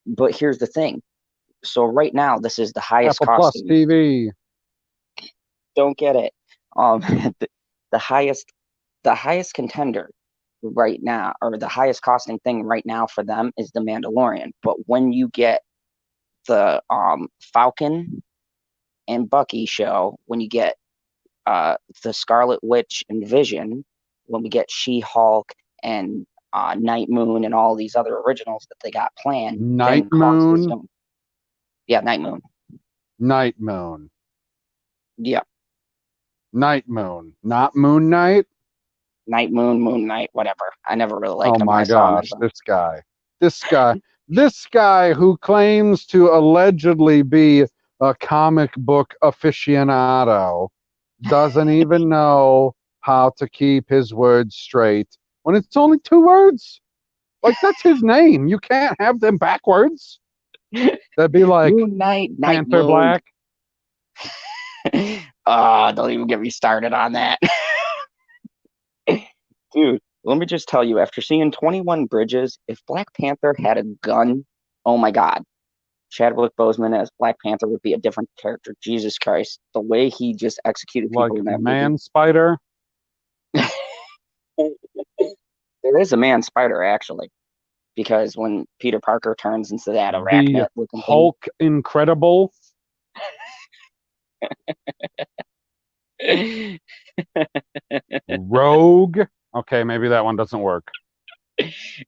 but here's the thing. So right now, this is the highest Apple Plus costing. TV. Don't get it. Um, the, the highest, the highest contender right now, or the highest costing thing right now for them is the Mandalorian. But when you get the Falcon and Bucky show, when you get the Scarlet Witch and Vision, when we get She-Hulk and Night Moon and all these other originals that they got planned, Night then cost is Moon. going. Yeah, Night Moon. Night Moon. Yeah, Night Moon. Not Moon Knight. Night Moon, Moon Knight, whatever. I never really Oh liked him. I my saw him gosh, as a. this guy who claims to allegedly be a comic book aficionado doesn't even know how to keep his words straight when it's only two words. Like, that's his name. You can't have them backwards. That'd be like Moon Knight, Night Panther Moon. Black. Don't even get me started on that. Dude, let me just tell you, after seeing 21 Bridges, if Black Panther had a gun, oh my God, Chadwick Boseman as Black Panther would be a different character. Jesus Christ. The way he just executed people Like in that movie. Man Spider. There is a man spider, actually, because when Peter Parker turns into that The arachnid looking thing. Hulk Incredible. Rogue. Okay, maybe that one doesn't work.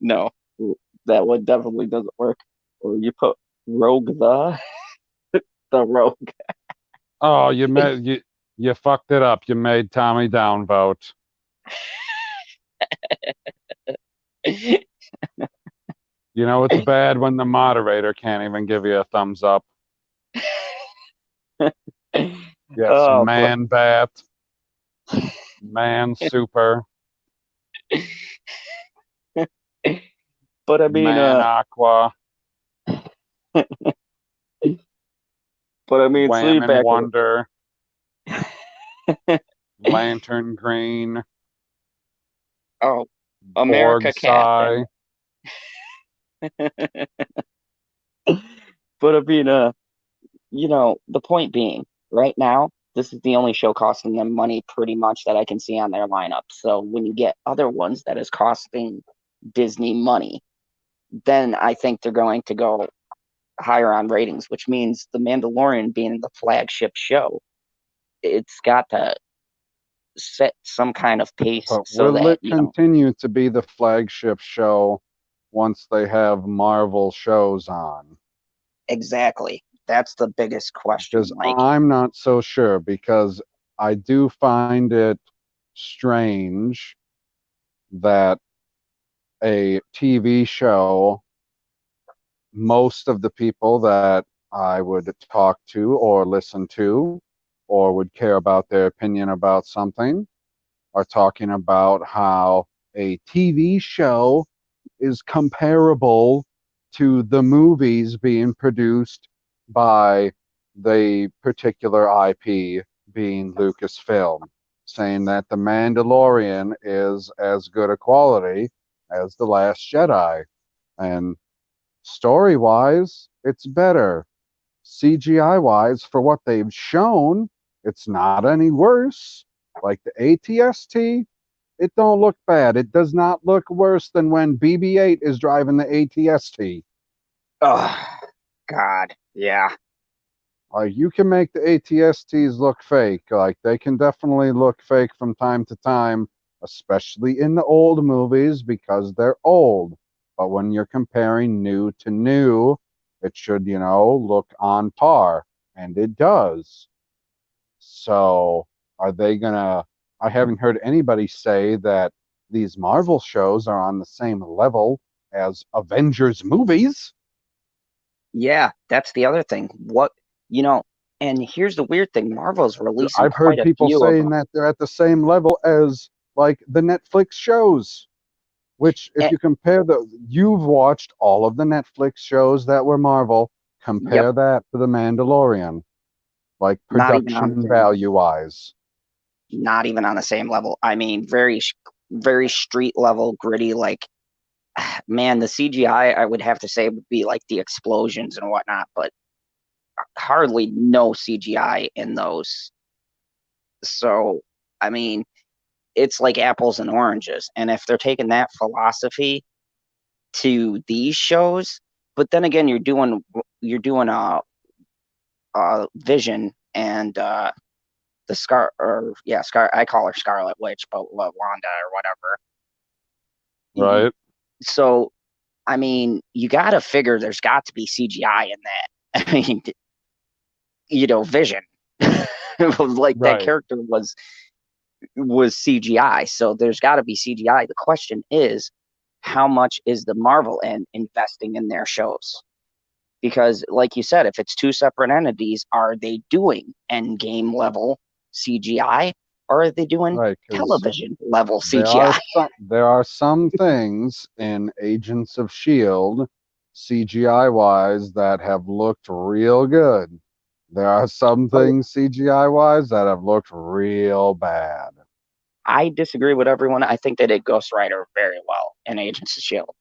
No, that one definitely doesn't work. Or you put Rogue the Rogue. Oh, you fucked it up. You made Tommy downvote. You know it's bad when the moderator can't even give you a thumbs up. Yes, Oh, man bat, man super, but I mean, man aqua, wham sleep and back. wonder, lantern green, Oh, borg America Cat sigh. then. But I mean, the point being, right now, this is the only show costing them money pretty much that I can see on their lineup. So when you get other ones that is costing Disney money, then I think they're going to go higher on ratings, which means The Mandalorian being the flagship show, it's got to set some kind of pace But so will that, it continue to be the flagship show once they have Marvel shows on? exactly. That's the biggest question. Because Like, I'm not so sure, because I do find it strange that a TV show, most of the people that I would talk to or listen to or would care about their opinion about something are talking about how a TV show is comparable to the movies being produced by the particular IP being Lucasfilm, saying that The Mandalorian is as good a quality as The Last Jedi. And story-wise, it's better. CGI-wise, for what they've shown, it's not any worse. Like the ATST, it don't look bad. It does not look worse than when BB-8 is driving the ATST. Oh, God, yeah. Like, you can make the ATSTs look fake. Like, they can definitely look fake from time to time, especially in the old movies because they're old. But when you're comparing new to new, it should, look on par. And it does. So, are they gonna? I haven't heard anybody say that these Marvel shows are on the same level as Avengers movies. Yeah, that's the other thing. And here's the weird thing. Marvel's releasing I've quite heard a people few of saying them. that they're at the same level as like the Netflix shows. Which, if And, you compare you've watched all of the Netflix shows that were Marvel. yep, Compare that to the Mandalorian, like not even on the production same, value wise. not even on the same level. I mean, very street level, gritty. Like, man, the CGI I would have to say would be like the explosions and whatnot, but hardly no CGI in those. So, I mean, it's like apples and oranges. And if they're taking that philosophy to these shows, but then again, you're doing Vision and the Scar. I call her Scarlet Witch, but Wanda or whatever. Right. So, I mean, you got to figure there's got to be CGI in that. I mean, Vision, like that Right. character was CGI, so there's got to be CGI. The question is, how much is the Marvel end investing in their shows? Because, like you said, if it's two separate entities, are they doing end game level CGI or are they doing Right. Because television level there are CGI? some things in Agents of Shield, CGI wise, that have looked real good. There are some Oh, things CGI wise that have looked real bad. I disagree with everyone. I think they did Ghost Rider very well in Agents of Shield.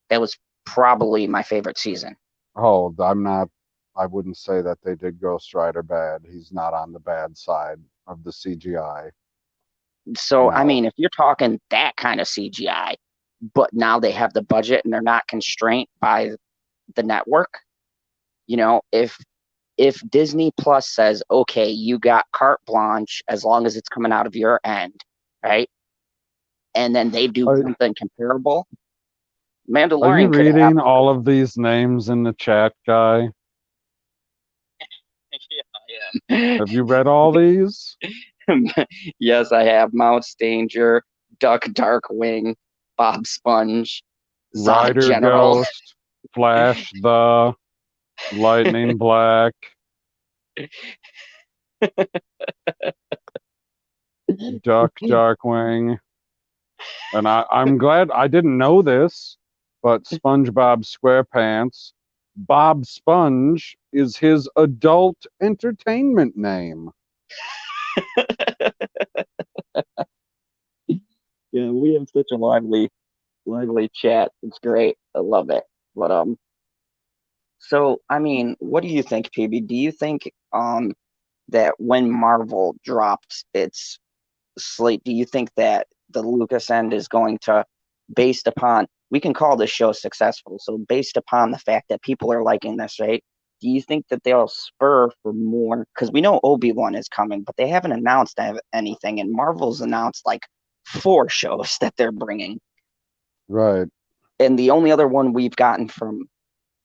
That was probably my favorite season. Oh, I wouldn't say that they did Ghost Rider bad. He's not on the bad side of the CGI. So, I No. mean, if you're talking that kind of CGI, but now they have the budget and they're not constrained by the network, if Disney Plus says, okay, you got carte blanche as long as it's coming out of your end, right? And then they do Are, something comparable, are you Mandalorian could reading happen. all of these names in the chat, guy? Yeah, Have you read all these? I am. Yes, I have Mouse Danger, Duck Darkwing, Bob Sponge, Zod Rider General. Ghost, Flash the, Lightning Black, Duck Darkwing. And I'm glad I didn't know this, but SpongeBob SquarePants, Bob Sponge is his adult entertainment name. Yeah, we have such a lively chat. It's great. I love it. But so I mean, what do you think, PB? Do you think that when Marvel drops its slate, do you think that the Lucas end is going to, based upon, we can call this show successful, so based upon the fact that people are liking this, right? Do you think that they'll spur for more? Because we know Obi-Wan is coming, but they haven't announced anything, and Marvel's announced like 4 shows that they're bringing. Right, And the only other one we've gotten from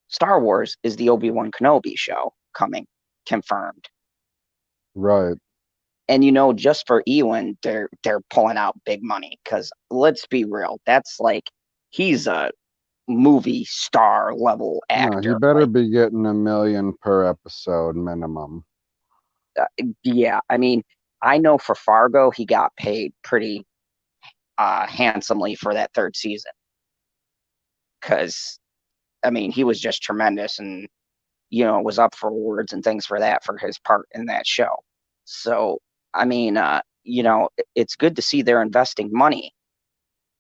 Star Wars is the Obi-Wan Kenobi show coming, confirmed. right. And just for Ewan, they're pulling out big money because let's be real, that's like he's a movie star level No, he actor. better Like, be getting $1 million per episode minimum. yeah, I mean, I know for Fargo he got paid pretty handsomely for that third season because I mean, he was just tremendous, and was up for awards and things for that for his part in that show. So, I mean, it's good to see they're investing money.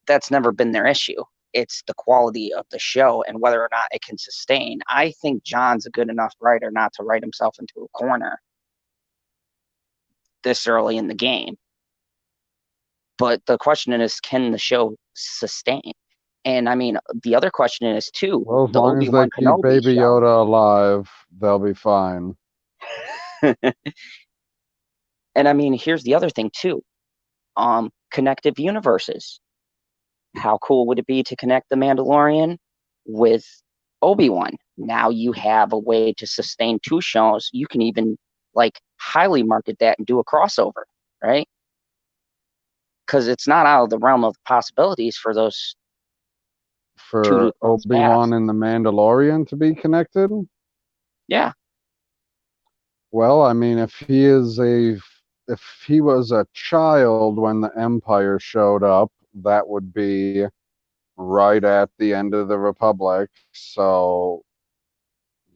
That's never been their issue. It's the quality of the show and whether or not it can sustain. I think John's a good enough writer not to write himself into a corner this early in the game. But the question is, can the show sustain? And I mean, the other question is too, Well, as the long as they Obi-Wan keep Kenobi Baby show. Yoda alive, they'll be fine. And I mean, here's the other thing too. Connective universes. How cool would it be to connect the Mandalorian with Obi-Wan? Now you have a way to sustain two shows. You can even highly market that and do a crossover, right? Because it's not out of the realm of possibilities for those two For to cross Obi-Wan paths. and the Mandalorian to be connected? Yeah. Well, I mean, if he was a child when the Empire showed up, that would be right at the end of the Republic. So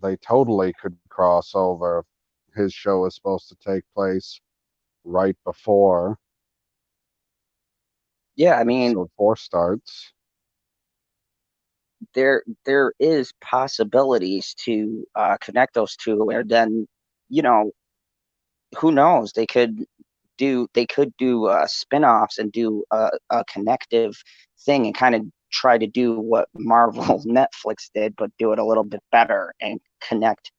they totally could cross over. His show is supposed to take place right before Yeah, I mean, episode 4 starts. there is possibilities to connect those two, and then who knows, they could do spin-offs and do a connective thing and kind of try to do what Marvel Netflix did, but do it a little bit better and connect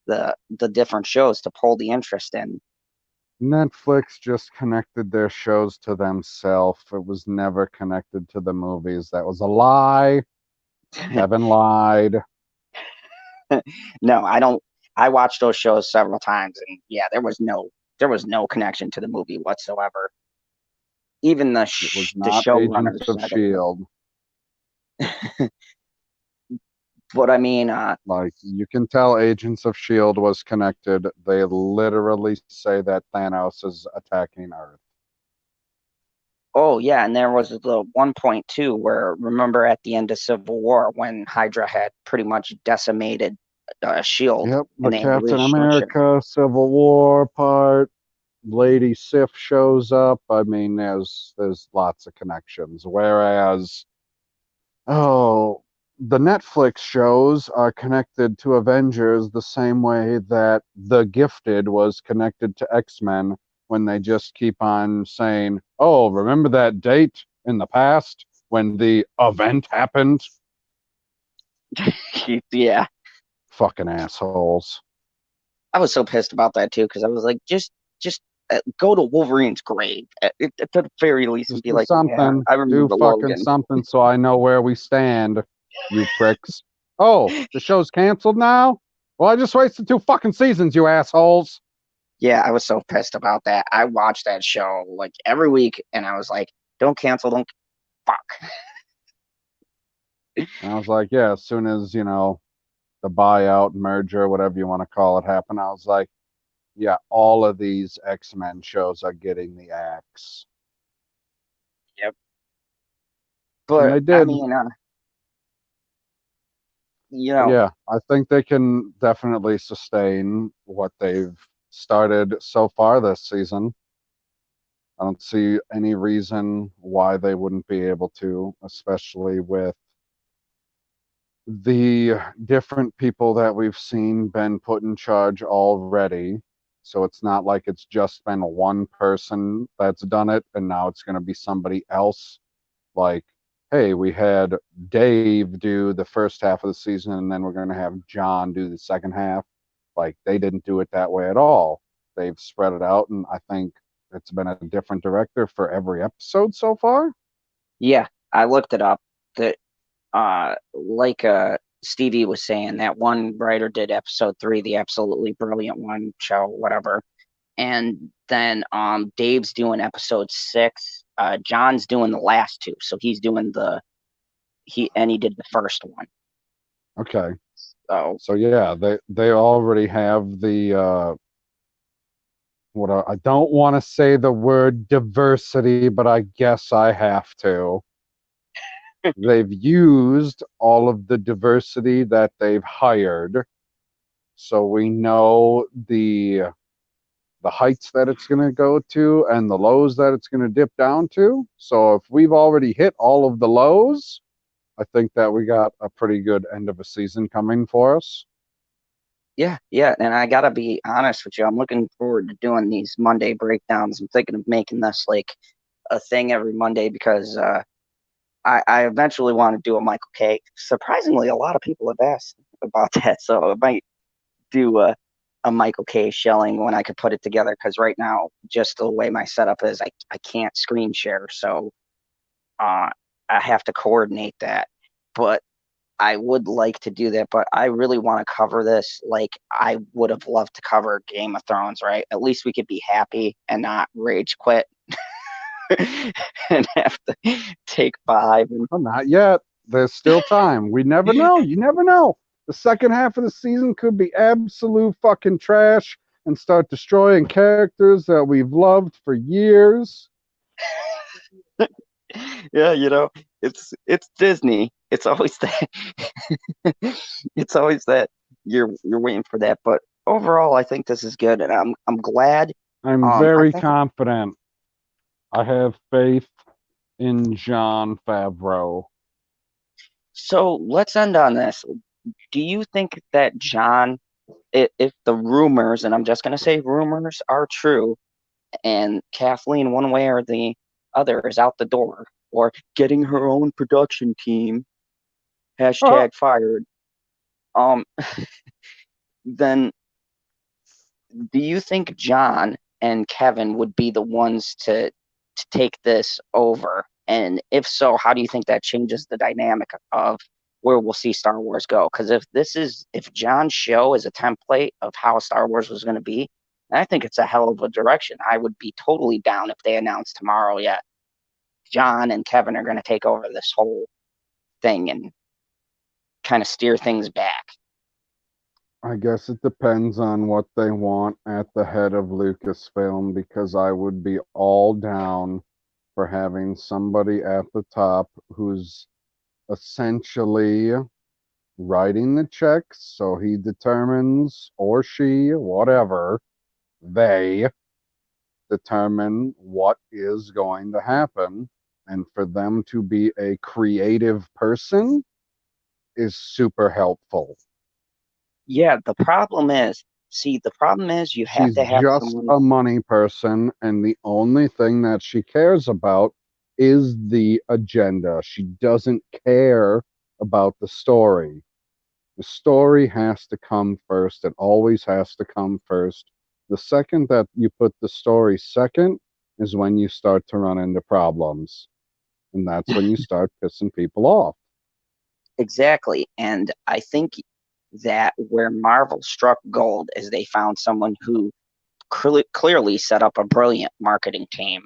the different shows to pull the interest in. Netflix just connected their shows to themselves. It was never connected to the movies. That was a lie. Kevin lied. No, I don't. I watched those shows several times, and yeah, there was no connection to the movie whatsoever. Even It was the not Agents showrunners of said it. S.H.I.E.L.D. But I mean, Like, you can tell Agents of S.H.I.E.L.D. was connected. They literally say that Thanos is attacking Earth. oh yeah, and there was the 1.2 where, remember at the end of Civil War when Hydra had pretty much decimated Shield, Yep, the and they had to Captain restructure. America Civil War part. Lady Sif shows up. I mean, there's lots of connections. Whereas, oh, the Netflix shows are connected to Avengers the same way that The Gifted was connected to X-Men, when they just keep on saying, "Oh, remember that date in the past when the event happened?" Yeah, Fucking assholes. I was so pissed about that too because I was like, just go to Wolverine's grave at the very least and Just be do like, yeah, something. I Do remember fucking Logan. something so I know where we stand, you pricks. Oh, the show's canceled now? Well, I just wasted 2 fucking seasons, you assholes. Yeah, I was so pissed about that. I watched that show like every week, and I was like, don't cancel, don't fuck. And I was like, yeah, as soon as, the buyout, merger, whatever you want to call it, happened, I was like, yeah, all of these X-Men shows are getting the axe. Yep. And But they I did. mean, But yeah, I think they can definitely sustain what they've started so far this season. I don't see any reason why they wouldn't be able to, especially with the different people that we've seen been put in charge already. So it's not like it's just been one person that's done it and now it's going to be somebody else. Like, hey, we had Dave do the first half of the season and then we're going to have John do the second half. Like, they didn't do it that way at all. They've spread it out, and I think it's been a different director for every episode so far. yeah, I looked it up. That like Stevie was saying, that one writer did episode 3, the absolutely brilliant one, show, whatever. And then Dave's doing episode 6. John's doing the last 2, so he's doing he did the first one. Okay. So Yeah, they already have the what I don't want to say the word diversity, but I guess I have to. They've used all of the diversity that they've hired, so we know the heights that it's going to go to and the lows that it's going to dip down to. So if we've already hit all of the lows, I think that we got a pretty good end of a season coming for us. Yeah, and I gotta be honest with you. I'm looking forward to doing these Monday breakdowns. I'm thinking of making this like a thing every Monday because I eventually want to do a Michael K. Surprisingly, a lot of people have asked about that, so I might do a Michael K. shelling when I could put it together. Because right now, just the way my setup is, I can't screen share, so I have to coordinate that. But I would like to do that, but I really want to cover this like I would have loved to cover Game of Thrones, right? At least we could be happy and not rage quit and have to take 5. And Well, not yet. There's still time. We never know. You never know. The second half of the season could be absolute fucking trash and start destroying characters that we've loved for years. yeah, it's Disney. It's always that. It's always that you're waiting for that. But overall, I think this is good, and I'm glad. I'm I very think confident. I have faith in Jon Favreau. so. Let's end on this. Do you think that Jon, if the rumors, and I'm just gonna say rumors are true, and Kathleen, one way or the other, is out the door, or getting her own production team, hashtag fired, um, then do you think Jon and Kevin would be the ones to take this over? And if so, how do you think that changes the dynamic of where we'll see Star Wars go? Because if Jon's show is a template of how Star Wars was going to be, I think it's a hell of a direction. I would be totally down if they announced tomorrow, yeah, Jon and Kevin are going to take over this whole thing and kind of steer things back. I guess it depends on what they want at the head of Lucasfilm, because I would be all down for having somebody at the top who's essentially writing the checks, so he determines, or she, whatever, they determine what is going to happen. And for them to be a creative person is super helpful. Yeah, the problem is you have She's to have just someone. a money person, and the only thing that she cares about is the agenda. She doesn't care about the story. The story has to come first. It always has to come first. The second that you put the story second is when you start to run into problems. And that's when you start pissing people off. Exactly. And I think that where Marvel struck gold is they found someone who clearly set up a brilliant marketing team.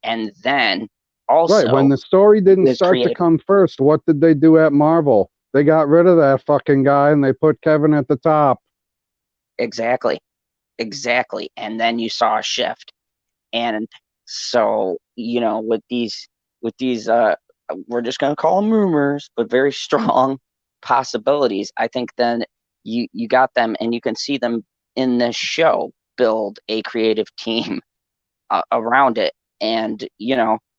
And then Right. When also the story didn't is start to creative. come first, what did they do at Marvel? They got rid of that fucking guy and they put Kevin at the top. Exactly. Exactly. And then you saw a shift. And so, with these we're just gonna call them rumors, but very strong possibilities. I think then you got them and you can see them in this show build a creative team around it. And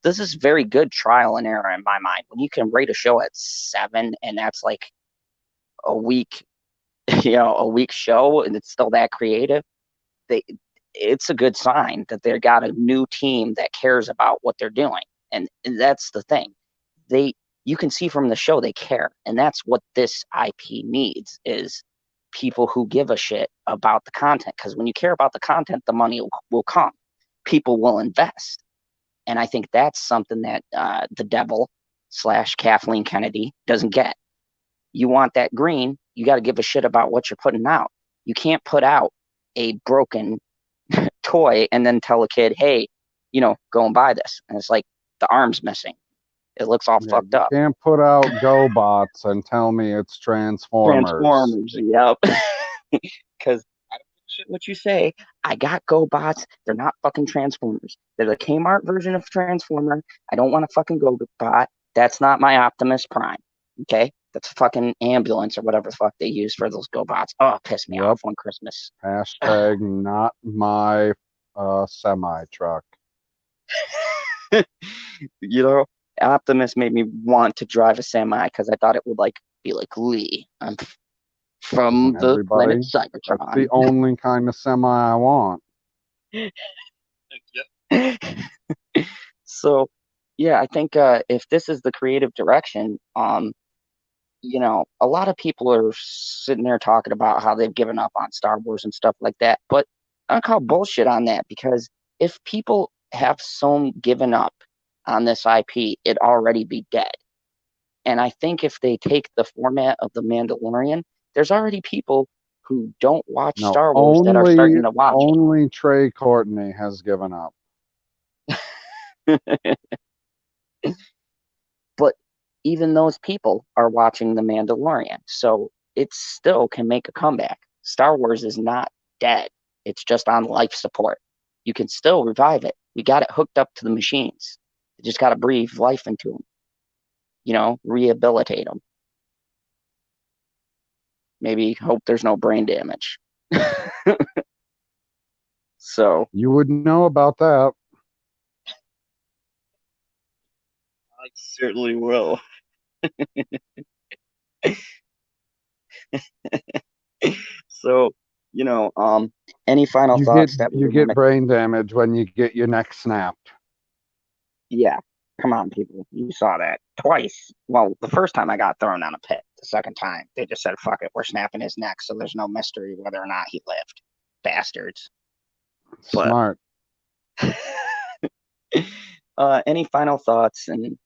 this is very good trial and error in my mind. When you can rate a show at 7 and that's like a week, a week show and it's still that creative, they it's a good sign that they got a new team that cares about what they're doing. And that's the thing. They You can see from the show they care. And that's what this IP needs is people who give a shit about the content. Because when you care about the content, the money will come. People will invest. And I think that's something that the devil / Kathleen Kennedy doesn't get. You want that green, you got to give a shit about what you're putting out. You can't put out a broken toy and then tell a kid, hey, go and buy this. And it's like the arm's missing. It looks all Yeah, fucked you up. can't put out GoBots and tell me it's Transformers. Transformers, yep. Because I don't give a shit what you say. I got GoBots. They're not fucking Transformers. They're the Kmart version of Transformer. I don't want a fucking GoBot. That's not my Optimus Prime. Okay, that's a fucking ambulance or whatever the fuck they use for those GoBots. Oh, piss me Yep. off one Christmas. Hashtag not my semi truck. You know, Optimus made me want to drive a semi because I thought it would like be like Lee. I'm from Isn't the planet everybody? That's the Cybertron. only kind of semi I want. So, yeah, I think if this is the creative direction, a lot of people are sitting there talking about how they've given up on Star Wars and stuff like that. But I call bullshit on that because if people have so given up on this IP, it'd already be dead. And I think if they take the format of The Mandalorian, there's already people who don't watch No, Star Wars that are only starting to watch only Trey Courtney has given up. it. But even those people are watching The Mandalorian. So it still can make a comeback. Star Wars is not dead. It's just on life support. You can still revive it. We got it hooked up to the machines. You just got to breathe life into them, rehabilitate them. Maybe hope there's no brain damage. So You would know about that. I certainly will. So, any final You get thoughts that we you want get to? brain damage when you get your neck snapped. Yeah, come on, people. You saw that twice. Well, the first time I got thrown on a pit. The second time, they just said, fuck it, we're snapping his neck, so there's no mystery whether or not he lived. Bastards. But Smart. any final thoughts and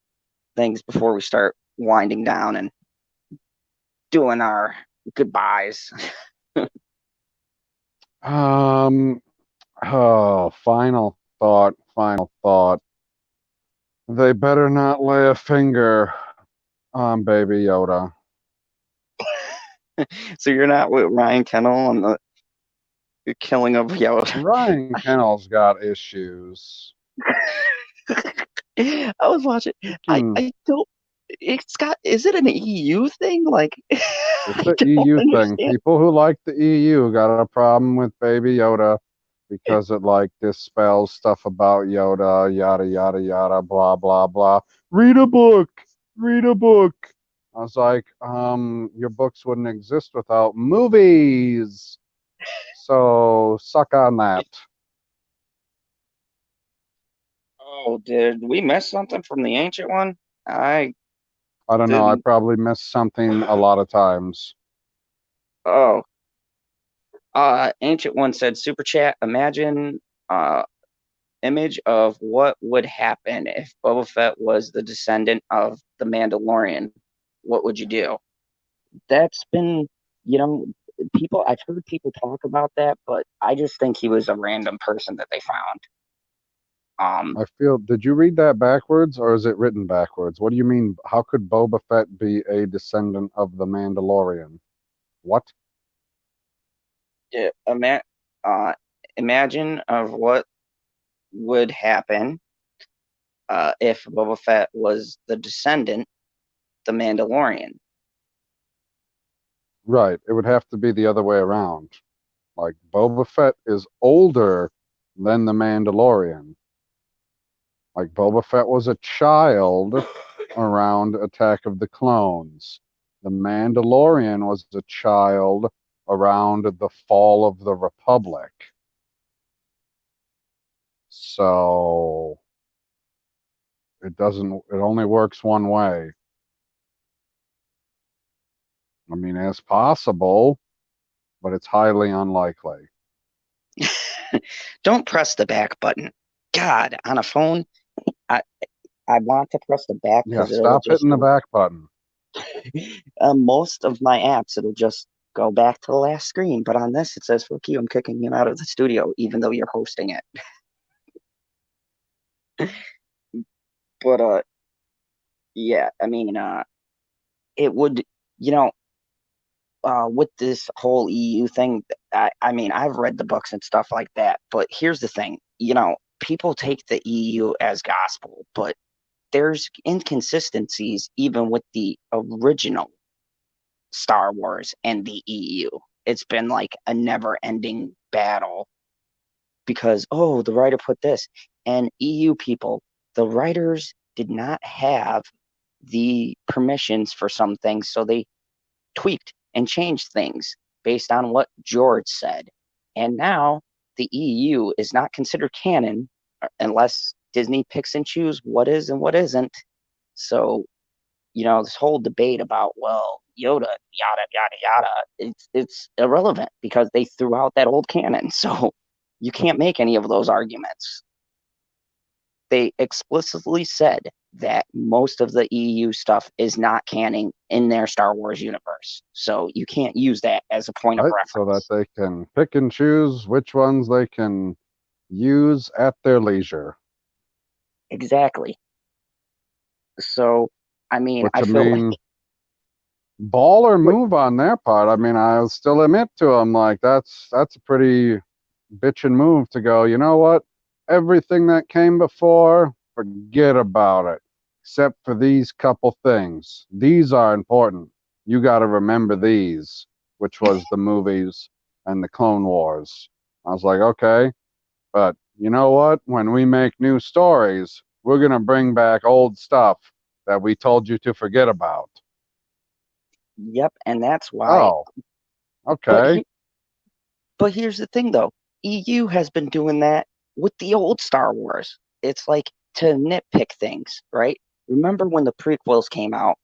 things before we start winding down and doing our goodbyes? Final thought. They better not lay a finger on Baby Yoda. So you're not with Ryan Kennel and the killing of Yoda. Ryan Kennel's got issues. I was watching. Hmm. I don't. Is it an EU thing? Like, It's I an don't EU thing. understand. People who like the EU got a problem with Baby Yoda because it like dispels stuff about Yoda, yada yada yada, blah blah blah. Read a book. Read a book. I was like, your books wouldn't exist without movies. So suck on that. Oh, did we miss something from the ancient one? I I don't know. I didn't. probably missed something a lot of times. Oh, ancient one said super chat. Imagine image of what would happen if Boba Fett was the descendant of the Mandalorian. What would you do? That's been, you know, I've heard people talk about that, but I just think he was a random person that they found. I feel, did you read that backwards or is it written backwards? What do you mean? How could Boba Fett be a descendant of the Mandalorian? What? Yeah, imagine of what would happen if Boba Fett was the descendant, the Mandalorian. Right. It would have to be the other way around. Like Boba Fett is older than the Mandalorian. Like Boba Fett was a child around Attack of the Clones. The Mandalorian was a child around the fall of the Republic. So it only works one way. I mean, it's possible, but it's highly unlikely. Don't press the back button. God, on a phone, I I want to press the back Yeah, because it'll stop just hitting the back button. most of my apps it'll just go back to the last screen. But on this, it says "fuck you," I'm kicking you out of the studio, even though you're hosting it. But yeah, I mean, it would, you know, with this whole EU thing. I mean, I've read the books and stuff like that. But here's the thing, people take the EU as gospel, but there's inconsistencies even with the original Star Wars and the EU. It's been like a never-ending battle because, oh, the writer put this. And EU people, the writers did not have the permissions for some things, so they tweaked and changed things based on what George said. And now the EU is not considered canon unless Disney picks and chooses what is and what isn't. So, this whole debate about, well, Yoda, yada yada yada, it's irrelevant because they threw out that old canon. So you can't make any of those arguments. They explicitly said that most of the EU stuff is not canon in their Star Wars universe. So you can't use that as a point of reference. So that they can pick and choose which ones they can use at their leisure. Exactly. So, I mean, Which, I feel like baller move on their part. I mean, I'll still admit to them, like, that's a pretty bitchin' move to go, you know what? Everything that came before, forget about it. Except for these couple things. These are important. You got to remember these, which was the movies and the Clone Wars. I was like, okay, but you know what? When we make new stories, we're going to bring back old stuff that we told you to forget about. yep, and that's why. Oh, okay. But here's the thing, though. EU has been doing that with the old Star Wars. It's like to nitpick things, right? Remember when the prequels came out?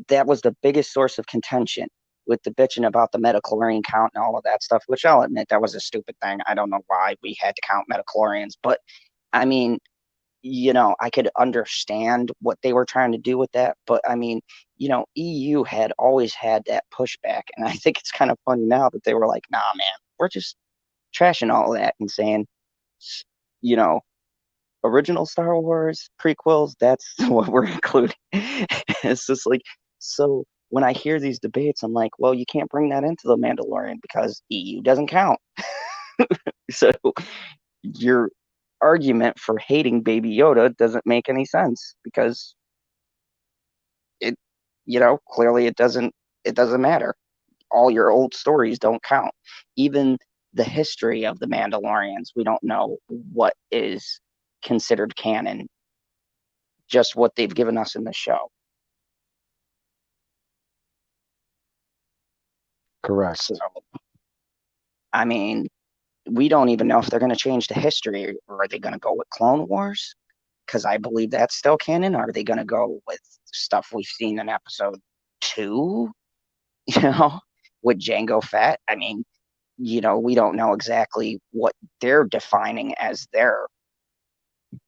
That was the biggest source of contention with the bitching about the metachlorian count and all of that stuff, which I'll admit that was a stupid thing. I don't know why we had to count metachlorians, but I mean, I could understand what they were trying to do with that. But I mean, EU had always had that pushback. And I think it's kind of funny now that they were like, nah, man, we're just trashing all of that and saying, you know, original Star Wars prequels, that's what we're including. It's just like, so when I hear these debates, I'm like, well, you can't bring that into the Mandalorian because EU doesn't count. So your argument for hating Baby Yoda doesn't make any sense because it, clearly it doesn't matter. All your old stories don't count. Even the history of the Mandalorians, we don't know what is considered canon, just what they've given us in the show. Correct. So, I mean, we don't even know if they're going to change the history, or are they going to go with Clone Wars? Because I believe that's still canon. Or are they going to go with stuff we've seen in episode 2, with Jango Fett? I mean, we don't know exactly what they're defining as their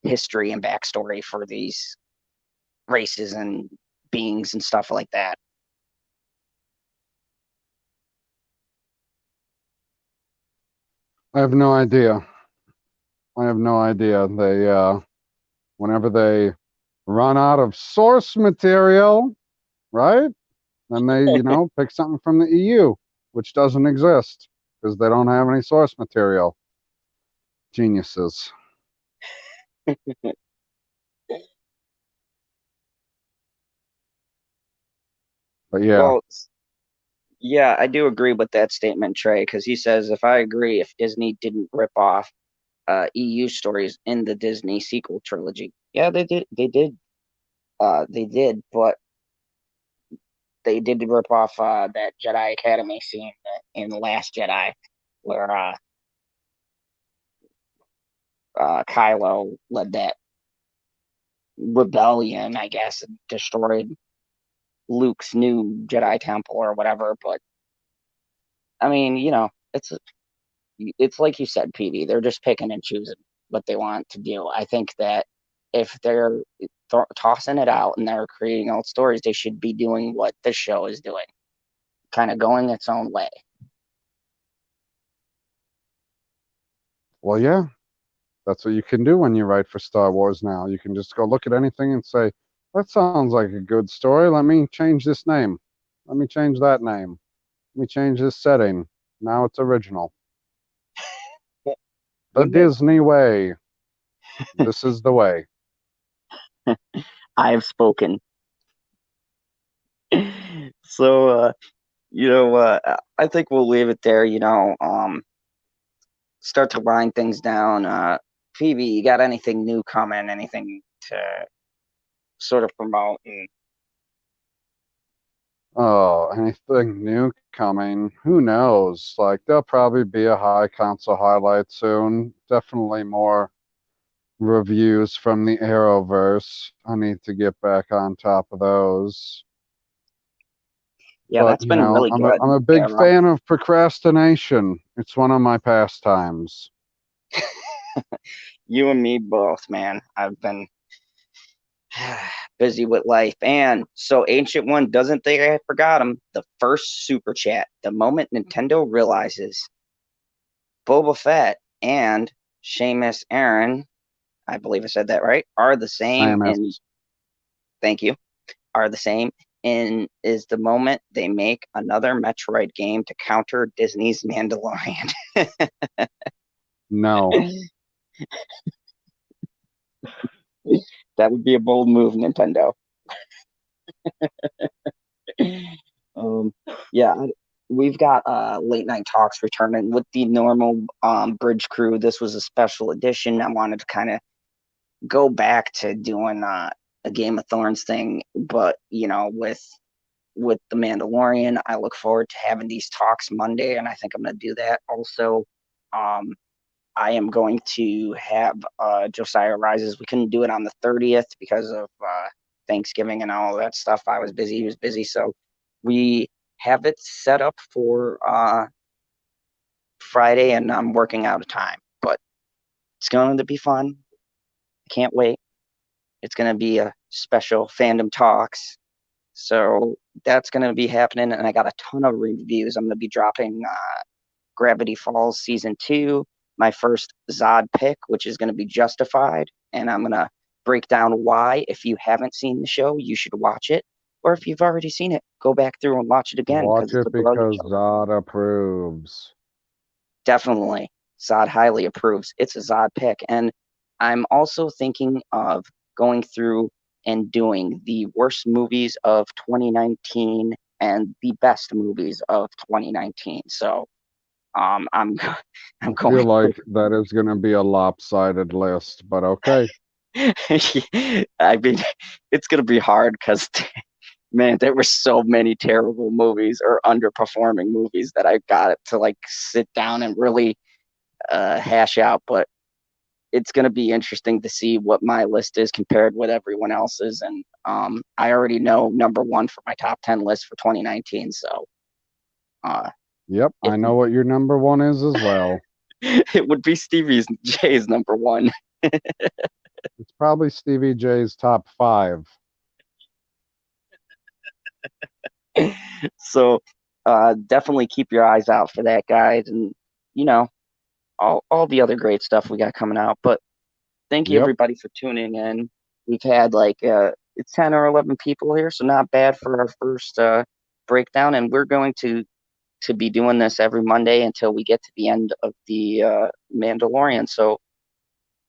history and backstory for these races and beings and stuff like that. I have no idea. They, whenever they run out of source material, right? Then they, pick something from the EU, which doesn't exist because they don't have any source material. Geniuses. But yeah. Well, yeah, I do agree with that statement, Trey, because he says if Disney didn't rip off EU stories in the Disney sequel trilogy. Yeah, they did. But they did rip off that Jedi Academy scene in The Last Jedi, where Kylo led that rebellion, I guess, and destroyed Luke's new Jedi temple or whatever. But I mean, it's like you said, PV. They're just picking and choosing what they want to do. I think that if they're tossing it out and they're creating old stories, they should be doing what this show is doing, kind of going its own way. Well, yeah, that's what you can do when you write for Star Wars now. You can just go look at anything and say, that sounds like a good story. Let me change this name. Let me change that name. Let me change this setting. Now it's original. The Disney way. This is the way. I have spoken. So, I think we'll leave it there. Start to wind things down. Phoebe, you got anything new coming? Anything to sort of promote? And Oh, anything new coming? Who knows? Like, there'll probably be a high console highlight soon. Definitely more reviews from the Arrowverse. I need to get back on top of those. yeah, But that's been really good. I'm a big Arrow. fan of procrastination. It's one of my pastimes. You and me both, man. I've been busy with life. And so Ancient One doesn't think I forgot him. The first super chat. The moment Nintendo realizes Boba Fett and Seamus Aaron, I believe I said that right, are the same. Same as And thank you, are the same. And is the moment they make another Metroid game to counter Disney's Mandalorian. no. That would be a bold move, Nintendo. um, yeah, we've got late night talks returning with the normal bridge crew. This was a special edition. I wanted to kind of go back to doing a Game of Thorns thing, but with the Mandalorian, I look forward to having these talks Monday, and I think I'm going to do that. Also, um, I am going to have Josiah Rises. We couldn't do it on the 30th because of Thanksgiving and all that stuff. I was busy. He was busy. So we have it set up for Friday, and I'm working out of time. But it's going to be fun. Can't wait. It's going to be a special fandom talks. So that's going to be happening. And I got a ton of reviews. I'm going to be dropping Gravity Falls Season 2, my first Zod pick, which is going to be Justified. And I'm going to break down why, if you haven't seen the show, you should watch it. Or if you've already seen it, go back through and watch it again because Watch it's it a brilliant because show. Zod approves. Definitely. Zod highly approves. It's a Zod pick. And I'm also thinking of going through and doing the worst movies of 2019 and the best movies of 2019. So I'm I'm I feel going. like that is going to be a lopsided list, but okay. I mean, it's gonna be hard because man, there were so many terrible movies or underperforming movies that I got to like sit down and really hash out. But it's gonna be interesting to see what my list is compared with everyone else's. And I already know number one for my top 10 list for 2019. So Yep, it I know what your number one is as well. it would be Stevie's J's number one. It's probably Stevie J's top 5. So definitely keep your eyes out for that, guys, and you know all the other great stuff we got coming out. But thank you Yep. everybody for tuning in. We've had like 10 or 11 people here, so not bad for our first breakdown. And we're going to be doing this every Monday until we get to the end of the Mandalorian. So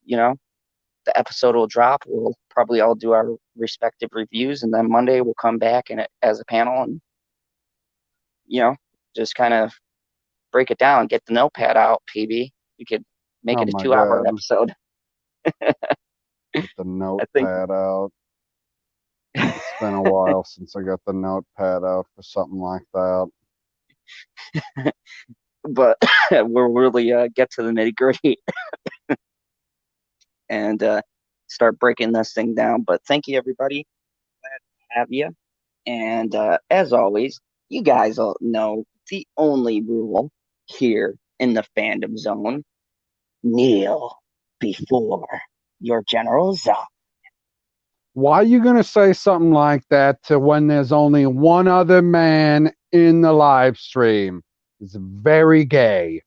the episode will drop. We'll probably all do our respective reviews, and then Monday we'll come back and as a panel and just kind of break it down, get the notepad out, PB. We could make Oh it a my 2-hour God. episode. Get the I think, notepad out. It's been a while since I got the notepad out for something like that. but we'll really get to the nitty gritty and start breaking this thing down. But thank you, everybody. Glad to have you. And as always, you guys all know the only rule here in the fandom zone: kneel before your General Zod. Why are you going to say something like that to when there's only one other man in the live stream? It's very gay.